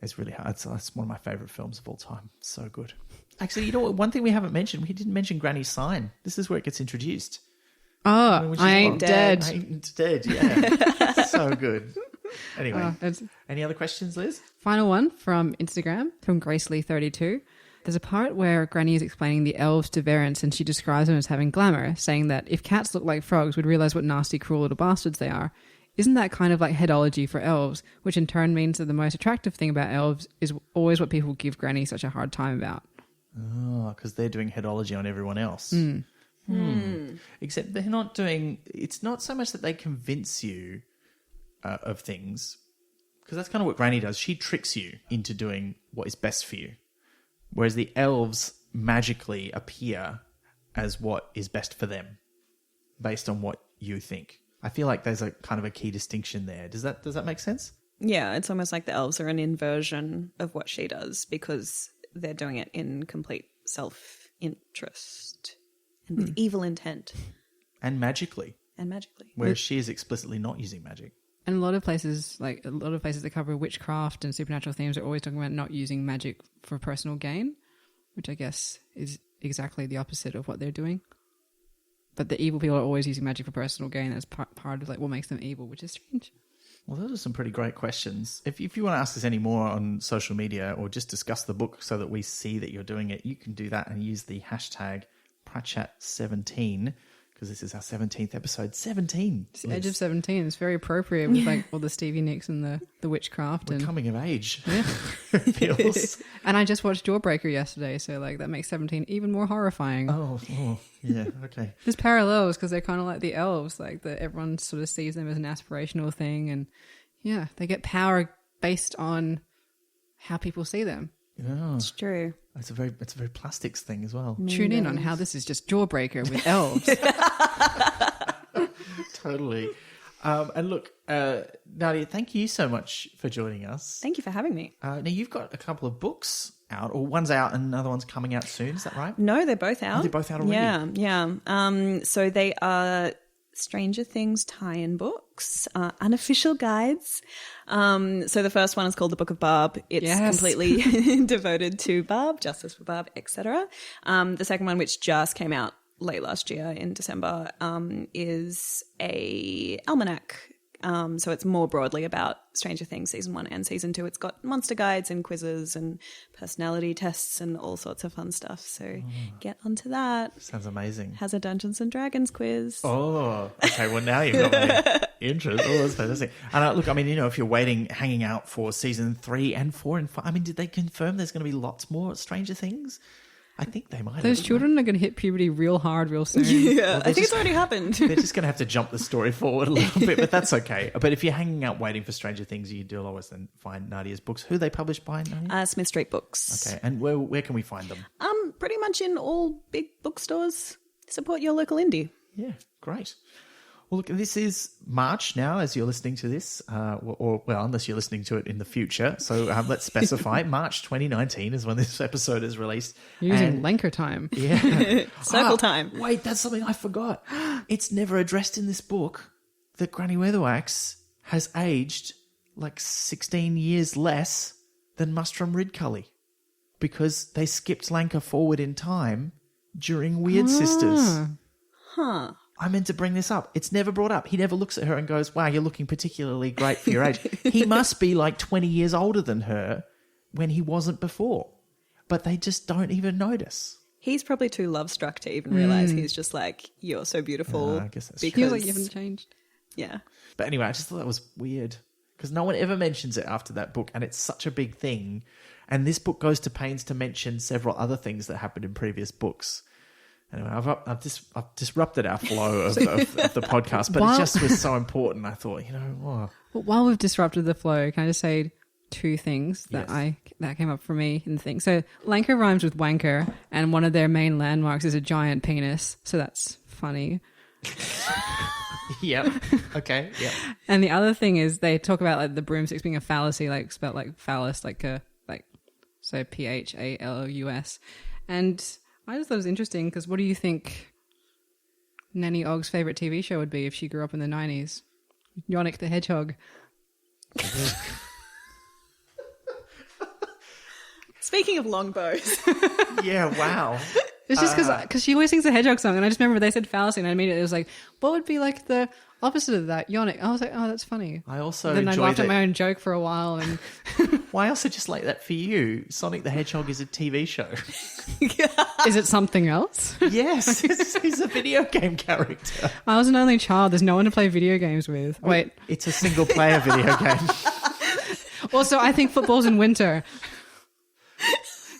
It's really hard. It's one of my favorite films of all time. So good. Actually, you know what? One thing we haven't mentioned, we didn't mention Granny's Sign. This is where it gets introduced. Oh, Which is I ain't dead. I ain't dead, yeah. So good. Anyway, any other questions, Liz? Final one from Instagram, from Gracely32. There's a part where Granny is explaining the elves to Verence and she describes them as having glamour, saying that if cats look like frogs, we'd realise what nasty, cruel little bastards they are. Isn't that kind of like headology for elves, which in turn means that the most attractive thing about elves is always what people give Granny such a hard time about? Oh, because they're doing headology on everyone else. Except they're not doing... It's not so much that they convince you of things, because that's kind of what Granny does. She tricks you into doing what is best for you. Whereas the elves magically appear as what is best for them based on what you think. I feel like there's a kind of a key distinction there. Does that make sense? Yeah, it's almost like the elves are an inversion of what she does because they're doing it in complete self-interest and with evil intent. And magically. Whereas she is explicitly not using magic. And a lot of places that cover witchcraft and supernatural themes are always talking about not using magic for personal gain, which I guess is exactly the opposite of what they're doing. But the evil people are always using magic for personal gain. That's part of like what makes them evil, which is strange. Well, those are some pretty great questions. If you want to ask us any more on social media or just discuss the book so that we see that you're doing it, you can do that and use the hashtag Pratchett17, because this is our 17th episode. 17. It's the Edge of 17. It's very appropriate with like all the Stevie Nicks and the witchcraft. We're and coming of age. Yeah. It feels. And I just watched Jawbreaker yesterday, so like that makes 17 even more horrifying. Oh, yeah, okay. There's parallels because they're kind of like the elves, like that everyone sort of sees them as an aspirational thing, and yeah, they get power based on how people see them. Yeah. It's true. It's a very plastics thing as well. Tune in on how this is just Jawbreaker with elves. Totally. And look, Nadia, thank you so much for joining us. Thank you for having me. Now, you've got a couple of books out, or one's out and another one's coming out soon. Is that right? No, they're both out. Oh, they're both out already? Yeah. So they are Stranger Things tie-in books, unofficial guides. So the first one is called The Book of Barb. It's completely devoted to Barb, justice for Barb, etc. The second one, which just came out late last year in December, is a almanac. So it's more broadly about Stranger Things season 1 and season 2. It's got monster guides and quizzes and personality tests and all sorts of fun stuff. So get onto that. Sounds amazing. Has a Dungeons and Dragons quiz. Oh, okay. Well, now you've got my interest. Oh, that's fantastic. And look, I mean, if you're hanging out for season 3 and 4 and 5, I mean, did they confirm there's going to be lots more Stranger Things? I think they might. Those children are going to hit puberty real hard real soon. Yeah, well, I think it's already happened. They're just going to have to jump the story forward a little bit, but that's okay. But if you're hanging out waiting for Stranger Things, you do always then find Nadia's books. Who are they published by, Nadia? Smith Street Books. Okay, and where can we find them? Pretty much in all big bookstores. Support your local indie. Yeah, great. Well, look, this is March now as you're listening to this, or unless you're listening to it in the future. So let's specify March 2019 is when this episode is released. You're using Lancre time. Yeah. Circle time. Wait, that's something I forgot. It's never addressed in this book that Granny Weatherwax has aged like 16 years less than Mustrum Ridcully because they skipped Lancre forward in time during Weird Sisters. Huh. I meant to bring this up. It's never brought up. He never looks at her and goes, wow, you're looking particularly great for your age. He must be like 20 years older than her when he wasn't before. But they just don't even notice. He's probably too love-struck to even realise he's just like, you're so beautiful. I guess that's It feels like you haven't changed. Yeah. But anyway, I just thought that was weird because no one ever mentions it after that book and it's such a big thing. And this book goes to pains to mention several other things that happened in previous books. Anyway, I've disrupted our flow of the podcast, but it just was so important. I thought, Well, while we've disrupted the flow, can I just say, two things that Yes. that came up for me in the thing. So Lancre rhymes with wanker, and one of their main landmarks is a giant penis. So that's funny. Yep. Okay. Yep. And the other thing is they talk about like the broomsticks being a fallacy, like spelled like phallus, so PHALUS. And I just thought it was interesting because what do you think Nanny Ogg's favorite TV show would be if she grew up in the 90s? Yonick the Hedgehog. Speaking of longbows, Yeah. Wow. It's just because she always sings a hedgehog song, and I just remember they said fallacy, and I immediately was like, what would be like the opposite of that? Yonick. I was like, oh, that's funny. I also Then I enjoy laughed that. at my own joke for a while, and Why also just like that for you? Sonic the Hedgehog is a TV show. is it something else? Yes, he's a video game character. I was an only child. There's no one to play video games with. Wait. It's a single player video game. Also, I think football's in winter.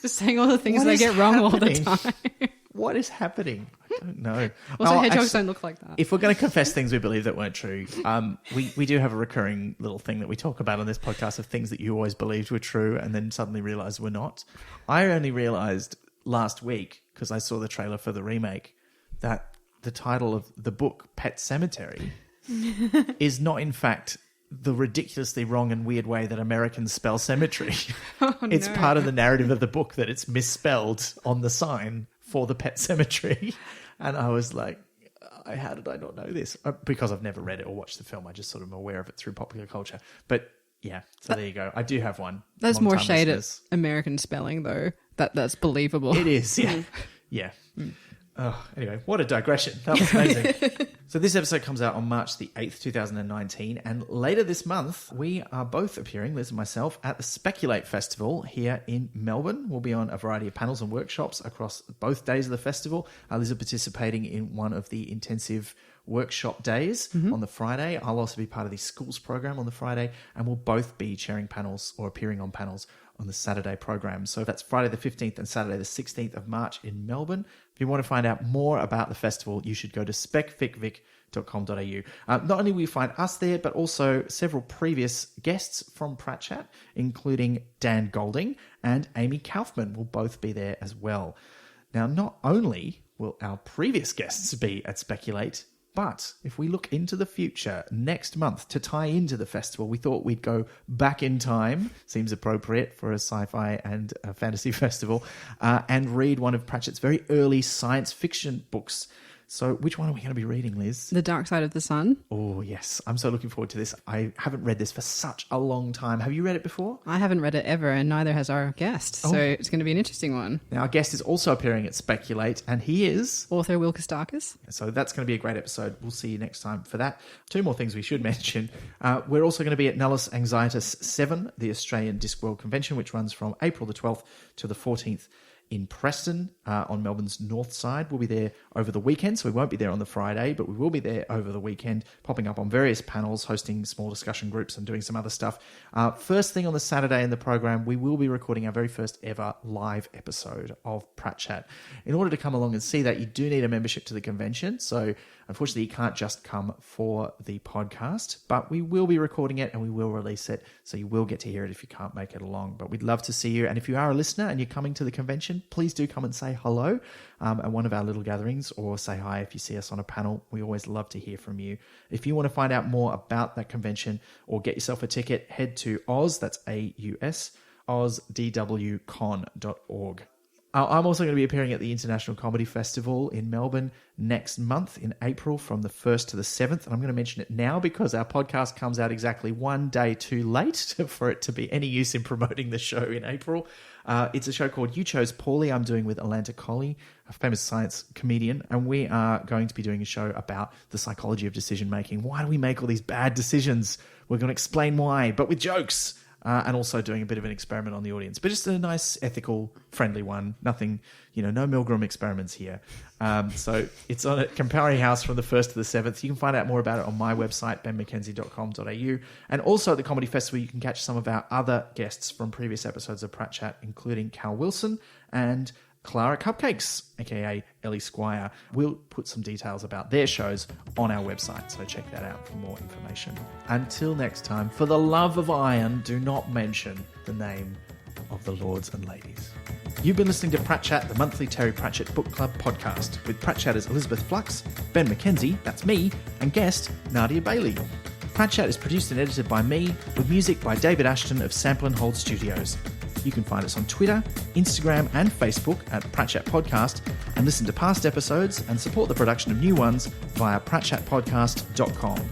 Just saying all the things What they is get wrong all the happening? time. What is happening? I don't know. Also, Oh, hedgehogs actually, don't look like that. if we're going to confess things we believe that weren't true, we do have a recurring little thing that we talk about on this podcast of things that you always believed were true and then suddenly realised were not. I only realised last week, because I saw the trailer for the remake, that the title of the book, Pet Cemetery, is not in fact the ridiculously wrong and weird way that Americans spell cemetery. It's no. part of the narrative of the book that it's misspelled on the sign for the pet cemetery. And I was like, how did I not know this? Because I've never read it or watched the film. I just sort of am aware of it through popular culture. But yeah, so there you go. I do have one. That's more Long-time shade listeners. at American spelling, though. That's believable. It is, yeah. Yeah. Oh, anyway, what a digression. That was amazing. So this episode comes out on March the 8th, 2019. And later this month, we are both appearing, Liz and myself, at the Speculate Festival here in Melbourne. We'll be on a variety of panels and workshops across both days of the festival. Liz is participating in one of the intensive workshop days on the Friday. I'll also be part of the schools program on the Friday, and we'll both be chairing panels or appearing on panels on the Saturday program. So that's Friday the 15th and Saturday the 16th of March in Melbourne. If you want to find out more about the festival, you should go to specficvic.com.au. Not only will you find us there, but also several previous guests from Pratchett, including Dan Golding and Amy Kaufman will both be there as well. Now, not only will our previous guests be at Speculate, but if we look into the future, next month, to tie into the festival, we thought we'd go back in time, seems appropriate for a sci-fi and a fantasy festival, and read one of Pratchett's very early science fiction books. So which one are we going to be reading, Liz? The Dark Side of the Sun. Oh, yes. I'm so looking forward to this. I haven't read this for such a long time. Have you read it before? I haven't read it ever, and neither has our guest. So it's going to be an interesting one. Now, our guest is also appearing at Speculate, and he is... Author Will Kostakis. So that's going to be a great episode. We'll see you next time for that. Two more things we should mention. We're also going to be at Nullus Anxietus 7, the Australian Discworld Convention, which runs from April the 12th to the 14th in Preston on Melbourne's north side. We'll be there over the weekend, so we won't be there on the Friday, but we will be there over the weekend, popping up on various panels, hosting small discussion groups and doing some other stuff. First thing on the Saturday in the program, we will be recording our very first ever live episode of Pratchett. In order to come along and see that, you do need a membership to the convention, so unfortunately you can't just come for the podcast, but we will be recording it and we will release it, so you will get to hear it if you can't make it along. But we'd love to see you, and if you are a listener and you're coming to the convention, please do come and say hello at one of our little gatherings, or say hi if you see us on a panel. We always love to hear from you. If you want to find out more about that convention or get yourself a ticket, head to Oz, that's AUS, ozdwcon.org. I'm also going to be appearing at the International Comedy Festival in Melbourne next month in April from the 1st to the 7th. And I'm going to mention it now because our podcast comes out exactly one day too late for it to be any use in promoting the show in April. It's a show called You Chose Poorly. I'm doing with Alanta Colley, a famous science comedian, and we are going to be doing a show about the psychology of decision making. Why do we make all these bad decisions? We're going to explain why, but with jokes. And also doing a bit of an experiment on the audience, but just a nice, ethical, friendly one. Nothing, no Milgram experiments here. So it's on at Campari House from the 1st to the 7th. You can find out more about it on my website, benmckenzie.com.au. And also at the Comedy Festival, you can catch some of our other guests from previous episodes of Pratchett, including Cal Wilson and Clara Cupcakes, aka Ellie Squire. We'll put some details about their shows on our website, so check that out for more information. Until next time, for the love of iron, do not mention the name of the lords and ladies. You've been listening to Pratchett, the monthly Terry Pratchett Book Club podcast, with Pratchetters Elizabeth Flux, Ben McKenzie, that's me, and guest Nadia Bailey. Pratchett is produced and edited by me, with music by David Ashton of Sample and Hold Studios. You can find us on Twitter, Instagram and Facebook at Pratchett Podcast, and listen to past episodes and support the production of new ones via pratchettpodcast.com.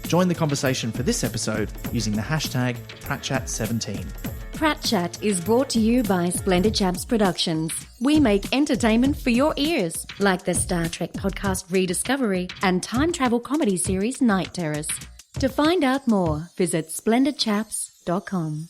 Join the conversation for this episode using the hashtag Pratchett17. Pratchett is brought to you by Splendid Chaps Productions. We make entertainment for your ears, like the Star Trek podcast Rediscovery and time travel comedy series Night Terrace. To find out more, visit splendidchaps.com.